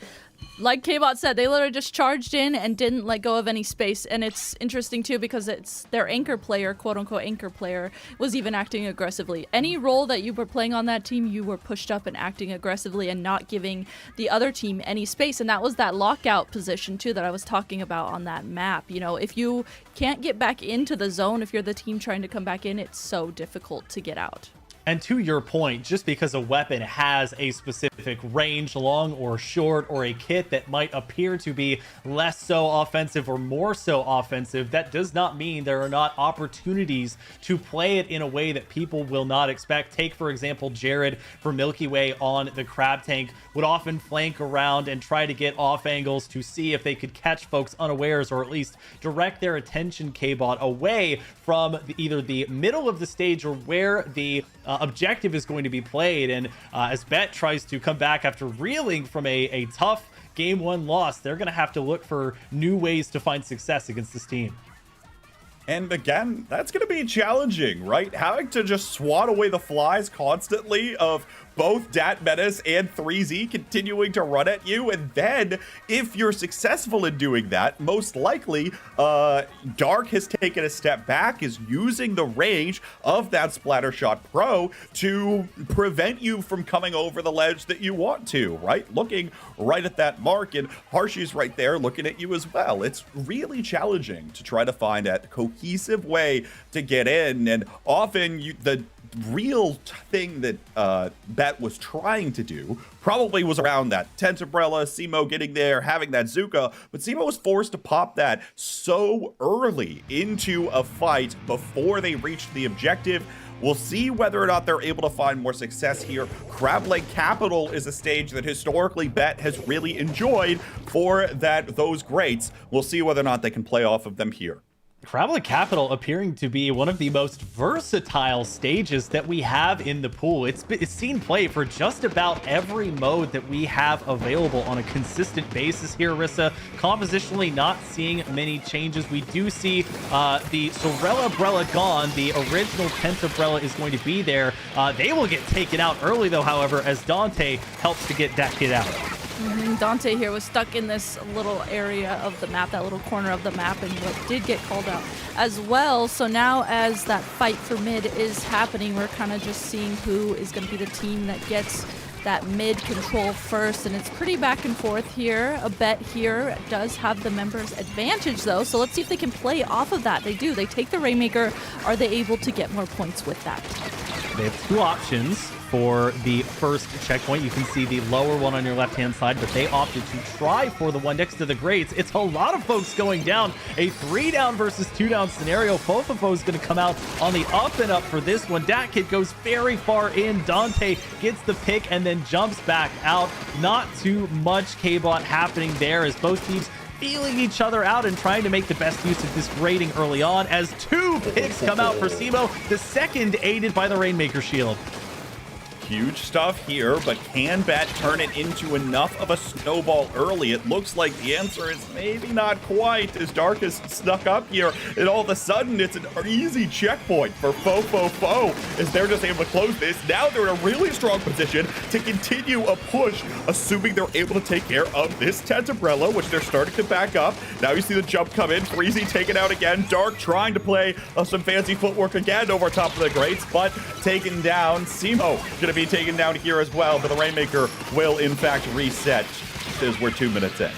like K-Bot said, they literally just charged in and didn't let go of any space. And it's interesting too, because it's their anchor player, quote unquote anchor player, was even acting aggressively. Any role that you were playing on that team, you were pushed up and acting aggressively and not giving the other team any space. And that was that lockout position too that I was talking about on that map. You know, if you can't get back into the zone, if you're the team trying to come back in, it's so difficult to get out. And to your point, just because a weapon has a specific range, long or short, or a kit that might appear to be less so offensive or more so offensive, that does not mean there are not opportunities to play it in a way that people will not expect. Take, for example, Jared for Milky Way on the Crab Tank would often flank around and try to get off angles to see if they could catch folks unawares, or at least direct their attention, K-Bot, away from either the middle of the stage or where the objective is going to be played. And as Bet tries to come back after reeling from a tough game one loss, they're going to have to look for new ways to find success against this team. And again, that's going to be challenging, right? Having to just swat away the flies constantly of both Dat Menace and 3Z continuing to run at you. And then, if you're successful in doing that, most likely, Dark has taken a step back, is using the range of that Splattershot Pro to prevent you from coming over the ledge that you want to, right? Looking right at that mark, and Harshy's right there looking at you as well. It's really challenging to try to find a cohesive way to get in, and often the real thing that Bet was trying to do probably was around that tent umbrella, Simo getting there, having that Zuka, but Simo was forced to pop that so early into a fight before they reached the objective. We'll see whether or not they're able to find more success here. Crab Leg Capital is a stage that historically Bet has really enjoyed for those greats. We'll see whether or not they can play off of them here. Crab Leg Capital appearing to be one of the most versatile stages that we have in the pool. It's seen play for just about every mode that we have available on a consistent basis here, Rissa. Compositionally, not seeing many changes. We do see the Sorella Umbrella gone. The original Tent Umbrella is going to be there. They will get taken out early, though, however, as Dante helps to get that kid out. Dante here was stuck in this little area of the map, that little corner of the map, and what did get called out as well. So now as that fight for mid is happening, we're kind of just seeing who is going to be the team that gets that mid control first, and it's pretty back and forth here. A Bet here does have the members advantage though, so let's see if they can play off of that. They do. They take the Rainmaker. Are they able to get more points with that? They have two options for the first checkpoint. You can see the lower one on your left-hand side, but they opted to try for the one next to the grates. It's a lot of folks going down. A 3-down versus 2-down scenario. Fofofo is going to come out on the up and up for this one. Dat Kid goes very far in. Dante gets the pick and then jumps back out. Not too much K-Bot happening there as both teams feeling each other out and trying to make the best use of this grading early on as two picks come out for Simo, the second aided by the Rainmaker shield. Huge stuff here, but can Bet turn it into enough of a snowball early? It looks like the answer is maybe not quite, as Dark has snuck up here, and all of a sudden it's an easy checkpoint for Fofofo as they're just able to close this. Now they're in a really strong position to continue a push, assuming they're able to take care of this Tent Umbrella, which they're starting to back up. Now you see the jump come in, Freezy taken out again, Dark trying to play some fancy footwork again over top of the grates, but taken down. Simo gonna be taken down here as well, but the Rainmaker will in fact reset as we're 2 minutes in.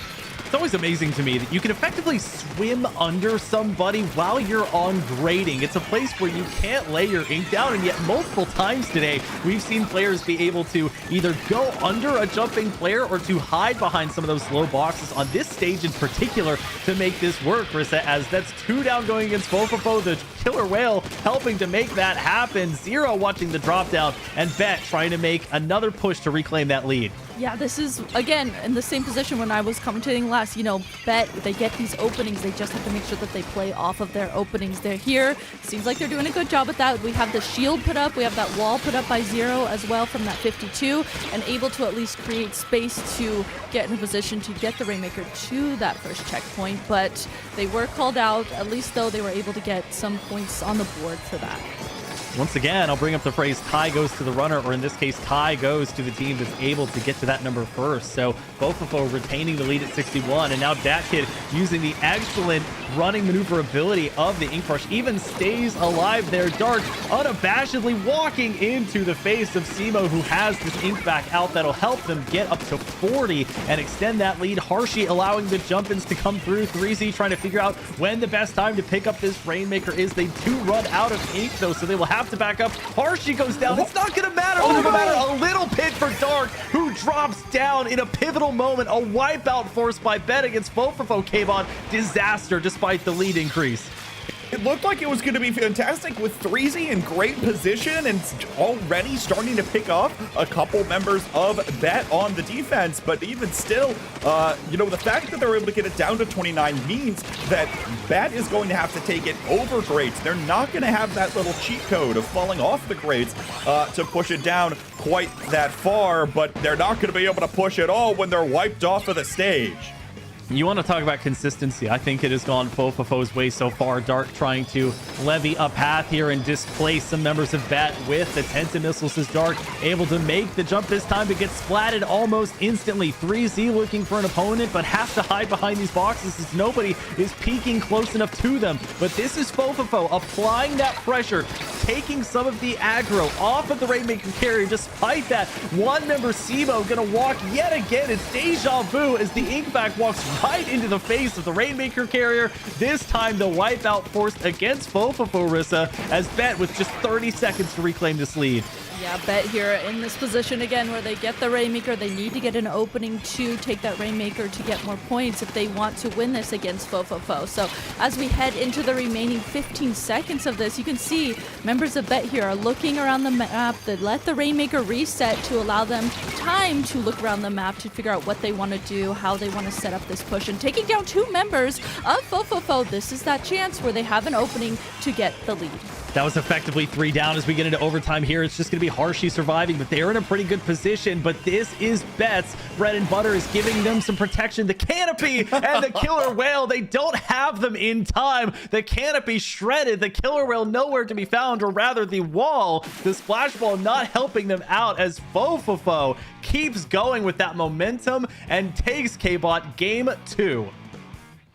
It's always amazing to me that you can effectively swim under somebody while you're on grading. It's a place where you can't lay your ink down, and yet multiple times today we've seen players be able to either go under a jumping player or to hide behind some of those low boxes on this stage in particular to make this work, Rissa, as that's 2 down going against Fofofo, the Killer Whale helping to make that happen. Zero watching the drop down, and Bet trying to make another push to reclaim that lead. Yeah, this is, again, in the same position when I was commentating last. You know, Bet, they get these openings. They just have to make sure that they play off of their openings. They're here. Seems like they're doing a good job at that. We have the shield put up. We have that wall put up by Zero as well from that 52, and able to at least create space to get in a position to get the Rainmaker to that first checkpoint. But they were called out. At least, though, they were able to get some points on the board for that. Once again, I'll bring up the phrase tie goes to the runner, or in this case, tie goes to the team that's able to get to that number first. So Fofofo retaining the lead at 61, and now Dat Kid using the excellent running maneuverability of the Ink Rush, even stays alive there. Dark unabashedly walking into the face of Simo, who has this ink back out that'll help them get up to 40 and extend that lead. Harshy allowing the jump-ins to come through. 3Z trying to figure out when the best time to pick up this Rainmaker is. They do run out of ink, though, so they will have to back up. Harshy goes down. It's not going to matter. It's going to matter a little bit for Dark, who drops down in a pivotal moment. A wipeout forced by Bet against Fofofo. K-Bon, disaster despite the lead increase. It looked like it was going to be fantastic with 3Z in great position and already starting to pick up a couple members of Bet on the defense. But even still, you know, the fact that they're able to get it down to 29 means that Bet is going to have to take it over grates. They're not going to have that little cheat code of falling off the grates to push it down quite that far, but they're not going to be able to push it all when they're wiped off of the stage. You want to talk about consistency. I think it has gone Fofofo's way so far. Dark trying to levy a path here and displace some members of Bet with the Tenta missiles as Dark able to make the jump this time, but gets splatted almost instantly. 3Z looking for an opponent, but has to hide behind these boxes as nobody is peeking close enough to them. But this is Fofofo applying that pressure, taking some of the aggro off of the Rainmaker carrier. Despite that, one member Simo gonna walk yet again. It's deja vu as the Inkback walks right into the face of the Rainmaker carrier. This time the wipeout forced against Fofofo Rissa as Bet with just 30 seconds to reclaim this lead. Yeah, Bet here in this position again where they get the Rainmaker. They need to get an opening to take that Rainmaker to get more points if they want to win this against Fofofo. So as we head into the remaining 15 seconds of this, you can see members of Bet here are looking around the map. They let the Rainmaker reset to allow them time to look around the map to figure out what they want to do, how they want to set up this push. And taking down 2 members of Fofofo, this is that chance where they have an opening to get the lead. That was effectively 3 down as we get into overtime here. It's just going to be Harshy surviving, but they're in a pretty good position. But this is Bet's bread and butter, is giving them some protection. The canopy and the killer whale, they don't have them in time. The canopy shredded, the killer whale nowhere to be found, or rather the wall, the splash ball not helping them out as Fofofo keeps going with that momentum and takes K-Bot game 2.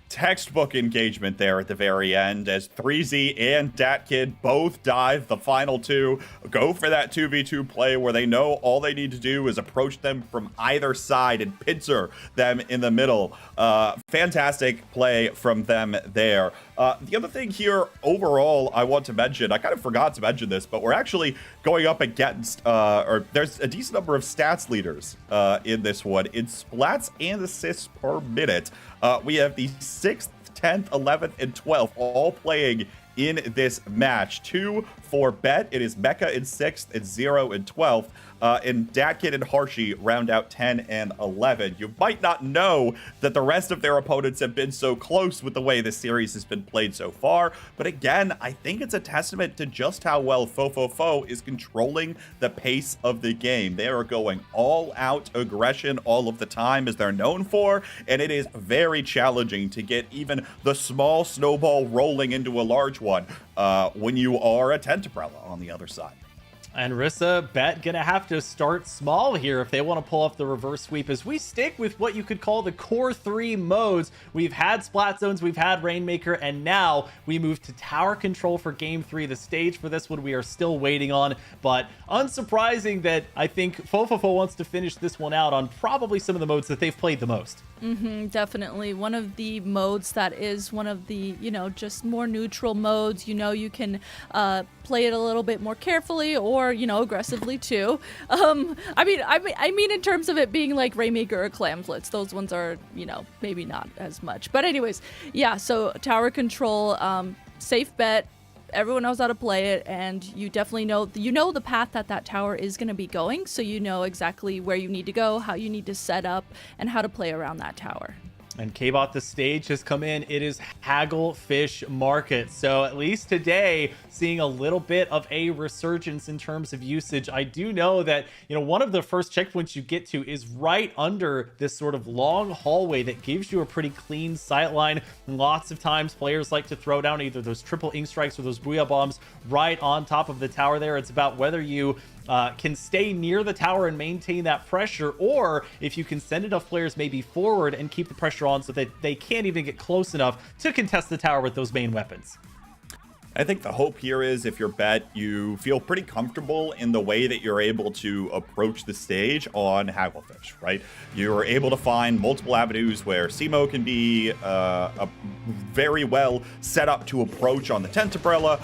Textbook engagement there at the very end as 3Z and DatKid both dive the final 2, go for that 2v2 play where they know all they need to do is approach them from either side and pincer them in the middle. Fantastic play from them there. The other thing here overall I want to mention, I kind of forgot to mention this, but we're actually going up against, or there's a decent number of stats leaders in this one. In splats and assists per minute, we have the 6th, 10th, 11th, and 12th all playing in this match. 2 for Bet, it is Mecha in 6th, and 0 in 12th. And DatKid and Harshy round out 10 and 11. You might not know that the rest of their opponents have been so close with the way this series has been played so far, but again, I think it's a testament to just how well Fofofo is controlling the pace of the game. They are going all out aggression all of the time as they're known for, and it is very challenging to get even the small snowball rolling into a large one when you are a Tentabrella on the other side. And Rissa, Bet gonna have to start small here if they want to pull off the reverse sweep as we stick with what you could call the core 3 modes. We've had Splat Zones, we've had Rainmaker, and now we move to Tower Control for Game 3. The stage for this one we are still waiting on, but unsurprising that I think Fofofo wants to finish this one out on probably some of the modes that they've played the most. Definitely one of the modes that is one of the, just more neutral modes. You can play it a little bit more carefully or, aggressively too. I mean in terms of it being like Rainmaker or Clamflits, those ones are, maybe not as much. But anyways, yeah, so Tower Control, safe bet. Everyone knows how to play it, and you definitely know the path that tower is going to be going, so you know exactly where you need to go, how you need to set up, and how to play around that tower. And K-Bot, the stage has come in. It is Hagglefish Market. So at least today, seeing a little bit of a resurgence in terms of usage. I do know that, one of the first checkpoints you get to is right under this sort of long hallway that gives you a pretty clean sight line. Lots of times players like to throw down either those triple ink strikes or those booyah bombs right on top of the tower there. It's about whether you can stay near the tower and maintain that pressure, or if you can send enough players maybe forward and keep the pressure on so that they can't even get close enough to contest the tower with those main weapons. I think the hope here is if you're Bet, you feel pretty comfortable in the way that you're able to approach the stage on Hagglefish, right? You're able to find multiple avenues where Simo can be very well set up to approach on the Tentabrella.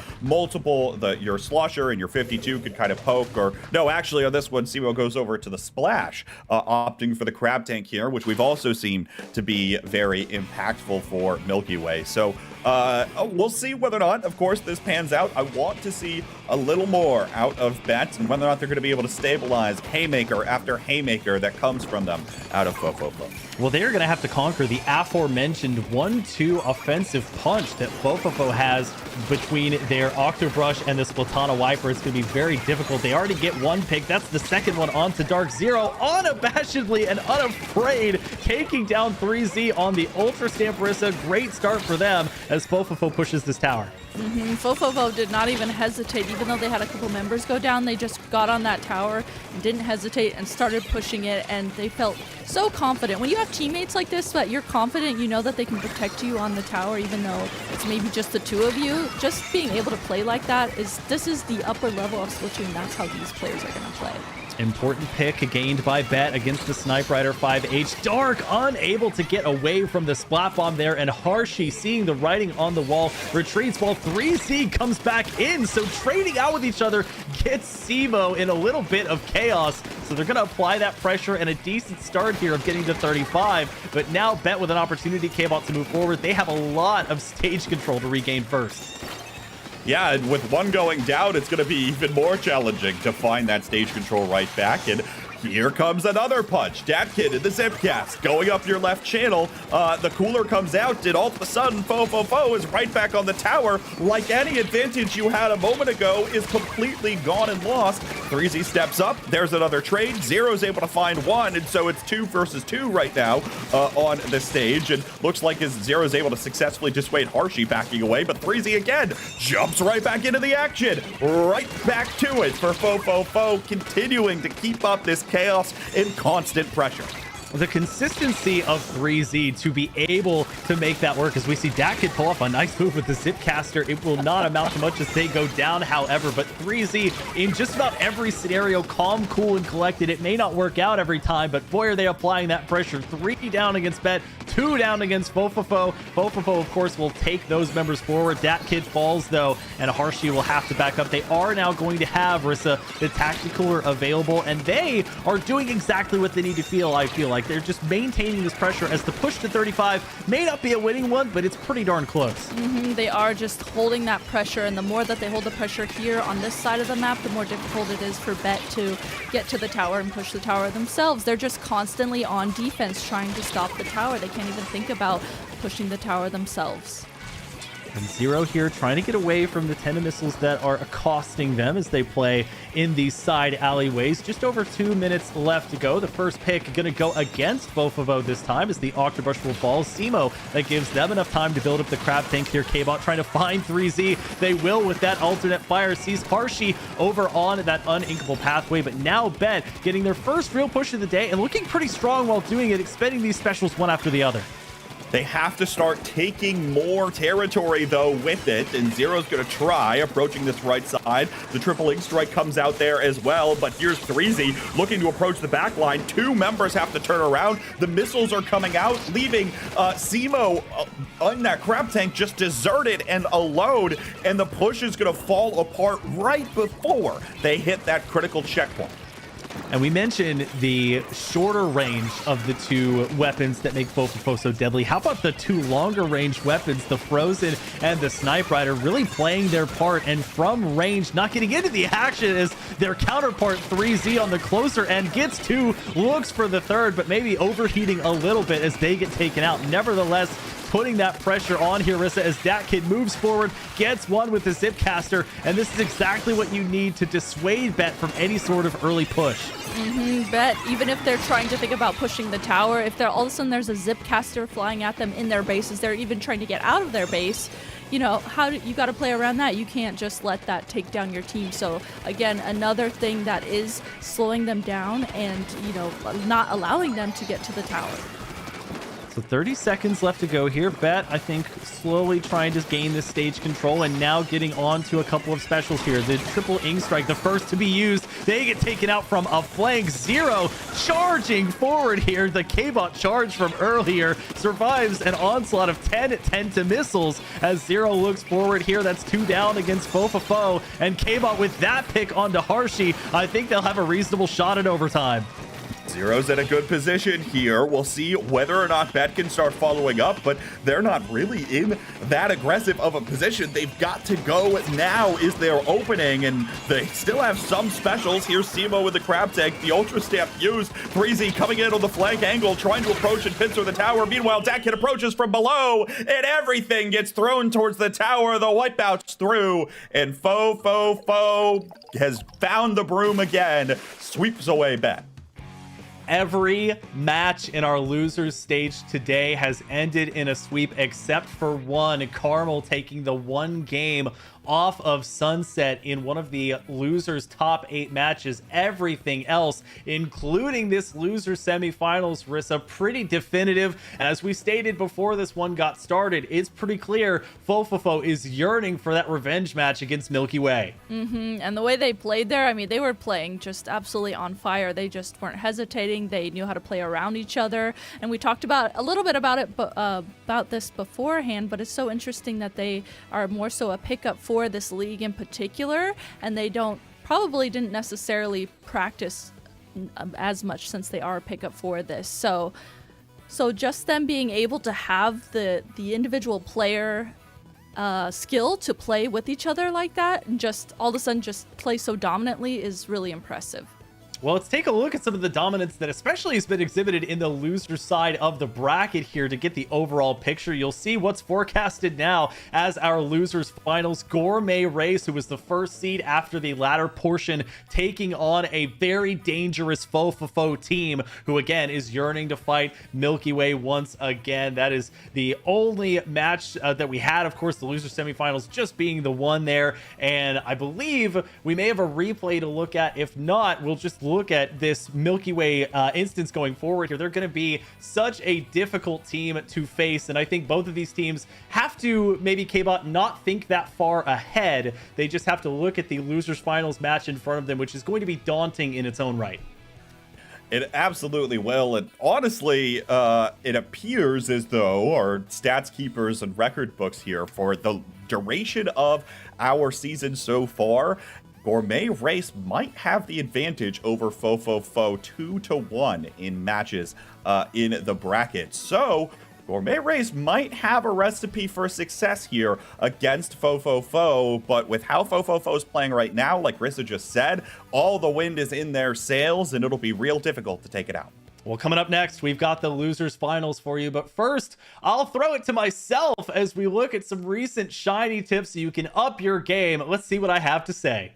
Your Slosher and your 52 could kind of poke, or no, actually on this one, Simo goes over to the Splash, opting for the Crab Tank here, which we've also seen to be very impactful for Milky Way. So We'll see whether or not, of course, this pans out. I want to see a little more out of Bet and whether or not they're going to be able to stabilize haymaker after haymaker that comes from them out of Fofofo. Well, they're going to have to conquer the aforementioned 1-2 offensive punch that Fofofo has between their Octobrush and the Splatana Wiper. It's going to be very difficult. They already get one pick. That's the second one onto Dark Zero, unabashedly and unafraid, taking down 3Z on the Ultra Stamperissa. Great start for them as Fofofo pushes this tower. Fofofo did not even hesitate. Even though they had a couple members go down, they just got on that tower and didn't hesitate and started pushing it, and they felt so confident. When you have teammates like this that you're confident, you know that they can protect you on the tower even though it's maybe just the two of you. Just being able to play like that this is the upper level of Splatoon. That's how these players are going to play. Important pick gained by Bet against the Snipe Rider 5H. Dark unable to get away from the splat bomb there, and Harshy, seeing the writing on the wall, retreats while 3Z comes back in. So trading out with each other gets Simo in a little bit of chaos. So they're going to apply that pressure and a decent start here of getting to 35. But now Bet with an opportunity, K-Bot, to move forward. They have a lot of stage control to regain first. Yeah, and with one going down, it's going to be even more challenging to find that stage control right back. And here comes another punch. Datkid in the Zipcast going up your left channel. The cooler comes out, and all of a sudden, Fofofo is right back on the tower. Like any advantage you had a moment ago is completely gone and lost. 3Z steps up. There's another trade. Zero's able to find one, and so it's 2 versus 2 right now on the stage. And looks like Zero's able to successfully dissuade Harshy backing away, but 3Z again jumps right back into the action. Right back to it for Fofofo, continuing to keep up this chaos and constant pressure. The consistency of 3Z to be able to make that work, as we see Datkid pull off a nice move with the Zipcaster. It will not amount to much as they go down, however, but 3Z in just about every scenario, calm, cool, and collected. It may not work out every time, but boy, are they applying that pressure. 3 down against Bet, 2 down against Fofofo. Fofofo, of course, will take those members forward. Datkid falls, though, and Harshy will have to back up. They are now going to have Rissa, the Tacticooler, available, and they are doing exactly what they need to feel, I feel like. They're just maintaining this pressure as the push to 35 may not be a winning one, but it's pretty darn close. They are just holding that pressure, and the more that they hold the pressure here on this side of the map, the more difficult it is for Bet to get to the tower and push the tower themselves. They're just constantly on defense trying to stop the tower. They can't even think about pushing the tower themselves. And Zero here trying to get away from the tendon missiles that are accosting them as they play in these side alleyways. Just over 2 minutes left to go. The first pick going to go against Fofofo this time as the Octobrush will fall. Simo, that gives them enough time to build up the crab tank here. K-Bot trying to find 3Z. They will with that alternate fire. Sees Harshy over on that uninkable pathway, but now Bet getting their first real push of the day and looking pretty strong while doing it, expending these specials one after the other. They have to start taking more territory, though, with it, and Zero's going to try approaching this right side. The triple ink strike comes out there as well, but here's 3Z looking to approach the back line. 2 members have to turn around. The missiles are coming out, leaving Simo on that crab tank just deserted and alone, and the push is going to fall apart right before they hit that critical checkpoint. And we mentioned the shorter range of the 2 weapons that make Fofofo so deadly. How about the 2 longer range weapons, the Frozen and the Snipe Rider, really playing their part and from range, not getting into the action as their counterpart 3Z on the closer end gets 2, looks for the third, but maybe overheating a little bit as they get taken out. Nevertheless, putting that pressure on Rissa as Datkid moves forward, gets one with the Zipcaster, and this is exactly what you need to dissuade Bet from any sort of early push. So 30 seconds left to go here. Bet, I think, slowly trying to gain this stage control and now getting on to a couple of specials here. The triple ink strike, the first to be used. They get taken out from a flank. Zero charging forward here. The K-Bot charge from earlier survives an onslaught of 10 to missiles as Zero looks forward here. That's 2 down against Fofofo. And K-Bot with that pick onto Harshy, I think they'll have a reasonable shot at overtime. Zero's in a good position here. We'll see whether or not Bet can start following up, but they're not really in that aggressive of a position. They've got to go. Now is their opening, and they still have some specials. Here's Simo with the crab tank, the ultra stamp used. Breezy coming in on the flank angle, trying to approach and pincer the tower. Meanwhile, Dakin approaches from below, and everything gets thrown towards the tower. The wipeout's through, and Fo has found the broom again, sweeps away Bet. Every match in our losers stage today has ended in a sweep except for one. Carmel taking the one game off of Sunset in one of the losers top 8 matches. Everything else, including this loser semifinals, Rissa, pretty definitive. And as we stated before this one got started, it's pretty clear Fofofo is yearning for that revenge match against Milky Way. And the way they played there, I mean, they were playing just absolutely on fire. They just weren't hesitating. They knew how to play around each other. And we talked about a little bit about it, about this beforehand, but it's so interesting that they are more so a pickup for this league in particular, and they probably didn't necessarily practice as much since they are a pickup for this. So just them being able to have the individual player skill to play with each other like that and just all of a sudden just play so dominantly is really impressive. Well, let's take a look at some of the dominance that especially has been exhibited in the loser side of the bracket here to get the overall picture. You'll see what's forecasted now as our losers finals. Gourmet race, who was the first seed after the latter portion, taking on a very dangerous Fofofo team, who again is yearning to fight Milky Way once again. That is the only match that we had. Of course, the loser semifinals just being the one there. And I believe we may have a replay to look at. If not, we'll just look at this Milky Way instance going forward here. They're going to be such a difficult team to face, and I think both of these teams have to maybe K-Bot not think that far ahead. They just have to look at the losers finals match in front of them, which is going to be daunting in its own right. It absolutely will, and honestly, it appears as though our stats keepers and record books here for the duration of our season so far, Gourmet Race might have the advantage over Fofofo 2-1 in matches in the bracket. So Gourmet Race might have a recipe for success here against Fofofo, but with how Fofofo's playing right now, like Rissa just said, all the wind is in their sails, and it'll be real difficult to take it out. Well, coming up next, we've got the losers finals for you. But first, I'll throw it to myself as we look at some recent shiny tips so you can up your game. Let's see what I have to say.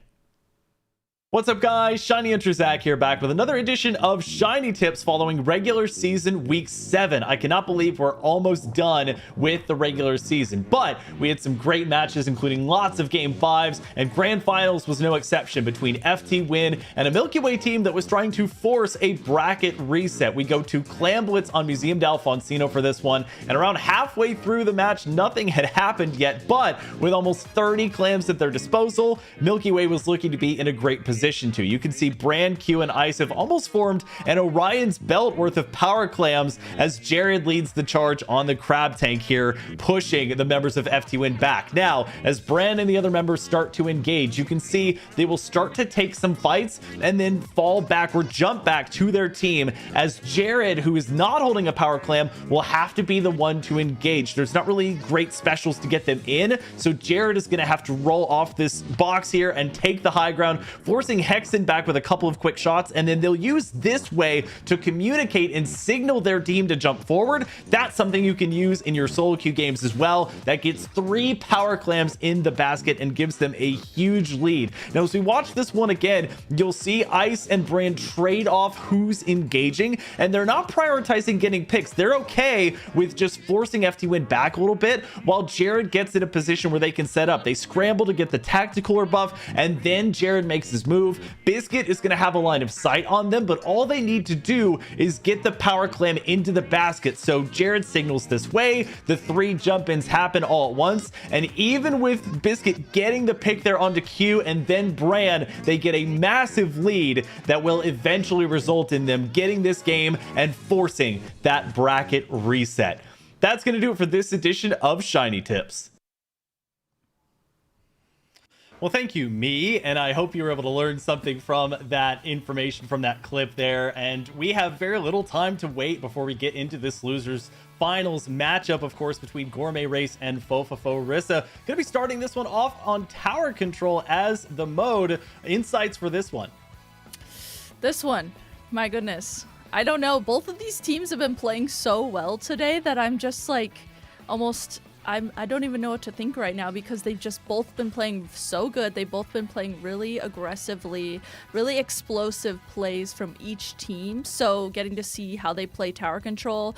What's up, guys? Shiny Zach here, back with another edition of Shiny Tips following regular season week 7. I cannot believe we're almost done with the regular season, but we had some great matches, including lots of game 5s, and grand finals was no exception between FT Win and a Milky Way team that was trying to force a bracket reset. We go to Clamblitz on Museum d'Alfonsino for this one, and around halfway through the match, nothing had happened yet, but with almost 30 clams at their disposal, Milky Way was looking to be in a great position to. You can see Brand, Q, and Ice have almost formed an Orion's belt worth of power clams as Jared leads the charge on the crab tank here, pushing the members of FT Win back. Now, as Brand and the other members start to engage, you can see they will start to take some fights and then fall back or jump back to their team, as Jared, who is not holding a power clam, will have to be the one to engage. There's not really great specials to get them in, so Jared is going to have to roll off this box here and take the high ground, forcing Hexen back with a couple of quick shots, and then they'll use this way to communicate and signal their team to jump forward. That's something you can use in your solo queue games as well. That gets 3 power clams in the basket and gives them a huge lead. Now, as we watch this one again, you'll see Ice and Brand trade off who's engaging, and they're not prioritizing getting picks. They're okay with just forcing FT Win back a little bit while Jared gets in a position where they can set up. They scramble to get the tactical buff, and then Jared makes his move. Biscuit is going to have a line of sight on them, but all they need to do is get the power clam into the basket. So Jared signals this way, the 3 jump-ins happen all at once, and even with Biscuit getting the pick there onto Q and then Brand, they get a massive lead that will eventually result in them getting this game and forcing that bracket reset. That's going to do it for this edition of Shiny Tips. Well, thank you, me, and I hope you were able to learn something from that information from that clip there. And we have very little time to wait before we get into this losers finals matchup, of course, between Gourmet Race and Fofofo. Rissa gonna be starting this one off on tower control as the mode. Insights for this one? This one, my goodness. I don't know. Both of these teams have been playing so well today that I'm just like almost... I don't even know what to think right now because they've just both been playing so good. They've both been playing really aggressively, really explosive plays from each team. So getting to see how they play tower control,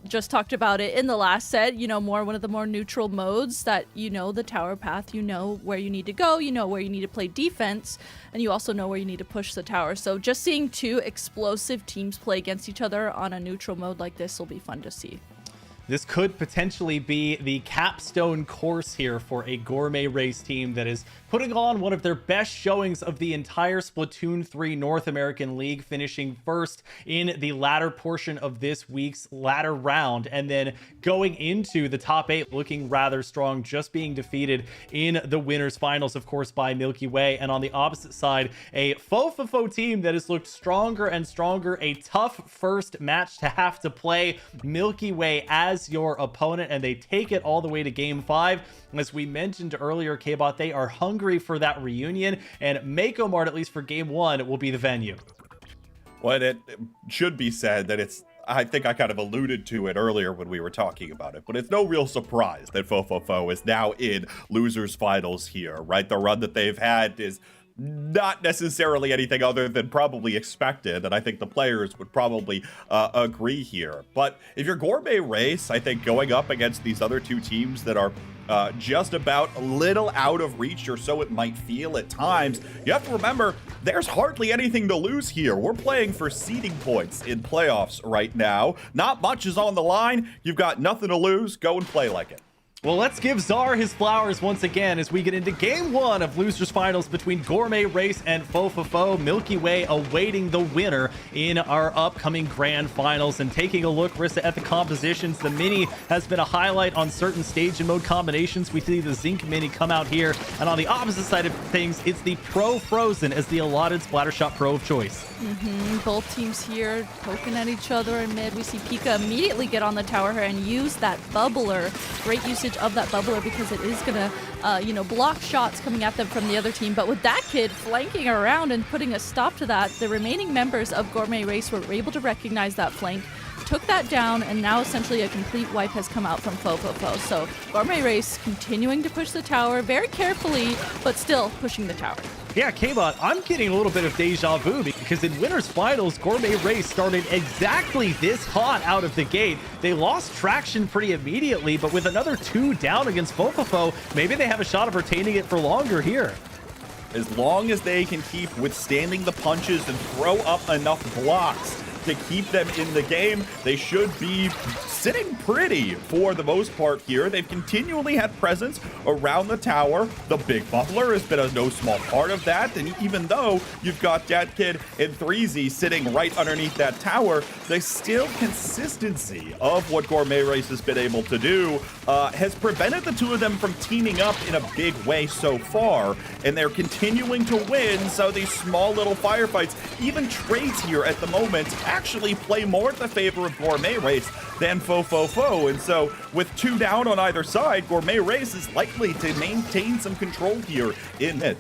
just talked about it in the last set, you know, one of the more neutral modes that, you know, the tower path, you know where you need to go, you know where you need to play defense, and you also know where you need to push the tower. So just seeing two explosive teams play against each other on a neutral mode like this will be fun to see. This could potentially be the capstone course here for a Gourmet Race team that is putting on one of their best showings of the entire Splatoon 3 North American League, finishing first in the latter portion of this week's ladder round, and then going into the top 8 looking rather strong, just being defeated in the winners finals, of course, by Milky Way. And on the opposite side, a Fofofo team that has looked stronger and stronger, a tough first match to have to play Milky Way as your opponent, and they take it all the way to game 5. As we mentioned earlier, K-Bot, they are hungry for that reunion, and Mako Mart, at least for game 1, will be the venue. Well, it should be said that I think I kind of alluded to it earlier when we were talking about it, but it's no real surprise that Fofofo is now in losers finals here, right? The run that they've had is not necessarily anything other than probably expected, and I think the players would probably agree here. But if you're Gourmet Race, I think going up against these other two teams that are just about a little out of reach, or so it might feel at times, you have to remember there's hardly anything to lose here. We're playing for seeding points in playoffs right now. Not much is on the line. You've got nothing to lose. Go and play like it. Well, let's give Czar his flowers once again as we get into game 1 of losers finals between Gourmet Race and Fofofo. Milky Way awaiting the winner in our upcoming grand finals. And taking a look, Rissa, at the compositions, the Mini has been a highlight on certain stage and mode combinations. We see the Zinc Mini come out here, and on the opposite side of things, it's the Pro Frozen as the allotted Splattershot Pro of choice. Both teams here poking at each other in mid. We see Pika immediately get on the tower here and use that bubbler. Great usage of that bubbler because it is gonna block shots coming at them from the other team. But with that kid flanking around and putting a stop to that, the remaining members of Gourmet Race were able to recognize that flank, took that down, and now essentially a complete wipe has come out from Fofofo. So Gourmet Race continuing to push the tower very carefully, but still pushing the tower. Yeah, K-Bot, I'm getting a little bit of deja vu because in winners finals, Gourmet Race started exactly this hot out of the gate. They lost traction pretty immediately, but with another 2 down against Fofofo, maybe they have a shot of retaining it for longer here. As long as they can keep withstanding the punches and throw up enough blocks to keep them in the game, they should be sitting pretty for the most part here. They've continually had presence around the tower. The big bubbler has been a no small part of that, and even though you've got Dat Kid and 3Z sitting right underneath that tower, the still consistency of what Gourmet Race has been able to do has prevented the two of them from teaming up in a big way so far, and they're continuing to win. So these small little firefights, even trades here at the moment, actually play more in the favor of Gourmet Race than Fofofo. And so with 2 down on either side, Gourmet Race is likely to maintain some control here in mid.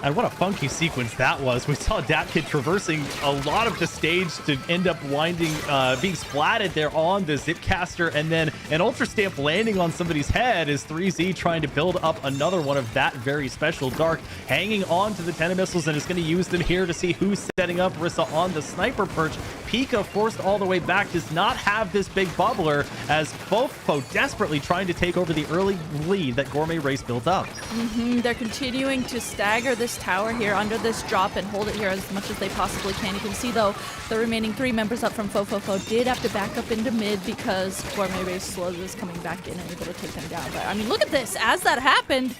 And what a funky sequence that was. We saw Dat Kid traversing a lot of the stage to end up being splatted there on the Zipcaster, and then an Ultra Stamp landing on somebody's head as 3Z trying to build up another one of that very special Dark, hanging on to the Tenta missiles, and is going to use them here to see who's setting up Rissa on the sniper perch. Pika, forced all the way back, does not have this big bubbler as Fofofo desperately trying to take over the early lead that Gourmet Race built up. They're continuing to stagger this tower here under this drop and hold it here as much as they possibly can. You can see, though, the remaining 3 members up from Fofofo did have to back up into mid because Gourmet Race slowly was coming back in and able to take them down. But, I mean, look at this. As that happened,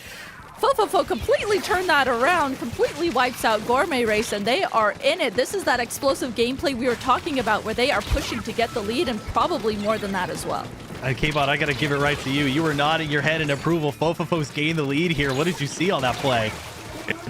Fofofo completely turned that around, completely wipes out Gourmet Race, and they are in it. This is that explosive gameplay we were talking about where they are pushing to get the lead, and probably more than that as well. K-Bot, I got to give it right to you. You were nodding your head in approval. Fofofo's gained the lead here. What did you see on that play?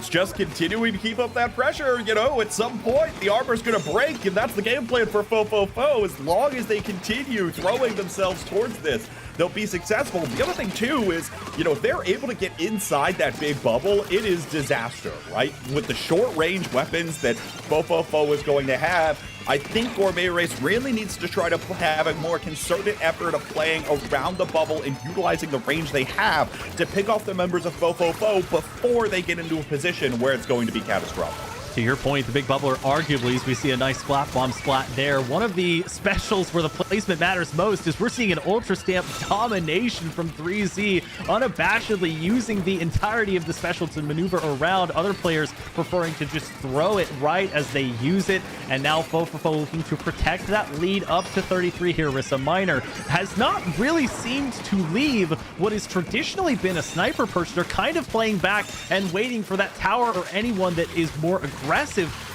it's just continuing to keep up that pressure. You know, at some point, the armor's going to break, and that's the game plan for Fo. As long as they continue throwing themselves towards this, they'll be successful. The other thing, too, is, you know, if they're able to get inside that big bubble, it is disaster, right? With the short-range weapons that Fo is going to have, I think Gourmet Race really needs to try to have a more concerted effort of playing around the bubble and utilizing the range they have to pick off the members of Fo before they get into a position where it's going to be catastrophic. To your point, the big bubbler, arguably, as we see a nice splat bomb splat there. One of the specials where the placement matters most is we're seeing an Ultra Stamp domination from 3Z, unabashedly using the entirety of the special to maneuver around, other players preferring to just throw it right as they use it. And now Fo looking to protect that lead up to 33 here. Rissa Minor has not really seemed to leave what has traditionally been a sniper perch. They're kind of playing back and waiting for that tower or anyone that is more aggressive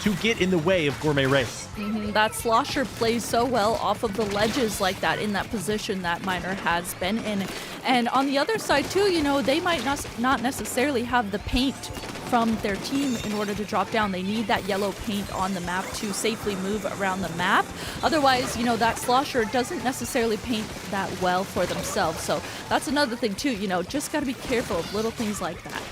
to get in the way of Gourmet Race. That Slosher plays so well off of the ledges like that in that position that Minor has been in. And on the other side too, you know, they might not necessarily have the paint from their team in order to drop down. They need that yellow paint on the map to safely move around the map. Otherwise, you know, that Slosher doesn't necessarily paint that well for themselves. So that's another thing too, you know, just got to be careful of little things like that.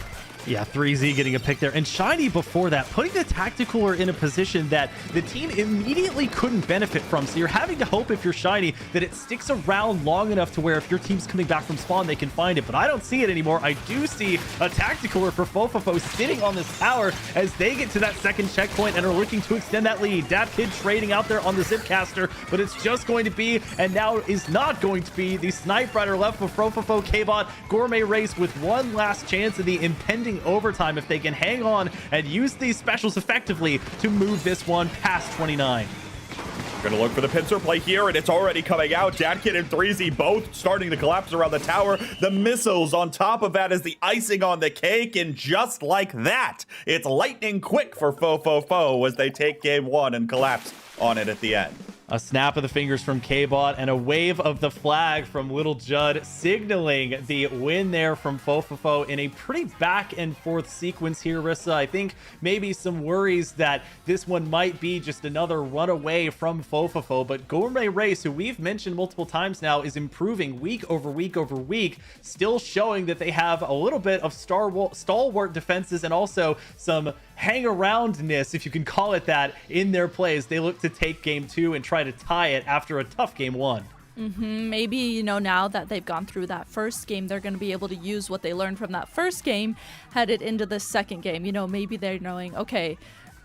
Yeah, 3Z getting a pick there. And Shiny before that, putting the Tacticooler in a position that the team immediately couldn't benefit from. So you're having to hope if you're Shiny that it sticks around long enough to where if your team's coming back from spawn, they can find it. But I don't see it anymore. I do see a Tacticooler for Fo sitting on this tower as they get to that second checkpoint and are looking to extend that lead. Kid trading out there on the Zipcaster, but it's just going to be, and now is not going to be, the Snipe Rider left with Fo K-Bot. Gourmet Race with one last chance in the impending overtime if they can hang on and use these specials effectively to move this one past 29. Gonna look for the pincer play here, and it's already coming out. Kid and 3Z both starting to collapse around the tower. The missiles on top of that is the icing on the cake, and just like that, it's lightning quick for Fo as they take game one and collapse on it at the end. A snap of the fingers from K-Bot and a wave of the flag from Little Judd, signaling the win there from Fo in a pretty back and forth sequence here, Rissa. I think maybe some worries that this one might be just another runaway from Fo, but Gourmet Race, who we've mentioned multiple times now, is improving week over week over week, still showing that they have a little bit of stalwart defenses and also some hang-aroundness, if you can call it that, in their plays. They look to take game two and try to tie it after a tough game one. Maybe, you know, now that they've gone through that first game, they're going to be able to use what they learned from that first game headed into the second game. You know, maybe they're knowing, okay,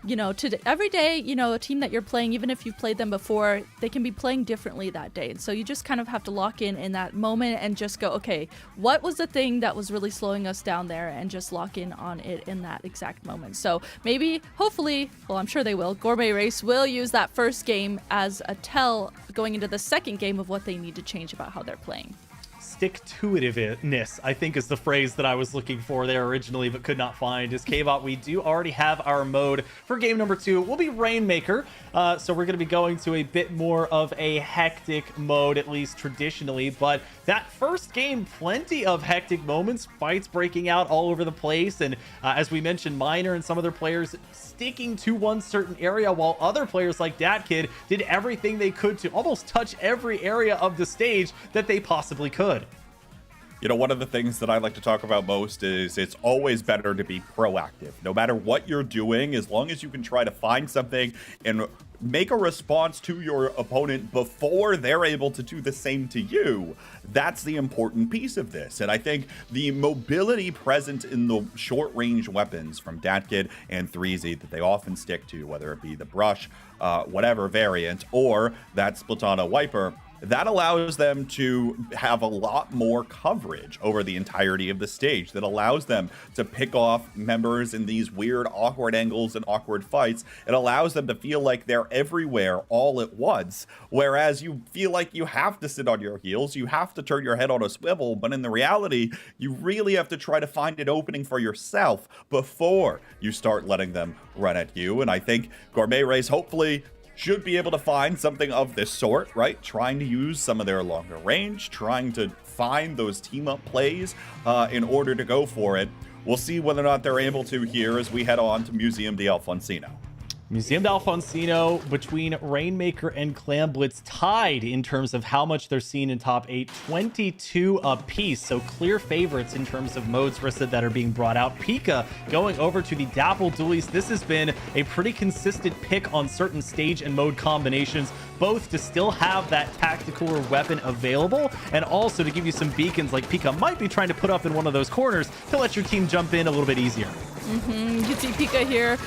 you know, every day, you know, a team that you're playing, even if you've played them before, they can be playing differently that day. And so you just kind of have to lock in that moment and just go, okay, what was the thing that was really slowing us down there, and just lock in on it in that exact moment. So maybe, hopefully, well, I'm sure they will, Gourmet Race will use that first game as a tell going into the second game of what they need to change about how they're playing. Stick-to-itiveness, I think, is the phrase that I was looking for there originally but could not find. Is K-Bot, we do already have our mode for game number 2. We'll be Rainmaker, so we're going to be going to a bit more of a hectic mode, at least traditionally. But that first game, plenty of hectic moments, fights breaking out all over the place, and as we mentioned, Minor and some other players sticking to one certain area, while other players like Kid did everything they could to almost touch every area of the stage that they possibly could. You know, one of the things that I like to talk about most is it's always better to be proactive. No matter what you're doing, as long as you can try to find something and make a response to your opponent before they're able to do the same to you, that's the important piece of this. And I think the mobility present in the short-range weapons from Kid and 3Z that they often stick to, whether it be the brush, whatever variant, or that Splatana wiper, that allows them to have a lot more coverage over the entirety of the stage. That allows them to pick off members in these weird, awkward angles and awkward fights. It allows them to feel like they're everywhere all at once, whereas you feel like you have to sit on your heels, you have to turn your head on a swivel, but in the reality, you really have to try to find an opening for yourself before you start letting them run at you. And I think Gourmet Race hopefully should be able to find something of this sort, right? Trying to use some of their longer range, trying to find those team-up plays in order to go for it. we'll see whether or not they're able to here as we head on to Museum de Alfonsino. Museum d'Alfonsino between Rainmaker and Clam Blitz tied in terms of how much they're seen in top 8, 22 apiece. So clear favorites in terms of modes, Rissa, that are being brought out. Pika going over to the Dapple Dualies. This has been a pretty consistent pick on certain stage and mode combinations, both to still have that tactical or weapon available and also to give you some beacons like Pika might be trying to put up in one of those corners to let your team jump in a little bit easier. You can see Pika here.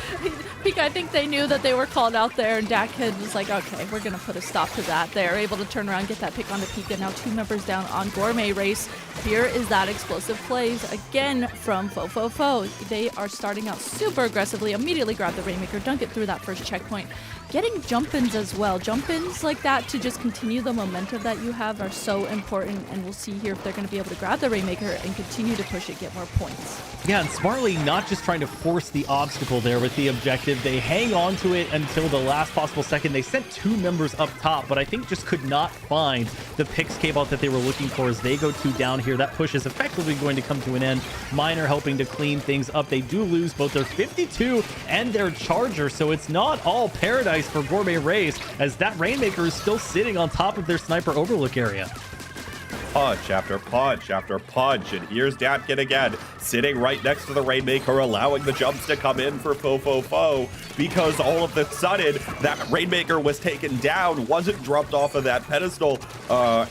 Pika, I think they knew that they were called out there, and Dackhead was like, okay, we're going to put a stop to that. They're able to turn around, get that pick onto Pika. Now 2 members down on Gourmet Race. Here is that explosive plays again from Fofofo. They are starting out super aggressively, immediately grab the Rainmaker, dunk it through that first checkpoint. Getting jump-ins as well. Jump-ins like that to just continue the momentum that you have are so important, and we'll see here if they're going to be able to grab the Rainmaker and continue to push it, get more points. Yeah, and smartly not just trying to force the obstacle there with the objective. They hang on to it until the last possible second. They sent 2 members up top, but I think just could not find the picks K-Bot that they were looking for as they go 2 down here. That push is effectively going to come to an end. Miner helping to clean things up. They do lose both their 52 and their Charger, so it's not all paradise for Gourmet Race as that Rainmaker is still sitting on top of their sniper overlook area. Punch after punch after punch, and here's Datkin again, sitting right next to the Rainmaker, allowing the jumps to come in for Fofofo, because all of a sudden, that Rainmaker was taken down, wasn't dropped off of that pedestal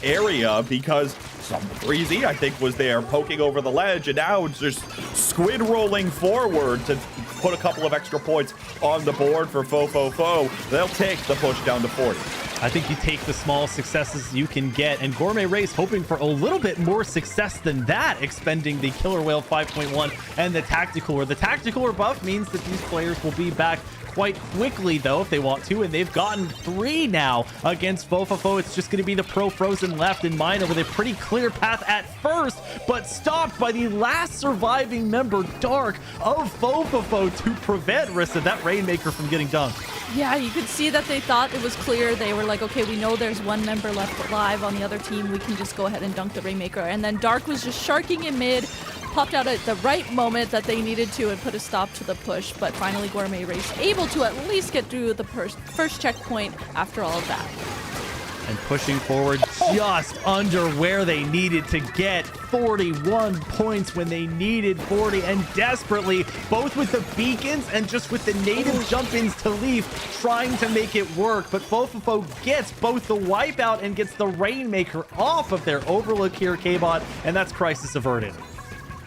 area, because some 3Z, I think, was there poking over the ledge, and now it's just squid rolling forward to put a couple of extra points on the board for Fofofo. They'll take the push down to 40. I think you take the small successes you can get, and Gourmet Race hoping for a little bit more success than that, expending the Killer Whale 5.1 and the Tactical. The Tactical buff means that these players will be back quite quickly, though, if they want to, and they've gotten 3 now against Fofofo. It's just going to be the Pro Frozen left in Miner with a pretty clear path at first, but stopped by the last surviving member, Dark, of Fofofo to prevent Rissa, that Rainmaker, from getting dunked. Yeah, you could see that they thought it was clear. They were like, okay, we know there's 1 member left alive on the other team. We can just go ahead and dunk the Rainmaker. And then Dark was just sharking in mid, popped out at the right moment that they needed to and put a stop to the push. But finally, Gourmet Race able to at least get through the first checkpoint after all of that. And pushing forward just under where they needed to get. 41 points when they needed 40, and desperately, both with the beacons and just with the native jump-ins to leave, trying to make it work. But Fofofo gets both the wipeout and gets the Rainmaker off of their overlook here, K-Bot, and that's crisis averted.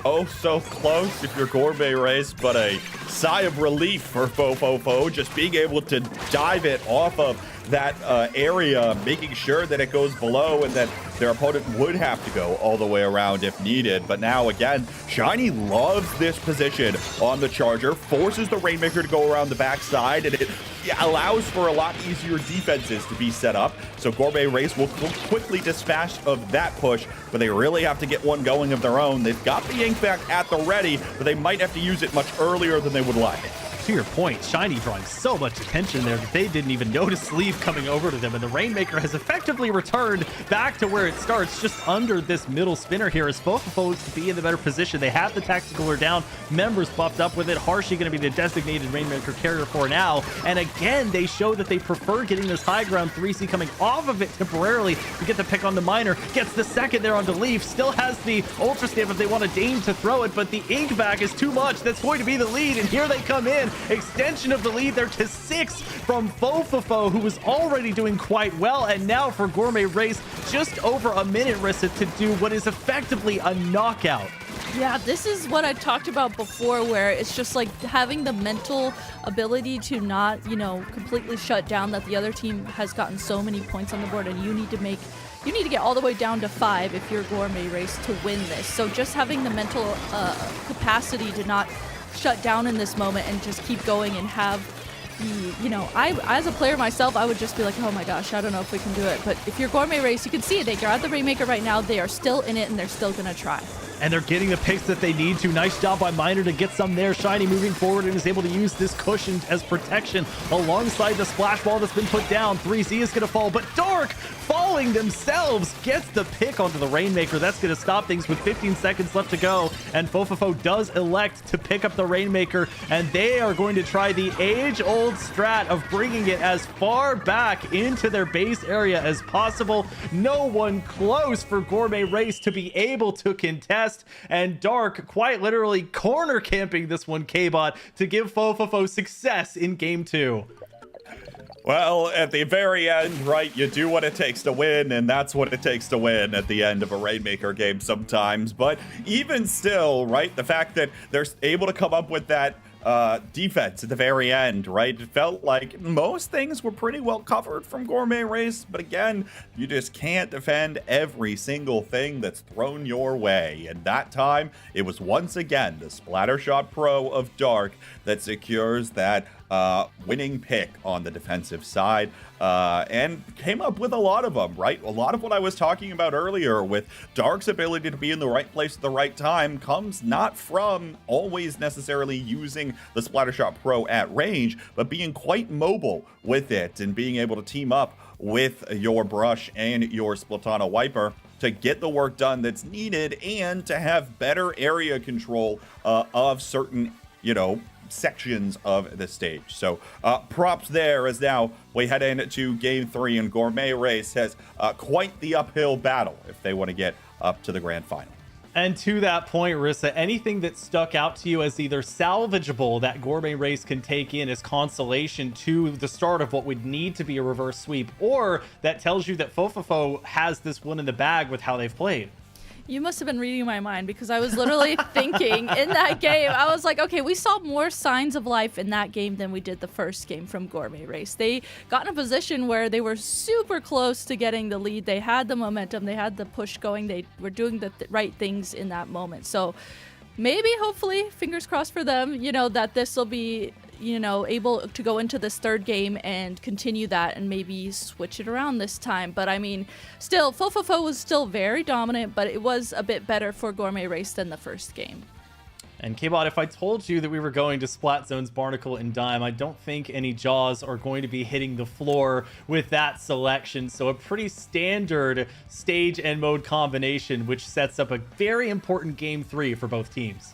Oh, so close if you're Gourmet Race, but a sigh of relief for Fofofo, just being able to dive it off of that area, making sure that it goes below and that their opponent would have to go all the way around if needed. But now again, Shiny loves this position on the Charger, forces the Rainmaker to go around the backside, and it allows for a lot easier defenses to be set up. So Gourmet Race will quickly dispatch of that push, but they really have to get one going of their own. They've got the ink back at the ready, but they might have to use it much earlier than they would like. To your point, Shiny drawing so much attention there that they didn't even notice Sleeve coming over to them, and the Rainmaker has effectively returned back to where it starts, just under this middle spinner here, as Fofofo to be in the better position. They have the Tactical down, members buffed up with it. Harshi going to be the designated Rainmaker carrier for now, and again, they show that they prefer getting this high ground. 3C coming off of it temporarily to get the pick on the Miner, gets the second there onto Leaf, still has the Ultra Stamp if they want to deign to throw it, but the ink back is too much. That's going to be the lead, and here they come in. Extension of the lead there to 6 from Fofofo, who was already doing quite well, and now for Gourmet Race, just over a minute, Rissa, to do what is effectively a knockout. Yeah, this is what I talked about before, where it's just like having the mental ability to not, completely shut down that the other team has gotten so many points on the board, and you need to get all the way down to 5 if you're Gourmet Race to win this. So just having the mental capacity to not shut down in this moment and just keep going and have I as a player myself, I would just be like, oh my gosh, I don't know if we can do it. But if you're Gourmet Race, you can see it. They got the Rainmaker right now. They are still in it, and they're still gonna try. And they're getting the picks that they need to. Nice job by Miner to get some there. Shiny moving forward and is able to use this cushion as protection alongside the splash wall that's been put down. 3Z is going to fall, but Dark Dark falling themselves gets the pick onto the Rainmaker. That's going to stop things with 15 seconds left to go, and Fofofo does elect to pick up the Rainmaker, and they are going to try the age-old strat of bringing it as far back into their base area as possible. No one close for Gourmet Race to be able to contest, and Dark quite literally corner camping this one, K-Bot, to give Fofofo success in game 2. Well, at the very end, right, you do what it takes to win, and that's what it takes to win at the end of a Rainmaker game sometimes. But even still, right, the fact that they're able to come up with that defense at the very end, right? It felt like most things were pretty well covered from Gourmet Race, but again, you just can't defend every single thing that's thrown your way. And that time, it was once again the Splattershot Pro of Dark that secures that winning pick on the defensive side, and came up with a lot of them, right? A lot of what I was talking about earlier with Dark's ability to be in the right place at the right time comes not from always necessarily using the Splattershot Pro at range, but being quite mobile with it and being able to team up with your Brush and your Splatana Wiper to get the work done that's needed and to have better area control of certain, sections of the stage. So props there, as now we head into game 3, and Gourmet Race has quite the uphill battle if they want to get up to the grand final. And to that point, Rissa, anything that stuck out to you as either salvageable that Gourmet Race can take in as consolation to the start of what would need to be a reverse sweep, or that tells you that Fofofo has this one in the bag with how they've played? You must have been reading my mind, because I was literally thinking in that game, I was like, okay, we saw more signs of life in that game than we did the first game from Gourmet Race. They got in a position where they were super close to getting the lead. They had the momentum. They had the push going. They were doing the right things in that moment. So maybe, hopefully, fingers crossed for them, that this will be able to go into this third game and continue that and maybe switch it around this time. But I mean, still, Fofofo was still very dominant, but it was a bit better for Gourmet Race than the first game. And K-Bot, if I told you that we were going to Splat Zones, Barnacle, and Dime, I don't think any jaws are going to be hitting the floor with that selection. So a pretty standard stage and mode combination, which sets up a very important game 3 for both teams.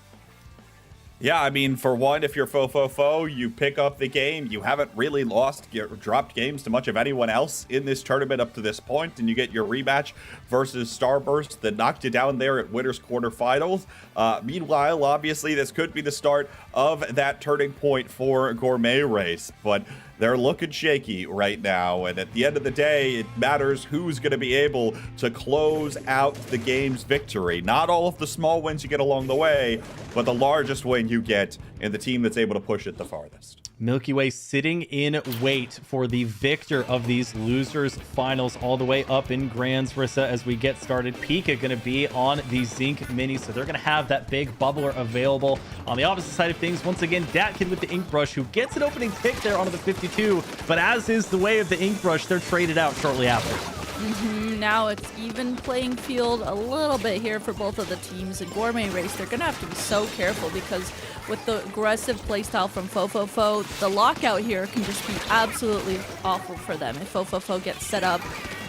Yeah, I mean, for one, if you're Fofofo, you pick up the game. You haven't really dropped games to much of anyone else in this tournament up to this point, and you get your rematch versus Starburst that knocked you down there at Winners Quarterfinals. Meanwhile, obviously, this could be the start of that turning point for Gourmet Race, but they're looking shaky right now, and at the end of the day, it matters who's going to be able to close out the game's victory. Not all of the small wins you get along the way, but the largest win you get in the team that's able to push it the farthest. Milky Way sitting in wait for the victor of these losers finals all the way up in Grands, Rissa, as we get started. Pika going to be on the Zinc Mini, so they're going to have that big bubbler available. On the opposite side of things, once again, Datkid with the Ink Brush, who gets an opening pick there onto the 52, but as is the way of the Ink Brush, they're traded out shortly after. Now it's even playing field a little bit here for both of the teams. In Gourmet Race, they're going to have to be so careful, because with the aggressive playstyle from Fofofo, the lockout here can just be absolutely awful for them. If Fofofo gets set up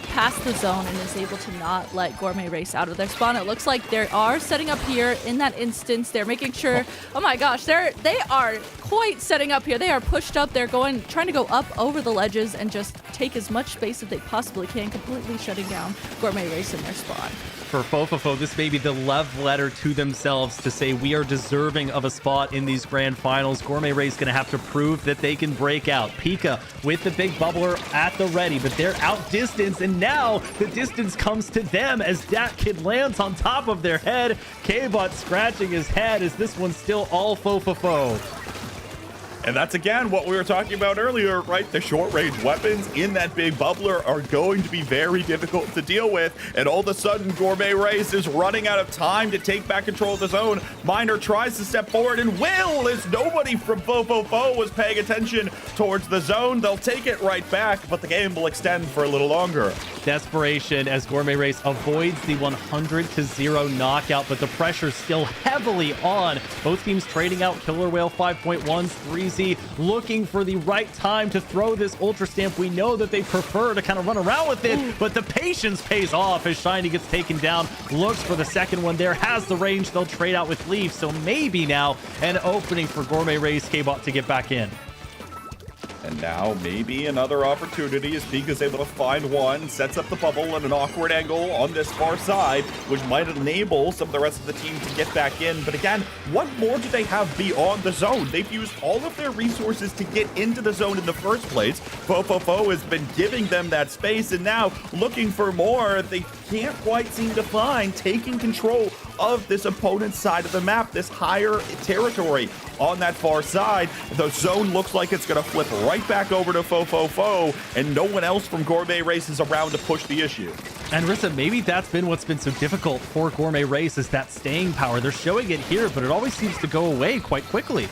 past the zone and is able to not let Gourmet Race out of their spawn, it looks like they are setting up here in that instance. They're making sure, oh my gosh, they are quite setting up here. They are pushed up. They're trying to go up over the ledges and just take as much space as they possibly can, completely shutting down Gourmet Race in their spawn. For Fofofo, this may be the love letter to themselves to say we are deserving of a spot in these grand finals. Gourmet Race going to have to prove that they can break out. Pika with the big bubbler at the ready, but they're outdistanced, and now the distance comes to them as Datkid lands on top of their head. K-Bot scratching his head as this one's still all Fofofo. And that's, again, what we were talking about earlier, right? The short-range weapons in that big bubbler are going to be very difficult to deal with. And all of a sudden, Gourmet Race is running out of time to take back control of the zone. Miner tries to step forward and will, as nobody from Fofofo was paying attention towards the zone. They'll take it right back, but the game will extend for a little longer. Desperation as Gourmet Race avoids the 100-0 knockout, but the pressure's still heavily on. Both teams trading out Killer Whale 5.1s, 3s, 3Z looking for the right time to throw this Ultra Stamp. We know that they prefer to kind of run around with it, but the patience pays off as Shiny gets taken down. Looks for the second one there, has the range. They'll trade out with Leaf, so maybe now an opening for Gourmet Race K-Bot to get back in. And now maybe another opportunity as Pika's able to find one, sets up the bubble at an awkward angle on this far side, which might enable some of the rest of the team to get back in. But again, what more do they have beyond the zone? They've used all of their resources to get into the zone in the first place. Fofofo has been giving them that space, and now looking for more, they can't quite seem to find, taking control of this opponent's side of the map, this higher territory on that far side. The zone looks like it's going to flip right back over to Fofofo, and no one else from Gourmet Race is around to push the issue. And Rissa, maybe that's been what's been so difficult for Gourmet Race, is that staying power. They're showing it here, but it always seems to go away quite quickly.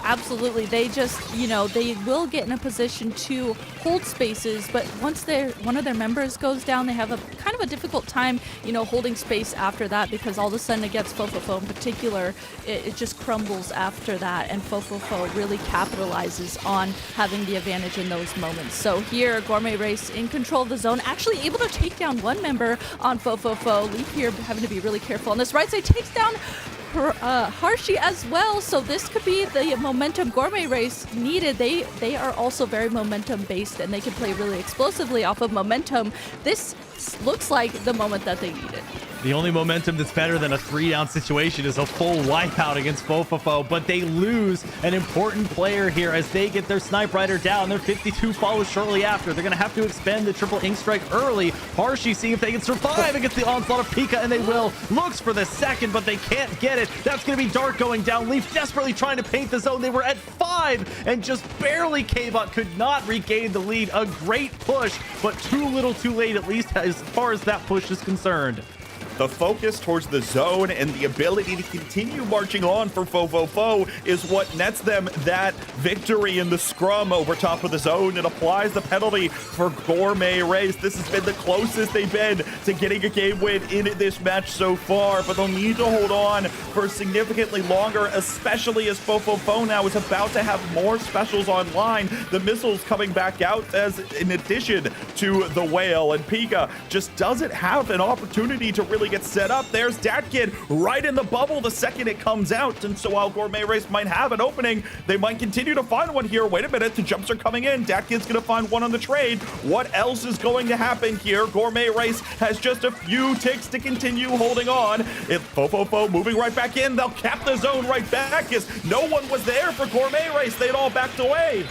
Absolutely. They just, they will get in a position to hold spaces, but once one of their members goes down, they have a kind of a difficult time, holding space after that, because all of a sudden against Fofofo in particular, it just crumbles after that, and Fofofo really capitalizes on having the advantage in those moments. So here, Gourmet Race in control of the zone, actually able to take down one member on Fofofo. Leaf here having to be really careful on this right side, takes down Hershey as well, so this could be the momentum Gourmet Race needed. They are also very momentum based, and they can play really explosively off of momentum. This looks like the moment that they needed. The only momentum that's better than a 3-down situation is a full wipeout against Fofofo, but they lose an important player here as they get their Snipe Rider down. Their 52 follows shortly after. They're going to have to expend the triple Ink Strike early. Harshy seeing if they can survive against the onslaught of Pika, and they will. Looks for the second, but they can't get it. That's going to be Dark going down. Leaf desperately trying to paint the zone. They were at 5, and just barely K-Bot could not regain the lead. A great push, but too little too late, at least as far as that push is concerned. The focus towards the zone and the ability to continue marching on for Fofofo is what nets them that victory in the scrum over top of the zone. It applies the penalty for Gourmet Race. This has been the closest they've been to getting a game win in this match so far, but they'll need to hold on for significantly longer, especially as Fofofo now is about to have more specials online. The missiles coming back out as in addition to the whale, and Pika just doesn't have an opportunity to really get set up. There's Datkid right in the bubble the second it comes out, and so while Gourmet Race might have an opening, they might continue to find one here. Wait a minute, the jumps are coming in. Datkid's gonna find one on the trade. What else is going to happen here? Gourmet Race has just a few ticks to continue holding on. If Fofofo moving right back in, they'll cap the zone right back as no one was there for Gourmet Race. They'd all backed away.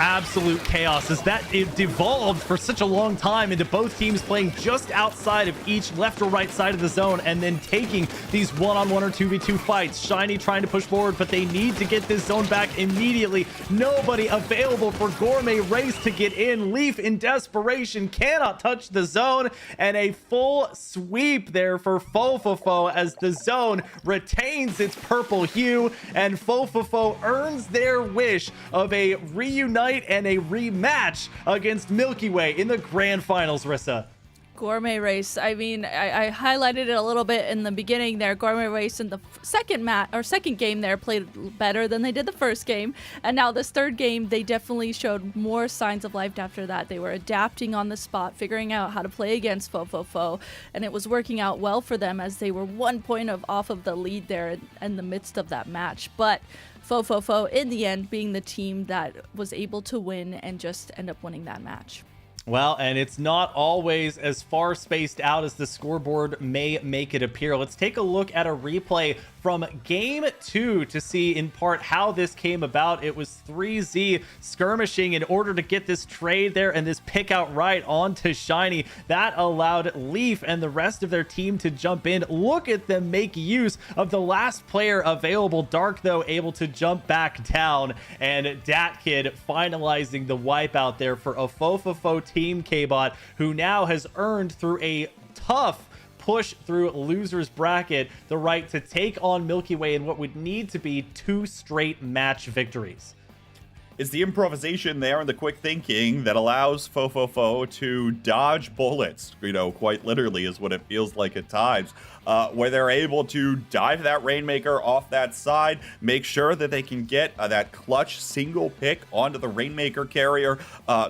Absolute chaos as that it devolved for such a long time into both teams playing just outside of each left or right side of the zone, and then taking these one-on-one or 2v2 fights. Shiny trying to push forward, but they need to get this zone back immediately. Nobody available for Gourmet Race to get in. Leaf in desperation cannot touch the zone, and a full sweep there for Fofofo as the zone retains its purple hue, and Fofofo earns their wish of a reunite and a rematch against Milky Way in the grand finals, Rissa. Gourmet Race. I mean, I highlighted it a little bit in the beginning there. Gourmet Race in the second game there played better than they did the first game, and now this third game they definitely showed more signs of life after that. They were adapting on the spot, figuring out how to play against Fofofo, and it was working out well for them as they were 1 point off of the lead there in the midst of that match. But Fofofo, in the end, being the team that was able to win and just end up winning that match. Well, and it's not always as far spaced out as the scoreboard may make it appear. Let's take a look at a replay from game 2 to see in part how this came about. It was 3Z skirmishing in order to get this trade there and this pick out right onto Shiny. That allowed Leaf and the rest of their team to jump in. Look at them make use of the last player available. Dark, though, able to jump back down, and Datkid finalizing the wipeout there for a Fofofo team K-Bot, who now has earned through a tough push through losers bracket the right to take on Milky Way in what would need to be 2 straight match victories. It's the improvisation there and the quick thinking that allows Fofofo to dodge bullets, quite literally is what it feels like at times, where they're able to dive that Rainmaker off that side, make sure that they can get that clutch single pick onto the Rainmaker carrier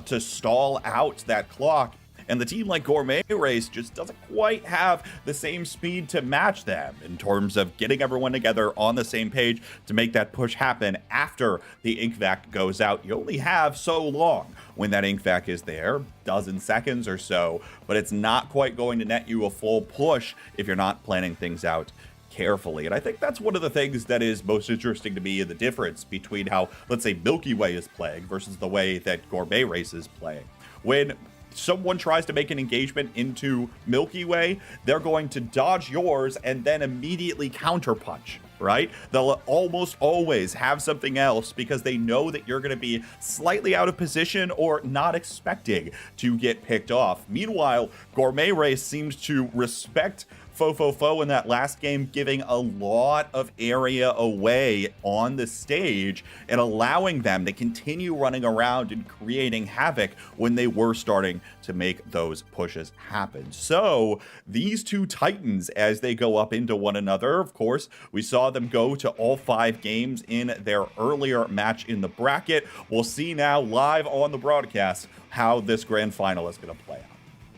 to stall out that clock. And the team like Gourmet Race just doesn't quite have the same speed to match them in terms of getting everyone together on the same page to make that push happen after the ink vac goes out. You only have so long when that ink vac is there, dozen seconds or so, but it's not quite going to net you a full push if you're not planning things out carefully. And I think that's one of the things that is most interesting to me in the difference between how, let's say, Milky Way is playing versus the way that Gourmet Race is playing. When someone tries to make an engagement into Milky Way, they're going to dodge yours and then immediately counterpunch, right? They'll almost always have something else because they know that you're going to be slightly out of position or not expecting to get picked off. Meanwhile, Gourmet Race seems to respect Fofofo in that last game, giving a lot of area away on the stage and allowing them to continue running around and creating havoc when they were starting to make those pushes happen. So these two titans, as they go up into one another, of course, we saw them go to all 5 games in their earlier match in the bracket. We'll see now live on the broadcast how this grand final is going to play out.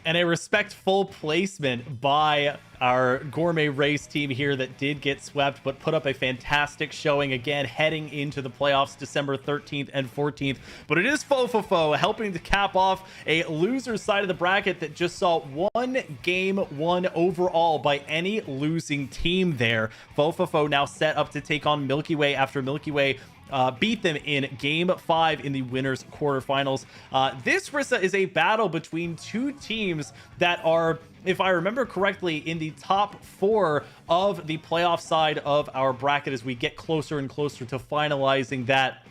And a respectful placement by our Gourmet Race team here that did get swept, but put up a fantastic showing again heading into the playoffs December 13th and 14th. But it is Fofofo helping to cap off a loser side of the bracket that just saw one game won overall by any losing team there. Fofofo now set up to take on Milky Way after Milky Way beat them in Game 5 in the winners quarterfinals. This, Rissa, is a battle between two teams that are, if I remember correctly, in the top 4 of the playoff side of our bracket as we get closer and closer to finalizing that.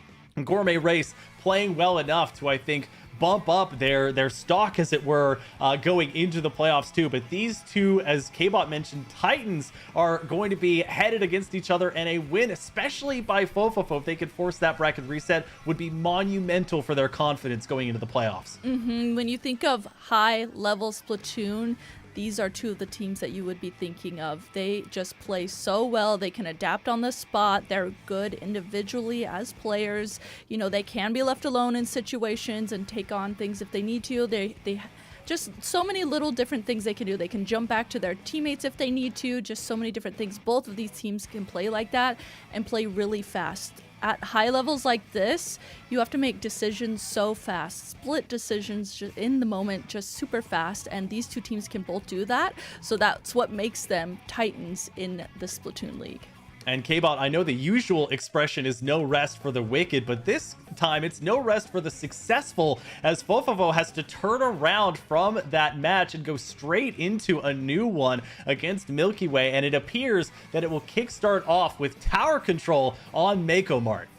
Gourmet Race playing well enough to, I think, bump up their stock, as it were, going into the playoffs too. But these two, as K-Bot mentioned, Titans are going to be headed against each other, and a win, especially by Fofofo, if they could force that bracket reset, would be monumental for their confidence going into the playoffs. When you think of high-level Splatoon, these are two of the teams that you would be thinking of. They just play so well. They can adapt on the spot. They're good individually as players. They can be left alone in situations and take on things if they need to. They just so many little different things they can do. They can jump back to their teammates if they need to. Just so many different things. Both of these teams can play like that and play really fast. At high levels like this, you have to make decisions so fast, split decisions just in the moment, just super fast, and these two teams can both do that, so that's what makes them titans in the Splatoon League. And K-Bot, I know the usual expression is no rest for the wicked, but this time it's no rest for the successful, as Fofofo has to turn around from that match and go straight into a new one against Milky Way, and it appears that it will kickstart off with tower control on Mako Mart.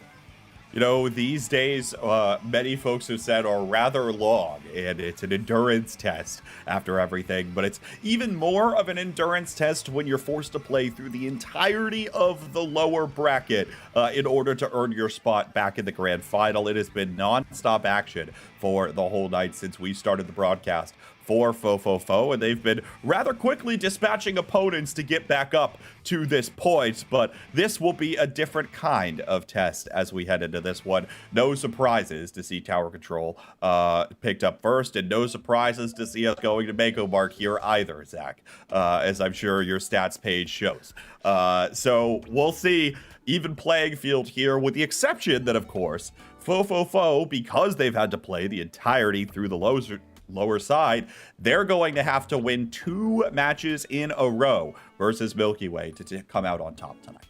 These days, many folks have said are rather long, and it's an endurance test after everything, but it's even more of an endurance test when you're forced to play through the entirety of the lower bracket in order to earn your spot back in the grand final. It has been non-stop action for the whole night since we started the broadcast for Fofofo, and they've been rather quickly dispatching opponents to get back up to this point, but this will be a different kind of test as we head into this one. No surprises to see tower control picked up first, and no surprises to see us going to Mako Mark here either, Zach, as I'm sure your stats page shows. So we'll see. Even playing field here, with the exception that, of course, Fofofo, because they've had to play the entirety through the lower side, they're going to have to win 2 matches in a row versus Milky Way to come out on top tonight.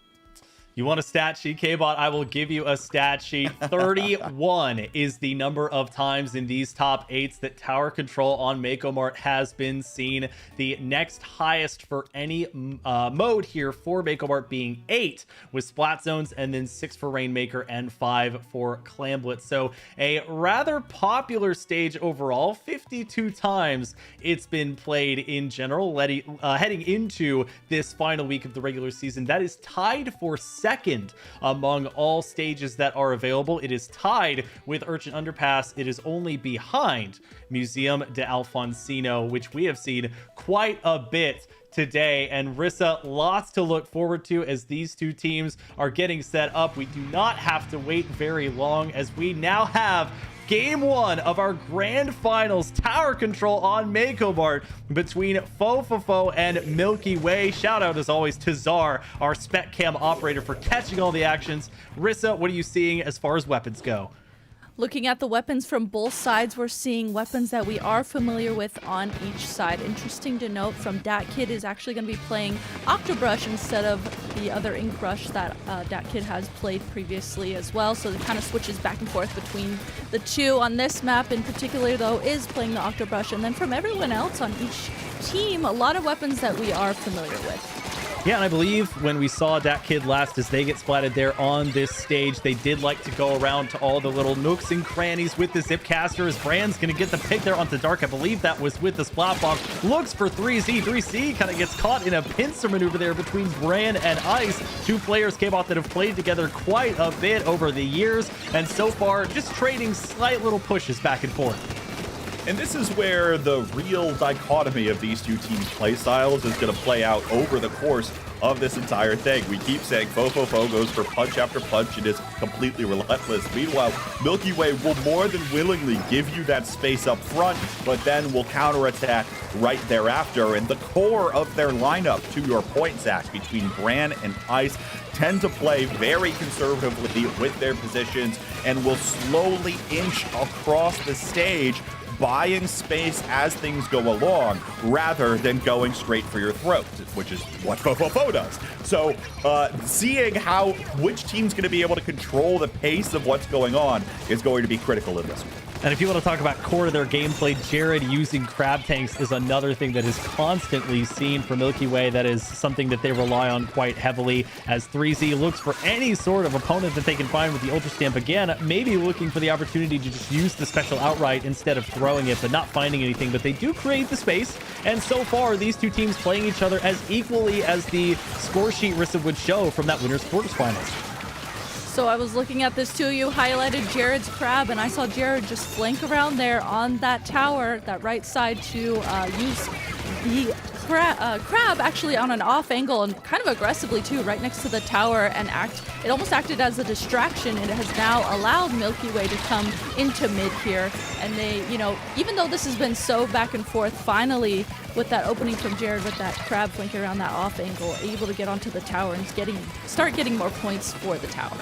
You want a stat sheet, K-Bot? I will give you a stat sheet. 31 is the number of times in these top 8s that tower control on Mako Mart has been seen. The next highest for any mode here for Mako Mart being 8 with Splat Zones, and then 6 for Rainmaker and 5 for Clamblet. So a rather popular stage overall. 52 times it's been played in general, heading into this final week of the regular season. That is tied for 7 second among all stages that are available. It is tied with Urchin Underpass. It is only behind Museum de Alfonsino, which we have seen quite a bit today. And Rissa, lots to look forward to as these two teams are getting set up. We do not have to wait very long, as we now have Game 1 of our grand finals, tower control on Makobart between Fofofo and Milky Way. Shout out as always to Czar, our spec cam operator, for catching all the actions. Rissa, what are you seeing as far as weapons go? Looking at the weapons from both sides, we're seeing weapons that we are familiar with on each side. Interesting to note, from DatKid is actually going to be playing Octobrush instead of the other Ink Rush that DatKid has played previously as well. So it kind of switches back and forth between the two. On this map in particular, though, is playing the Octobrush. And then from everyone else on each team, a lot of weapons that we are familiar with. Yeah, and I believe when we saw DatKid last, as they get splatted there on this stage, they did like to go around to all the little nooks and crannies with the Zipcaster, as Brand's going to get the pick there onto Dark. I believe that was with the Splat Bomb. Looks for 3Z. 3Z kind of gets caught in a pincer maneuver there between Brand and Ice. Two players came off that have played together quite a bit over the years, and so far just trading slight little pushes back and forth. And this is where the real dichotomy of these two teams' play styles is going to play out over the course of this entire thing. We keep saying Fofofo goes for punch after punch and is completely relentless. Meanwhile, Milky Way will more than willingly give you that space up front, but then will counterattack right thereafter. And the core of their lineup, to your point, Zach, between Bran and Ice, tend to play very conservatively with their positions and will slowly inch across the stage, buying space as things go along rather than going straight for your throat, which is what Fofofo does. So seeing which team's going to be able to control the pace of what's going on is going to be critical in this one. And if you want to talk about core of their gameplay, Jared using crab tanks is another thing that is constantly seen for Milky Way. That is something that they rely on quite heavily, as 3Z looks for any sort of opponent that they can find with the Ultra Stamp. Again, maybe looking for the opportunity to just use the special outright instead of throwing it, but not finding anything. But they do create the space, and so far these two teams playing each other as equally as the score sheet Rissa would show from that winner's quarterfinals. So I was looking at this too. You highlighted Jared's crab, and I saw Jared just flank around there on that tower, that right side, to use the crab actually on an off angle, and kind of aggressively too, right next to the tower, and it almost acted as a distraction. It has now allowed Milky Way to come into mid here, and they, even though this has been so back and forth, finally with that opening from Jared with that crab flanking around that off angle, able to get onto the tower and start getting more points for the tower.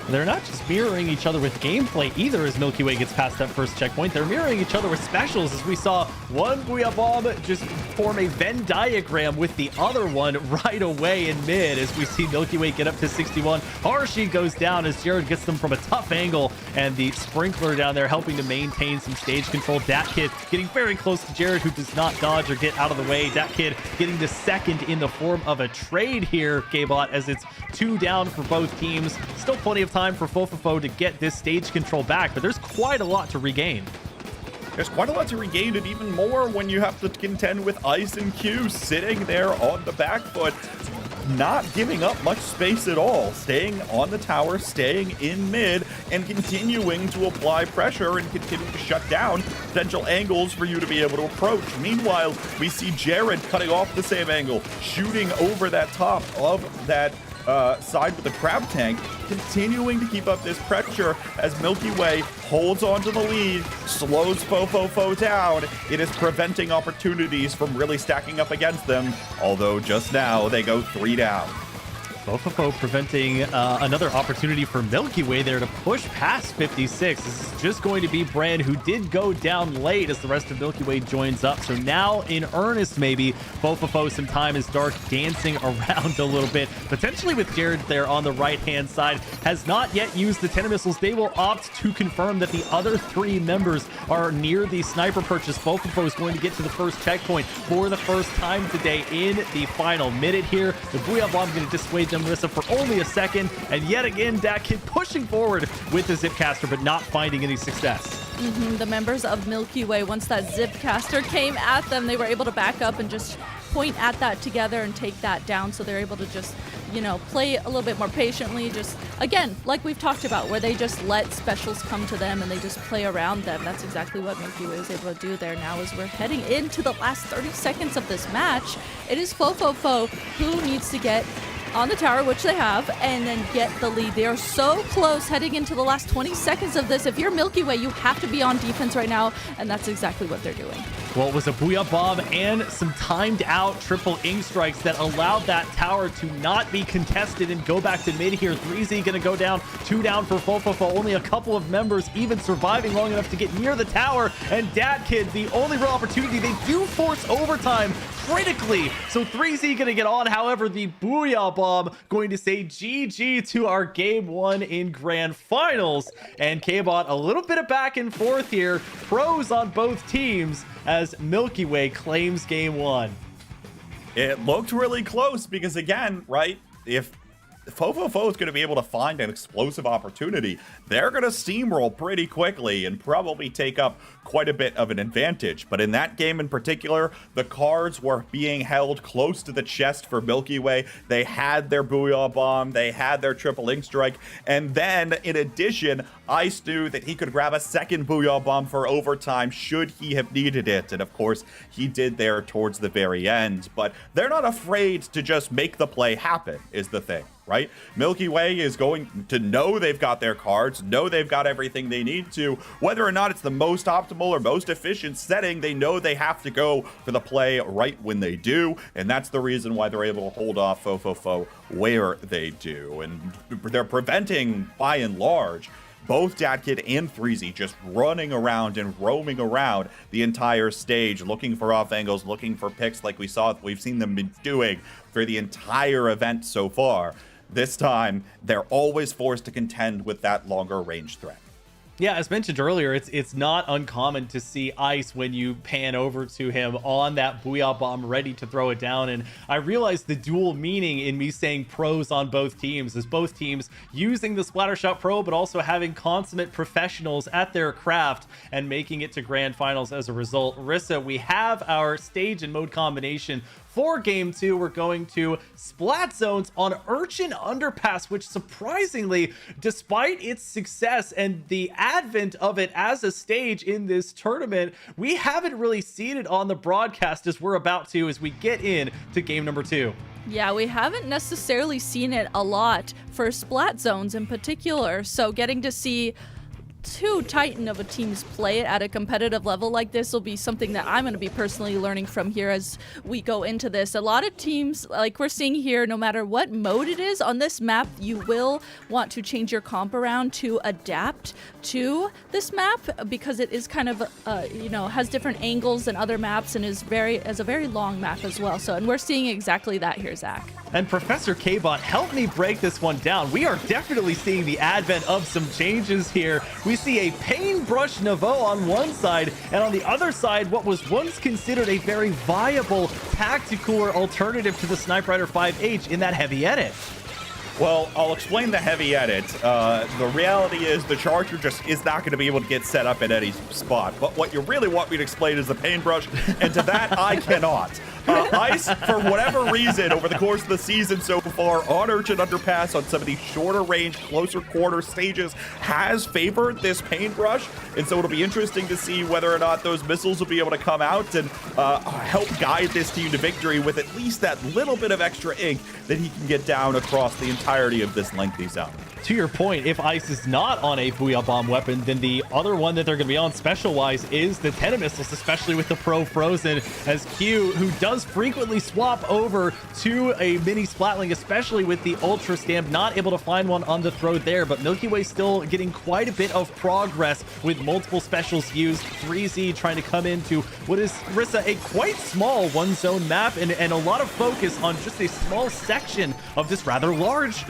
They're not just mirroring each other with gameplay either as Milky Way gets past that first checkpoint. They're mirroring each other with specials, as we saw one Booyah Bomb just form a Venn diagram with the other one right away in mid, as we see Milky Way get up to 61. Arshi goes down as Jared gets them from a tough angle, and the Sprinkler down there helping to maintain some stage control. DatKid getting very close to Jared, who does not dodge or get out of the way. DatKid getting the second in the form of a trade here, K-Bot, as it's 2 down for both teams. Still plenty of time for Fofofo to get this stage control back, but there's quite a lot to regain. There's quite a lot to regain, and even more when you have to contend with Ice and Q sitting there on the back foot, not giving up much space at all, staying on the tower, staying in mid, and continuing to apply pressure and continue to shut down potential angles for you to be able to approach. Meanwhile, we see Jared cutting off the same angle, shooting over that top of that side with the crab tank, continuing to keep up this pressure as Milky Way holds on to the lead, slows Fofofo down. It is preventing opportunities from really stacking up against them, although just now they go 3 down. Fofofo preventing another opportunity for Milky Way there to push past 56. This is just going to be Brand, who did go down late as the rest of Milky Way joins up. So now in earnest, maybe Fofofo some time as Dark dancing around a little bit, potentially with Jared there on the right-hand side. Has not yet used the 10 missiles. They will opt to confirm that the other 3 members are near the sniper purchase. Fofofo is going to get to the first checkpoint for the first time today in the final minute here. The Booyah Bomb going to dissuade Rissa for only a second, and yet again DatKid pushing forward with the Zipcaster but not finding any success. The members of Milky Way, once that Zipcaster came at them, they were able to back up and just point at that together and take that down, so they're able to just you know, play a little bit more patiently. Just, again, like we've talked about, where they just let specials come to them and they just play around them. That's exactly what Milky Way is able to do there now as we're heading into the last 30 seconds of this match. It is Fofofo who needs to get on the tower, which they have, and then get the lead. They are so close heading into the last 20 seconds of this. If you're Milky Way, you have to be on defense right now, and that's exactly what they're doing. Well, it was a Booyah Bomb and some timed out triple ink strikes that allowed that tower to not be contested and go back to mid here. 3Z gonna go down, 2 down for Fofofo. Only a couple of members even surviving long enough to get near the tower. And Dat Kid, the only real opportunity, they do force overtime critically. So 3Z gonna get on. However, the Booyah Bomb going to say GG to our game 1 in grand finals. And K-Bot, a little bit of back and forth here. Pros on both teams as Milky Way claims game 1. It looked really close because, again, right, if Fofofo is going to be able to find an explosive opportunity, they're going to steamroll pretty quickly and probably take up quite a bit of an advantage. But in that game in particular, the cards were being held close to the chest for Milky Way. They had their Booyah Bomb, they had their triple ink strike, and then in addition, Ice knew that he could grab a second Booyah Bomb for overtime should he have needed it. And of course, he did there towards the very end. But they're not afraid to just make the play happen, is the thing. Right? Milky Way is going to know they've got their cards, know they've got everything they need to. Whether or not it's the most optimal or most efficient setting, they know they have to go for the play right when they do. And that's the reason why they're able to hold off Fofofo where they do. And they're preventing, by and large, both Dat Kid and 3Z just running around and roaming around the entire stage, looking for off angles, looking for picks like we've seen them been doing for the entire event so far. This time, they're always forced to contend with that longer range threat. Yeah, as mentioned earlier, it's not uncommon to see Ice when you pan over to him on that Booyah Bomb ready to throw it down. And I realized the dual meaning in me saying pros on both teams is both teams using the Splattershot Pro, but also having consummate professionals at their craft and making it to grand finals as a result. Rissa, we have our stage and mode combination for game 2. We're going to Splat Zones on Urchin Underpass, which surprisingly, despite its success and the advent of it as a stage in this tournament, we haven't really seen it on the broadcast as we're about to as we get in to game number 2. Yeah, we haven't necessarily seen it a lot for Splat Zones in particular, so getting to see two titan of a teams play it at a competitive level like this will be something that I'm going to be personally learning from here as we go into this. A lot of teams, like we're seeing here, no matter what mode it is on this map, you will want to change your comp around to adapt to this map because it is kind of, you know, has different angles than other maps and is a very long map as well. So, and we're seeing exactly that here, Zach. And Professor K-Bot, help me break this one down. We are definitely seeing the advent of some changes here. We see a Paintbrush Navo on one side, and on the other side, what was once considered a very viable tactical alternative to the Sniper Rider 5H in that heavy edit. Well, I'll explain the heavy edit. The reality is the Charger just is not going to be able to get set up at any spot. But what you really want me to explain is the paintbrush, and to that, I cannot. Ice, for whatever reason, over the course of the season so far, on Urchin Underpass, on some of these shorter range, closer quarter stages, has favored this paintbrush. And so it'll be interesting to see whether or not those missiles will be able to come out and help guide this team to victory with at least that little bit of extra ink that he can get down across the entirety of this lengthy zone. To your point, if Ice is not on a Booyah Bomb weapon, then the other one that they're going to be on special-wise is the Tenna Missiles, especially with the Pro Frozen, as Q, who does frequently swap over to a mini Splatling, especially with the Ultra Stamp, not able to find one on the throw there, but Milky Way still getting quite a bit of progress with multiple specials used. 3Z trying to come into what is, Rissa, a quite small one-zone map and a lot of focus on just a small section of this rather large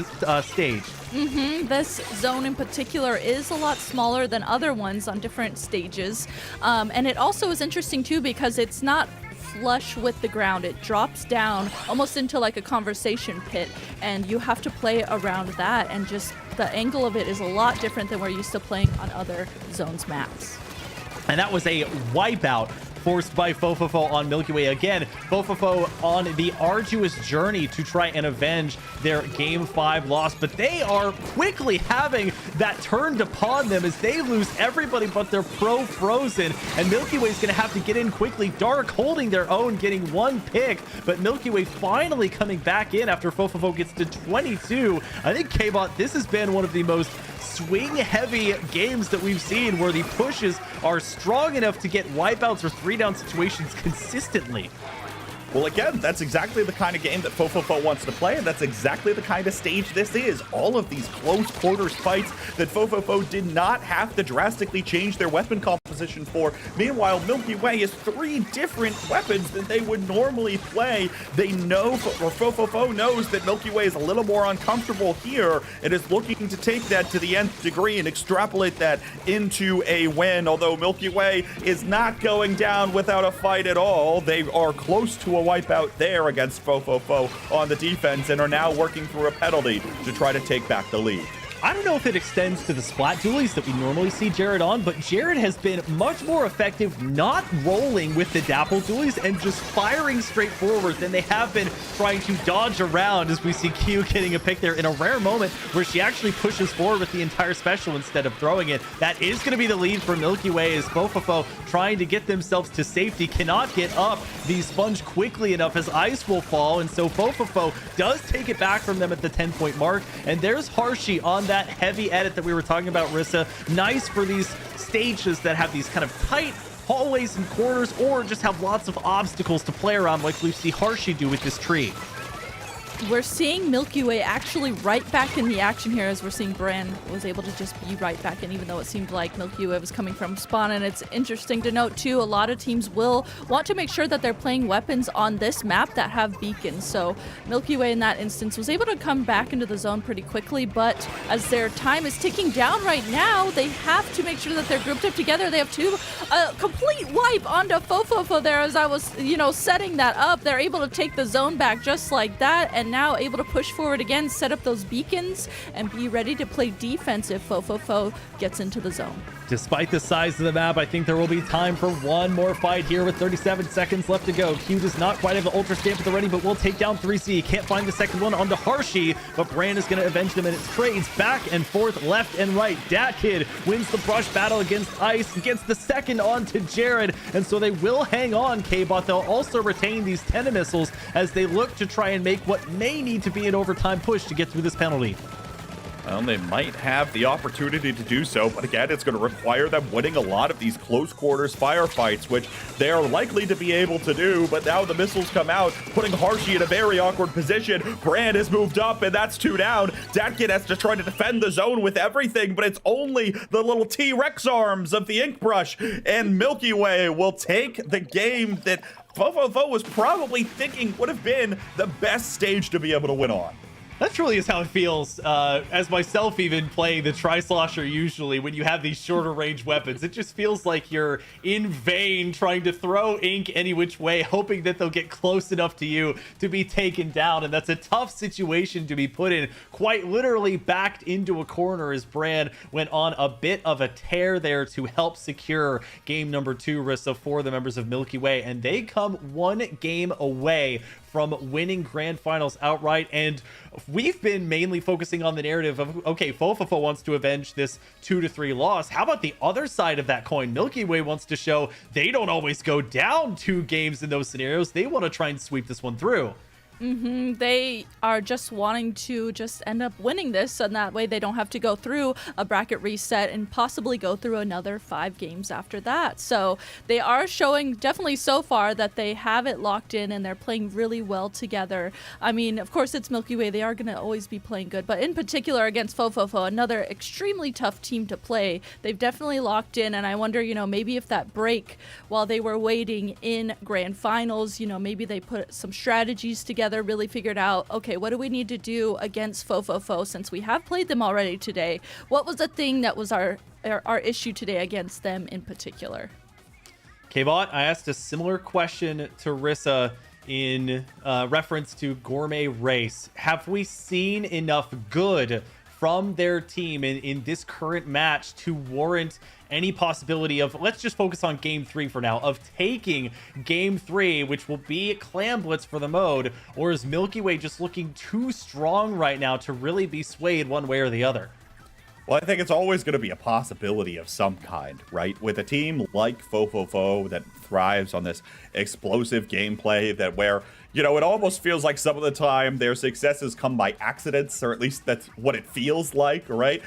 stage. This zone in particular is a lot smaller than other ones on different stages. And it also is interesting too because it's not flush with the ground. It drops down almost into like a conversation pit and you have to play around that, and just the angle of it is a lot different than we're used to playing on other zones maps. And that was a wipeout forced by Fofofo on Milky Way. Again, Fofofo on the arduous journey to try and avenge their Game 5 loss, but they are quickly having that turned upon them as they lose everybody but their pro Frozen, and Milky Way's gonna have to get in quickly. Dark holding their own, getting one pick, but Milky Way finally coming back in after Fofofo gets to 22. I think K-Bot, this has been one of the most swing heavy games that we've seen, where the pushes are strong enough to get wipeouts or 3-down situations consistently. Well, again, that's exactly the kind of game that Fofofo wants to play, and that's exactly the kind of stage this is. All of these close quarters fights that Fofofo did not have to drastically change their weapon composition for. Meanwhile, Milky Way has 3 different weapons that they would normally play. They know, or Fofofo knows, that Milky Way is a little more uncomfortable here and is looking to take that to the nth degree and extrapolate that into a win, although Milky Way is not going down without a fight at all. They are close to a wipeout there against Fofofo on the defense and are now working through a penalty to try to take back the lead. I don't know if it extends to the splat dualies that we normally see Jared on, but Jared has been much more effective not rolling with the dapple dualies and just firing straight forward than they have been trying to dodge around, as we see Q getting a pick there in a rare moment where she actually pushes forward with the entire special instead of throwing it. That is going to be the lead for Milky Way, as Fofofo, trying to get themselves to safety, cannot get up the sponge quickly enough as ice will fall, and so Fofofo does take it back from them at the 10-point mark, and there's Harshi on that heavy edit that we were talking about, Rissa. Nice for these stages that have these kind of tight hallways and corners, or just have lots of obstacles to play around, like we see Harshi do with this tree. We're seeing Milky Way actually right back in the action here, as we're seeing Bran was able to just be right back in, even though it seemed like Milky Way was coming from spawn. And it's interesting to note too, a lot of teams will want to make sure that they're playing weapons on this map that have beacons. So Milky Way in that instance was able to come back into the zone pretty quickly, but as their time is ticking down right now, they have to make sure that they're grouped up together. They have a complete wipe onto Fofofo there, as I was, setting that up. They're able to take the zone back just like that, and now able to push forward again, set up those beacons, and be ready to play defense if Fofofo gets into the zone. Despite the size of the map, I think there will be time for one more fight here with 37 seconds left to go. Q does not quite have the Ultra Stamp at the ready, but will take down 3C. Can't find the second one onto Harshi, but Bran is going to avenge them, and it trades back and forth, left and right. Dat Kid wins the brush battle against Ice, gets the second onto Jared, and so they will hang on, K-Bot. They'll also retain these 10 missiles as they look to try and make what may need to be an overtime push to get through this penalty. Well, they might have the opportunity to do so, but again, it's going to require them winning a lot of these close quarters firefights, which they are likely to be able to do, but now the missiles come out, putting Harshi in a very awkward position. Brand has moved up, and that's 2 down. Datkid has to try to defend the zone with everything, but it's only the little T-Rex arms of the ink brush, and Milky Way will take the game that Fofofo was probably thinking would have been the best stage to be able to win on. That truly is how it feels, as myself even playing the Tri-Slosher usually, when you have these shorter range weapons. It just feels like you're in vain trying to throw ink any which way, hoping that they'll get close enough to you to be taken down. And that's a tough situation to be put in, quite literally backed into a corner, as Bran went on a bit of a tear there to help secure game number 2, Rissa, for the members of Milky Way. And they come 1 game away from winning grand finals outright. And we've been mainly focusing on the narrative of, okay, Fofofo wants to avenge this 2-3 loss. How about the other side of that coin? Milky Way wants to show they don't always go down 2 games in those scenarios. They want to try and sweep this one through. They are just wanting to just end up winning this, and that way they don't have to go through a bracket reset and possibly go through another 5 games after that. So they are showing definitely so far that they have it locked in and they're playing really well together. I mean, of course it's Milky Way. They are going to always be playing good, but in particular against Fofofo, another extremely tough team to play. They've definitely locked in, and I wonder, maybe if that break while they were waiting in grand finals, maybe they put some strategies together, really figured out, okay, what do we need to do against Fofofo since we have played them already today? What was the thing that was our issue today against them in particular? K-Bot, I asked a similar question to Rissa in reference to Gourmet Race. Have we seen enough good from their team in this current match to warrant any possibility of, let's just focus on game 3 for now, of taking game 3, which will be Clam Blitz for the mode? Or is Milky Way just looking too strong right now to really be swayed one way or the other? Well, I think it's always going to be a possibility of some kind, right? With a team like Fofofo that thrives on this explosive gameplay, that where, you know, it almost feels like some of the time their successes come by accidents, or at least that's what it feels like, right?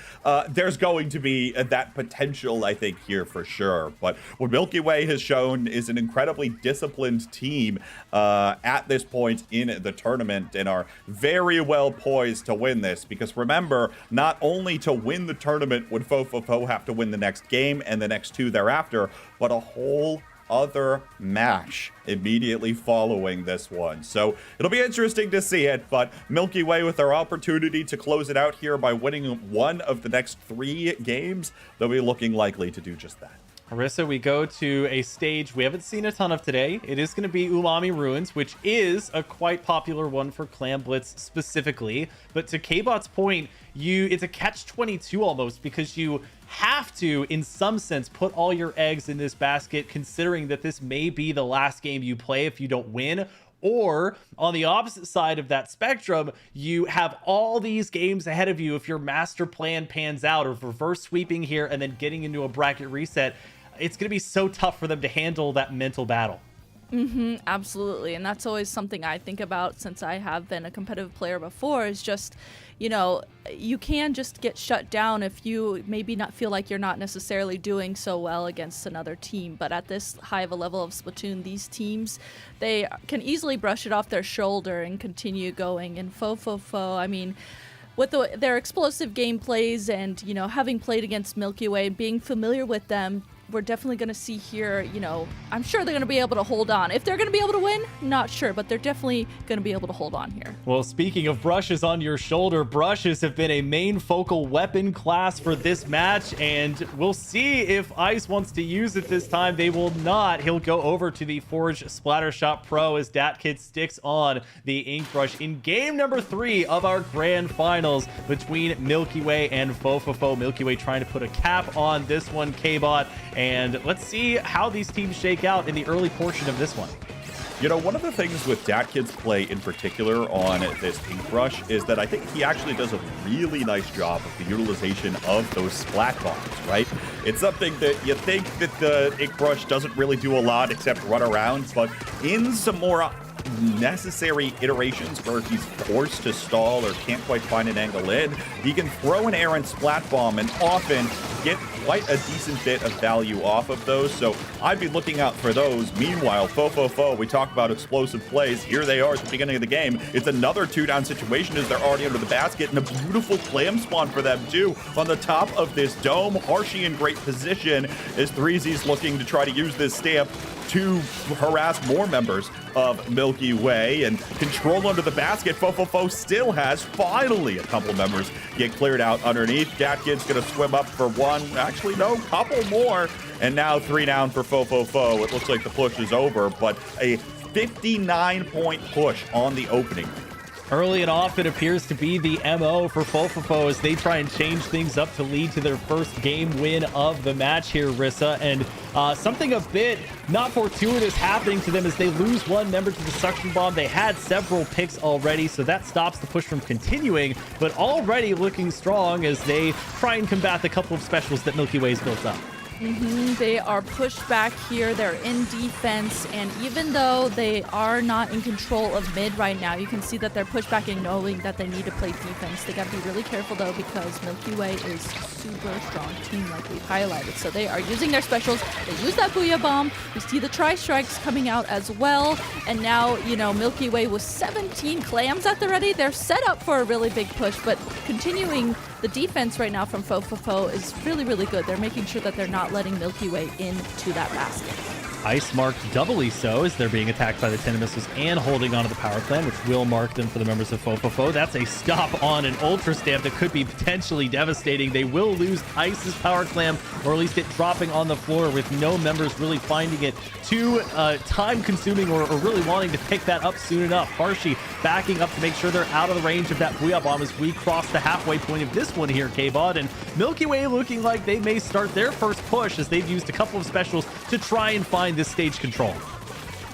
There's going to be that potential, I think, here for sure. But what Milky Way has shown is an incredibly disciplined team at this point in the tournament, and are very well poised to win this. Because remember, not only to win the tournament would Fofofo have to win the next game and the next 2 thereafter, but a whole other match immediately following this one. So it'll be interesting to see it, but Milky Way with their opportunity to close it out here by winning one of the next 3 games, they'll be looking likely to do just that. Arissa, we go to a stage we haven't seen a ton of today. It is going to be Umami Ruins, which is a quite popular one for Clam Blitz specifically. But to K-Bot's point, it's a catch-22 almost, because you have to, in some sense, put all your eggs in this basket, considering that this may be the last game you play if you don't win. Or on the opposite side of that spectrum, you have all these games ahead of you if your master plan pans out, or reverse sweeping here and then getting into a bracket reset. It's going to be so tough for them to handle that mental battle. Absolutely. And that's always something I think about, since I have been a competitive player before, is just, you know, you can just get shut down if you maybe not feel like you're not necessarily doing so well against another team. But at this high of a level of Splatoon, these teams, they can easily brush it off their shoulder and continue going. And Fofofo, I mean, with their explosive gameplays and, you know, having played against Milky Way and being familiar with them, we're definitely going to see here, you know, I'm sure they're going to be able to hold on. If they're going to be able to win, not sure, but they're definitely going to be able to hold on here. Well, speaking of brushes on your shoulder, brushes have been a main focal weapon class for this match, and we'll see if Ice wants to use it this time. They will not. He'll go over to the Forge Splattershot Pro as DatKid sticks on the ink brush in game number 3 of our grand finals between Milky Way and Fofofo. Milky Way trying to put a cap on this one, K-Bot. And let's see how these teams shake out in the early portion of this one. You know, one of the things with DatKid's play in particular on this ink brush is that I think he actually does a really nice job of the utilization of those splat bombs, right? It's something that you think that the ink brush doesn't really do a lot except run around, but in some more necessary iterations where he's forced to stall or can't quite find an angle in, he can throw an errant splat bomb and often get quite a decent bit of value off of those. So I'd be looking out for those. Meanwhile, Fofofo, we talk about explosive plays. Here they are at the beginning of the game. It's another 2-down situation as they're already under the basket, and a beautiful clam spawn for them too on the top of this dome. Harshy in great position as Threezy's looking to try to use this stamp to harass more members of Milky Way, and control under the basket. Fofofo still has finally a couple members get cleared out underneath. DatKid's gonna swim up for one, actually no, couple more, and now 3 down for Fofofo. It looks like the push is over, but a 59-point push on the opening. Early and often appears to be the MO for Fofofo as they try and change things up to lead to their first game win of the match here, Rissa. And something a bit not fortuitous happening to them as they lose one member to the suction bomb. They had several picks already, so that stops the push from continuing, but already looking strong as they try and combat the couple of specials that Milky Way's built up. They are pushed back here. They're in defense, and even though they are not in control of mid right now, you can see that they're pushed back and knowing that they need to play defense. They got to be really careful though, because Milky Way is super strong team like we've highlighted. So they are using their specials. They use that Booyah Bomb. We see the Tri-Strikes coming out as well, and now, you know, Milky Way with 17 clams at the ready. They're set up for a really big push, but continuing the defense right now from Fofofo is really, really good. They're making sure that they're not letting Milky Way into that basket. Ice marked doubly so as they're being attacked by the 10 missiles and holding onto the power clan, which will mark them for the members of Fofofo. That's a stop on an ultra stamp that could be potentially devastating. They will lose Ice's power clan, or at least it dropping on the floor with no members really finding it too time consuming or really wanting to pick that up soon enough. Harshy backing up to make sure they're out of the range of that Booyah Bomb as we cross the halfway point of this this one here, K-Bot, and Milky Way looking like they may start their first push as they've used a couple of specials to try and find this stage control.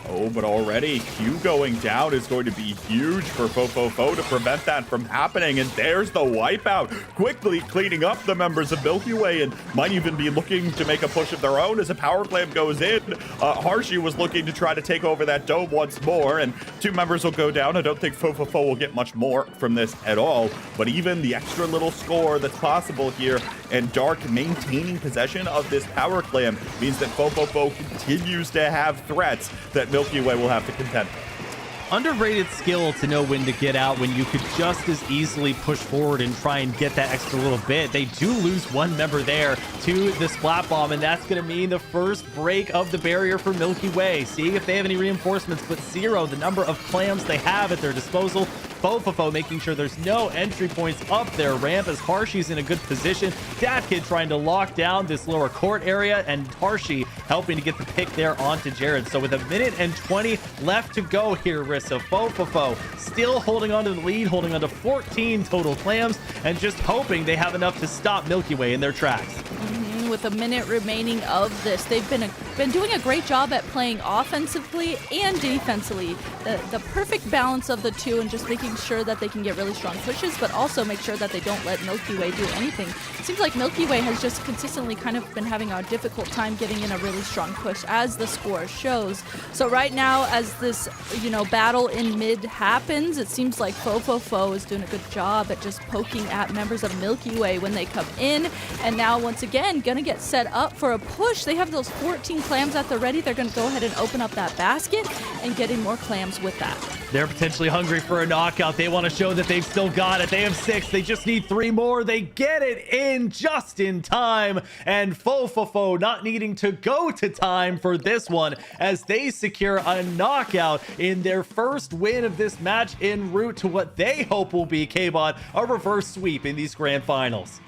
Oh, but already Q going down is going to be huge for Fofofo to prevent that from happening. And there's the wipeout, quickly cleaning up the members of Milky Way, and might even be looking to make a push of their own as a power clam goes in. Harshy was looking to try to take over that dome once more, and 2 members will go down. I don't think Fofofo will get much more from this at all, but even the extra little score that's possible here, and Dark maintaining possession of this power clam means that Fofofo continues to have threats that Milky Way will have to contend with. Underrated skill to know when to get out when you could just as easily push forward and try and get that extra little bit. They do lose 1 member there to the Splat Bomb, and that's going to mean the first break of the barrier for Milky Way. Seeing if they have any reinforcements, but 0, the number of clams they have at their disposal. Fofofo making sure there's no entry points up their ramp as Harshy's in a good position. Kid trying to lock down this lower court area, and Harshy helping to get the pick there onto Jared. So with 1:20 left to go here, Rissa, Fofofo still holding on to the lead, holding on to 14 total clams, and just hoping they have enough to stop Milky Way in their tracks. With a minute remaining of this, they've been doing a great job at playing offensively and defensively. The perfect balance of the two, and just making sure that they can get really strong pushes, but also make sure that they don't let Milky Way do anything. It seems like Milky Way has just consistently kind of been having a difficult time getting in a really strong push, as the score shows. So right now, as this battle in mid happens, it seems like Fofofo is doing a good job at just poking at members of Milky Way when they come in, and now once again gonna get set up for a push. They have those 14 clams at the ready. They're going to go ahead and open up that basket and getting more clams with that. They're potentially hungry for a knockout. They want to show that they've still got it. They have 6. They just need 3 more. They get it in just in time. And Fofofo not needing to go to time for this one as they secure a knockout in their first win of this match en route to what they hope will be, K-Bot, a reverse sweep in these grand finals.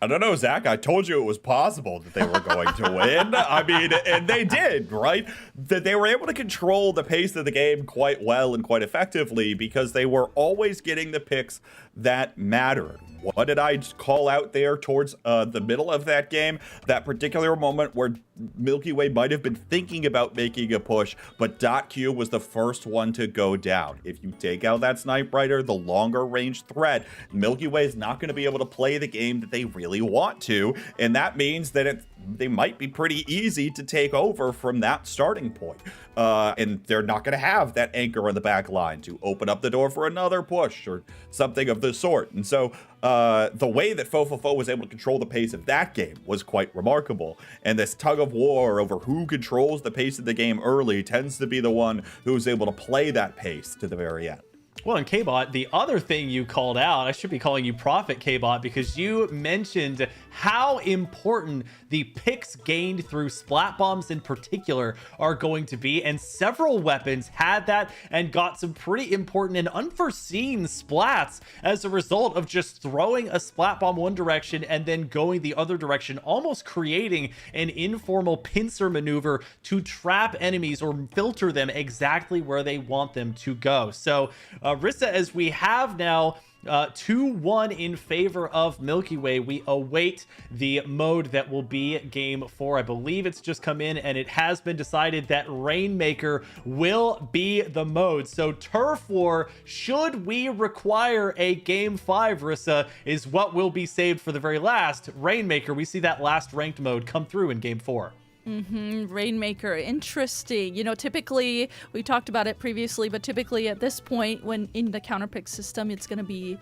I don't know, Zach. I told you it was possible that they were going to win. I mean, and they did, right? That they were able to control the pace of the game quite well and quite effectively because they were always getting the picks that mattered. What did I call out there towards the middle of that game? That particular moment where Milky Way might have been thinking about making a push, but .Q was the first one to go down. If you take out that Snipe Rider, the longer range threat, Milky Way is not going to be able to play the game that they really want to, and that means that they might be pretty easy to take over from that starting point. And they're not going to have that anchor on the back line to open up the door for another push or something of the sort. And so the way that Fofofo was able to control the pace of that game was quite remarkable. And this tug of war over who controls the pace of the game early tends to be the one who's able to play that pace to the very end. Well, and K-Bot, the other thing you called out, I should be calling you Prophet K-Bot, because you mentioned how important the picks gained through Splat Bombs in particular are going to be, and several weapons had that and got some pretty important and unforeseen splats as a result of just throwing a Splat Bomb one direction and then going the other direction, almost creating an informal pincer maneuver to trap enemies or filter them exactly where they want them to go. So Rissa, as we have now 2-1 in favor of Milky Way, we await the mode that will be game 4. I believe it's just come in, and it has been decided that Rainmaker will be the mode. So Turf War, should we require a game 5, Rissa, is what will be saved for the very last. Rainmaker, we see that last ranked mode come through in game 4. Rainmaker, interesting. Typically, we talked about it previously, but typically at this point, when in the counterpick system, it's going to be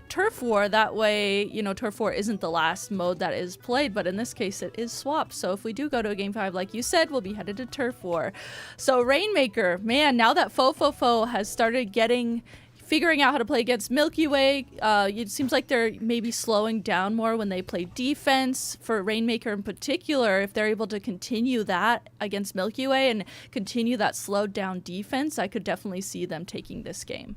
Turf War. That way, Turf War isn't the last mode that is played, but in this case, it is swapped. So if we do go to a game 5, like you said, we'll be headed to Turf War. So Rainmaker, man, now that Fofofo has started figuring out how to play against Milky Way, it seems like they're maybe slowing down more when they play defense. For Rainmaker in particular, if they're able to continue that against Milky Way and continue that slowed down defense, I could definitely see them taking this game.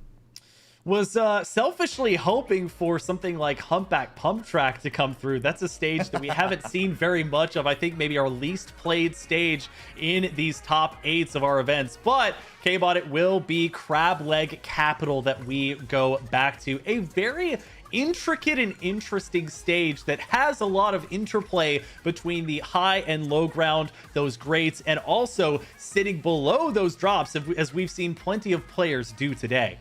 Was selfishly hoping for something like Humpback Pump Track to come through. That's a stage that we haven't seen very much of. I think maybe our least played stage in these top 8s of our events. But K-Bot, it will be Crab Leg Capital that we go back to. A very intricate and interesting stage that has a lot of interplay between the high and low ground, those grades, and also sitting below those drops, as we've seen plenty of players do today.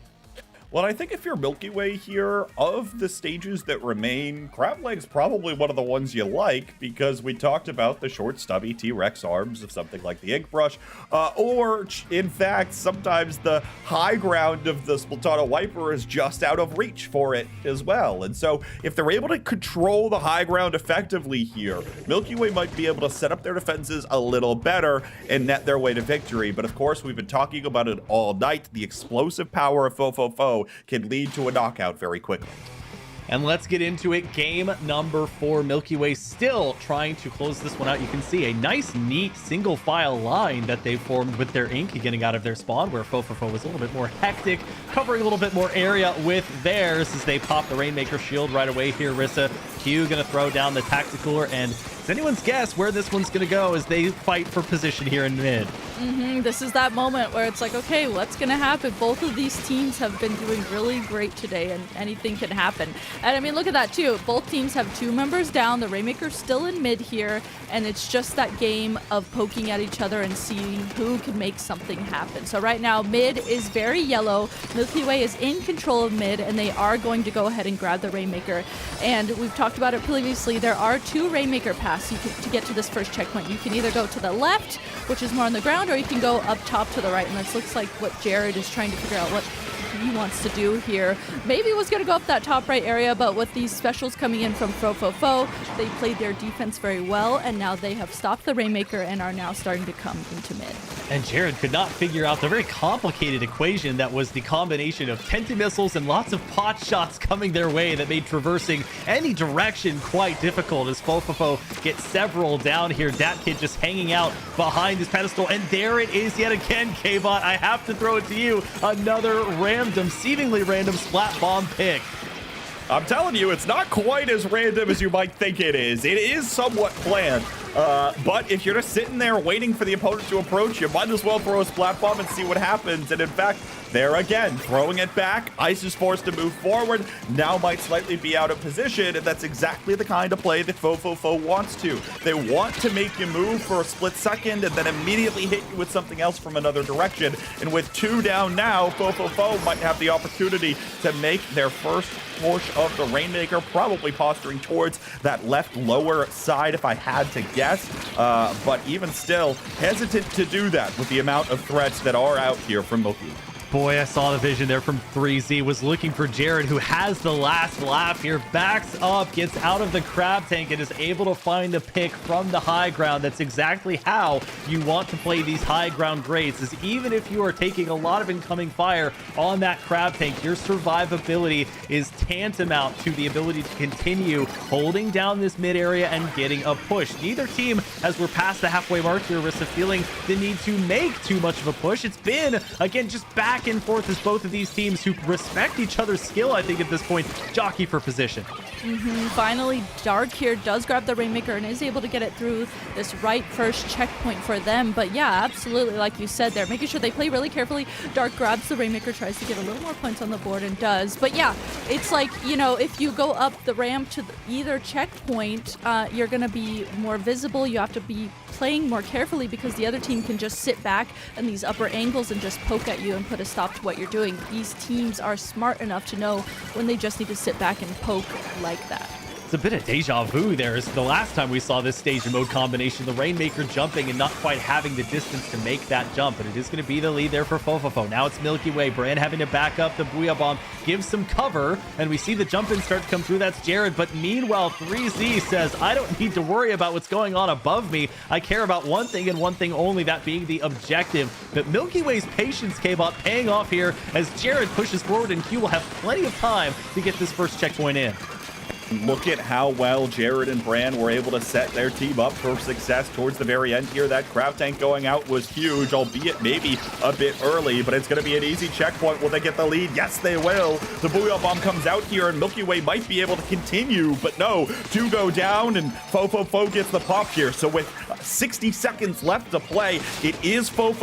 Well, I think if you're Milky Way here, of the stages that remain, Crab Leg's probably one of the ones you like, because we talked about the short, stubby T-Rex arms of something like the Ink Brush, or, in fact, sometimes the high ground of the Splatoon Wiper is just out of reach for it as well. And so, if they're able to control the high ground effectively here, Milky Way might be able to set up their defenses a little better and net their way to victory. But of course, we've been talking about it all night. The explosive power of Fofofo can lead to a knockout very quickly. And let's get into it. Game number 4. Milky Way still trying to close this one out. You can see a nice, neat single file line that they formed with their Ink getting out of their spawn, where Fofofo was a little bit more hectic, covering a little bit more area with theirs as they pop the Rainmaker shield right away here. Rissa, Q gonna throw down the Tacticooler, and it's anyone's guess where this one's gonna go as they fight for position here in mid. This is that moment where it's like, okay, what's going to happen? Both of these teams have been doing really great today, and anything can happen. And I mean, look at that too. Both teams have 2 members down. The Rainmaker's still in mid here, and it's just that game of poking at each other and seeing who can make something happen. So right now, mid is very yellow. Milky Way is in control of mid, and they are going to go ahead and grab the Rainmaker. And we've talked about it previously. There are 2 Rainmaker paths to get to this first checkpoint. You can either go to the left, which is more on the ground, or you can go up top to the right, and this looks like what Jared is trying to figure out what he wants to do here. Maybe was going to go up that top right area, but with these specials coming in from Fofofo, they played their defense very well, and now they have stopped the Rainmaker and are now starting to come into mid. And Jared could not figure out the very complicated equation that was the combination of Tenti-missiles and lots of pot shots coming their way that made traversing any direction quite difficult, as Fofofo gets several down here. Dat Kid just hanging out behind his pedestal, and there it is yet again, K-Bot. I have to throw it to you. Another seemingly random splat bomb pick. I'm telling you, it's not quite as random as you might think it is. It is somewhat planned. But if you're just sitting there waiting for the opponent to approach, you might as well throw a splat bomb and see what happens. And in fact, there again, throwing it back, Ice is forced to move forward, now might slightly be out of position, and that's exactly the kind of play that Fofofo wants to. They want to make you move for a split second and then immediately hit you with something else from another direction. And with 2 down now, Fofofo might have the opportunity to make their first push of the Rainmaker, probably posturing towards that left lower side if I had to guess. But even still, hesitant to do that with the amount of threats that are out here from Motif. Boy, I saw the vision there from 3Z. Was looking for Jared, who has the last laugh here. Backs up, gets out of the crab tank, and is able to find a pick from the high ground. That's exactly how you want to play these high ground grades, is even if you are taking a lot of incoming fire on that crab tank, your survivability is tantamount to the ability to continue holding down this mid area and getting a push. Neither team, as we're past the halfway mark here, Rissa, feeling the need to make too much of a push. It's been, again, just back and forth as both of these teams, who respect each other's skill, I think at this point, jockey for position. Finally, Dark here does grab the Rainmaker and is able to get it through this right first checkpoint for them. But yeah, absolutely, like you said there, making sure they play really carefully. Dark grabs the Rainmaker, tries to get a little more points on the board, and does. But yeah, it's like, you know, if you go up the ramp to either checkpoint, you're going to be more visible. You have to be playing more carefully because the other team can just sit back in these upper angles and just poke at you and put a stop to what you're doing. These teams are smart enough to know when they just need to sit back and poke like that. It's a bit of deja vu there. As the last time we saw this stage and mode combination, the Rainmaker jumping and not quite having the distance to make that jump, but it is going to be the lead there for Fofofo. Now it's Milky Way. Brand having to back up. The Booyah Bomb gives some cover, and we see the jump in start to come through. That's Jared, but meanwhile, 3Z says, I don't need to worry about what's going on above me. I care about one thing and one thing only, that being the objective. But Milky Way's patience, K-Bot, paying off here as Jared pushes forward, and Q will have plenty of time to get this first checkpoint in. Look at how well Jared and Bran were able to set their team up for success towards the very end here. That crab tank going out was huge, albeit maybe a bit early, but it's going to be an easy checkpoint. Will they get the lead? Yes, they will. The Booyah Bomb comes out here, and Milky Way might be able to continue, but no, two go down, and Fo gets the pop here. So with 60 seconds left to play, it is Fo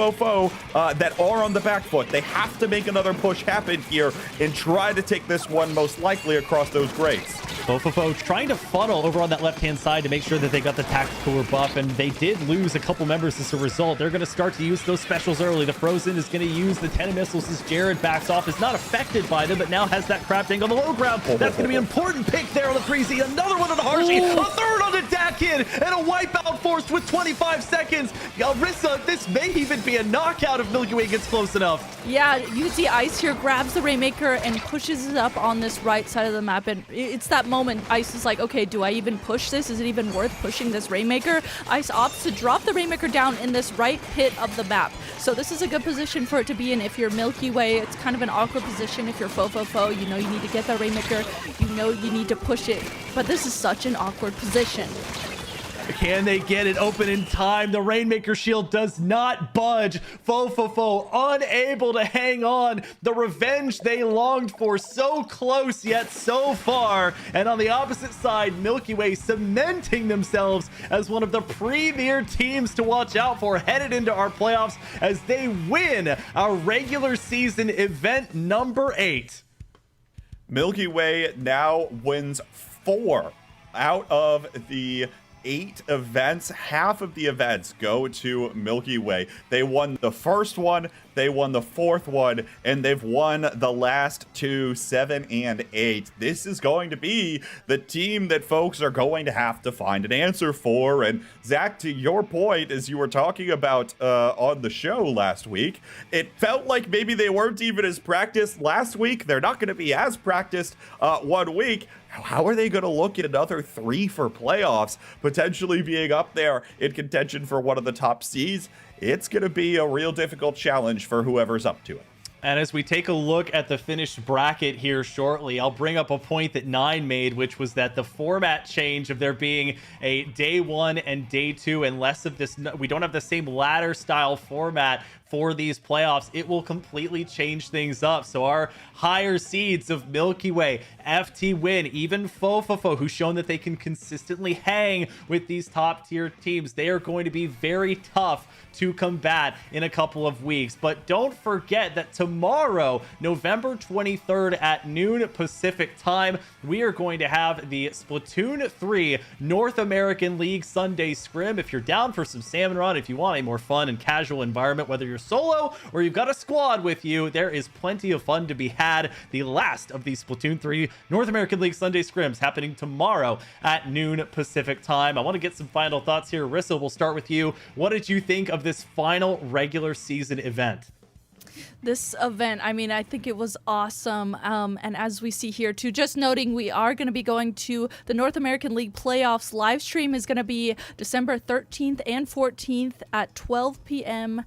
that are on the back foot. They have to make another push happen here and try to take this one most likely across those grates. Fo trying to funnel over on that left-hand side to make sure that they got the tactical rebuff, and they did lose a couple members as a result. They're going to start to use those specials early. The Frozen is going to use the 10 missiles as Jared backs off. Is not affected by them, but now has that crab tank on the low ground. That's going to be an important pick there on the Freezy. Another one on the Harshi. A third on the Dakin, and a wipeout forced with 25 seconds. Rissa, this may even be a knockout if Milky Way gets close enough. Yeah, you can see Ice here grabs the Rainmaker and pushes it up on this right side of the map, and it's that moment Ice is like, okay, do I even push this? Is it even worth pushing this Rainmaker? Ice opts to drop the Rainmaker down in this right pit of the map. So this is a good position for it to be in. If you're Milky Way, it's kind of an awkward position. If you're Fo, you know you need to get that Rainmaker. You know you need to push it. But this is such an awkward position. Can they get it open in time? The Rainmaker shield does not budge. Fo unable to hang on. The revenge they longed for, so close yet so far. And on the opposite side, Milky Way cementing themselves as one of the premier teams to watch out for headed into our playoffs as they win our regular season event number 8. Milky Way now wins 4 out of the 8 events. Half of the events go to Milky Way. They won the first one, they won the 4th one, and they've won the last 2, 7 and 8. This is going to be the team that folks are going to have to find an answer for. And Zach, to your point, as you were talking about on the show last week, it felt like maybe they weren't even as practiced last week. They're not going to be as practiced 1 week. How are they going to look at another 3 for playoffs, potentially being up there in contention for one of the top seeds? It's going to be a real difficult challenge for whoever's up to it. And as we take a look at the finished bracket here shortly, I'll bring up a point that Nine made, which was that the format change of there being a day 1 and day 2 and less of this, we don't have the same ladder style format for these playoffs. It will completely change things up. So our higher seeds of Milky Way, FT Win, even Fo, who's shown that they can consistently hang with these top tier teams, they are going to be very tough to combat in a couple of weeks. But don't forget that tomorrow, November 23rd at noon Pacific time, we are going to have the Splatoon 3 North American League Sunday Scrim. If you're down for some Salmon Run, if you want a more fun and casual environment, whether you're solo or you've got a squad with you, there is plenty of fun to be had. The last of the Splatoon 3 North American League Sunday Scrims happening tomorrow at noon Pacific time. I want to get some final thoughts here. Rissa, we'll start with you. What did you think of this final regular season event? This event, I mean, I think it was awesome. And as we see here too, just noting, we are going to be going to the North American League playoffs. Live stream is going to be December 13th and 14th at 12 p.m.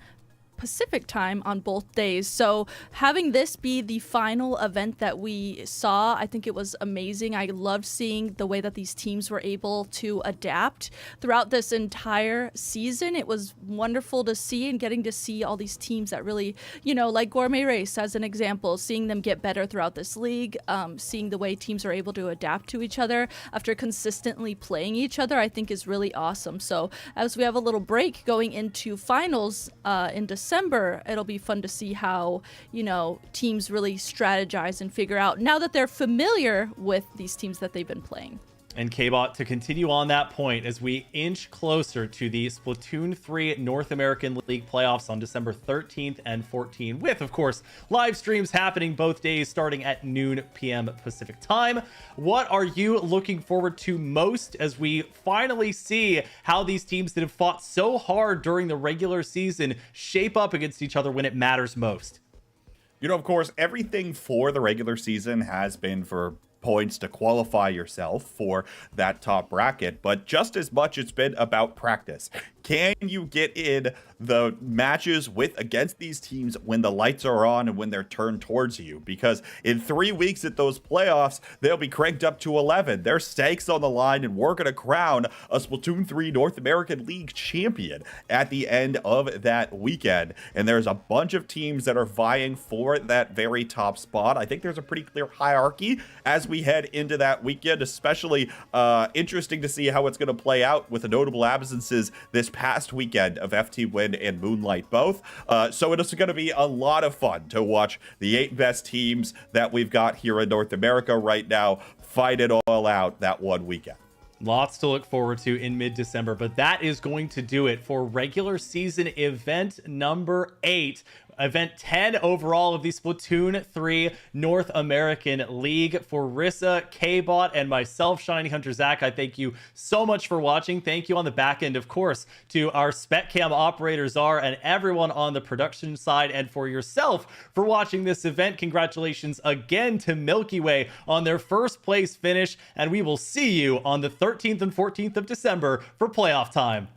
Pacific time on both days. So having this be the final event that we saw, I think it was amazing. I loved seeing the way that these teams were able to adapt throughout this entire season. It was wonderful to see, and getting to see all these teams that really, you know, like Gourmet Race as an example, seeing them get better throughout this league, seeing the way teams are able to adapt to each other after consistently playing each other, I think is really awesome. So as we have a little break going into finals in December, it'll be fun to see how, you know, teams really strategize and figure out now that they're familiar with these teams that they've been playing. And K-Bot, to continue on that point, as we inch closer to the Splatoon 3 North American League playoffs on December 13th and 14th, with, of course, live streams happening both days starting at noon p.m. Pacific time. What are you looking forward to most as we finally see how these teams that have fought so hard during the regular season shape up against each other when it matters most? You know, of course, everything for the regular season has been for points to qualify yourself for that top bracket, but just as much it's been about practice. Can you get in the matches against these teams when the lights are on and when they're turned towards you? Because in 3 weeks at those playoffs, they'll be cranked up to 11. There's stakes on the line, and we're going to crown a Splatoon 3 North American League champion at the end of that weekend. And there's a bunch of teams that are vying for that very top spot. I think there's a pretty clear hierarchy as we head into that weekend, especially interesting to see how it's going to play out with the notable absences this past weekend of FT Win and Moonlight both. So it is going to be a lot of fun to watch the 8 best teams that we've got here in North America right now fight it all out that one weekend. Lots to look forward to in mid-December, but that is going to do it for regular season event number 8. Event 10 overall of the Splatoon 3 North American League. For Rissa, K-Bot, and myself, Shiny Hunter Zach, I thank you so much for watching. Thank you on the back end, of course, to our SpecCam operator Czar and everyone on the production side, and for yourself for watching this event. Congratulations again to Milky Way on their first place finish, and we will see you on the 13th and 14th of December for playoff time.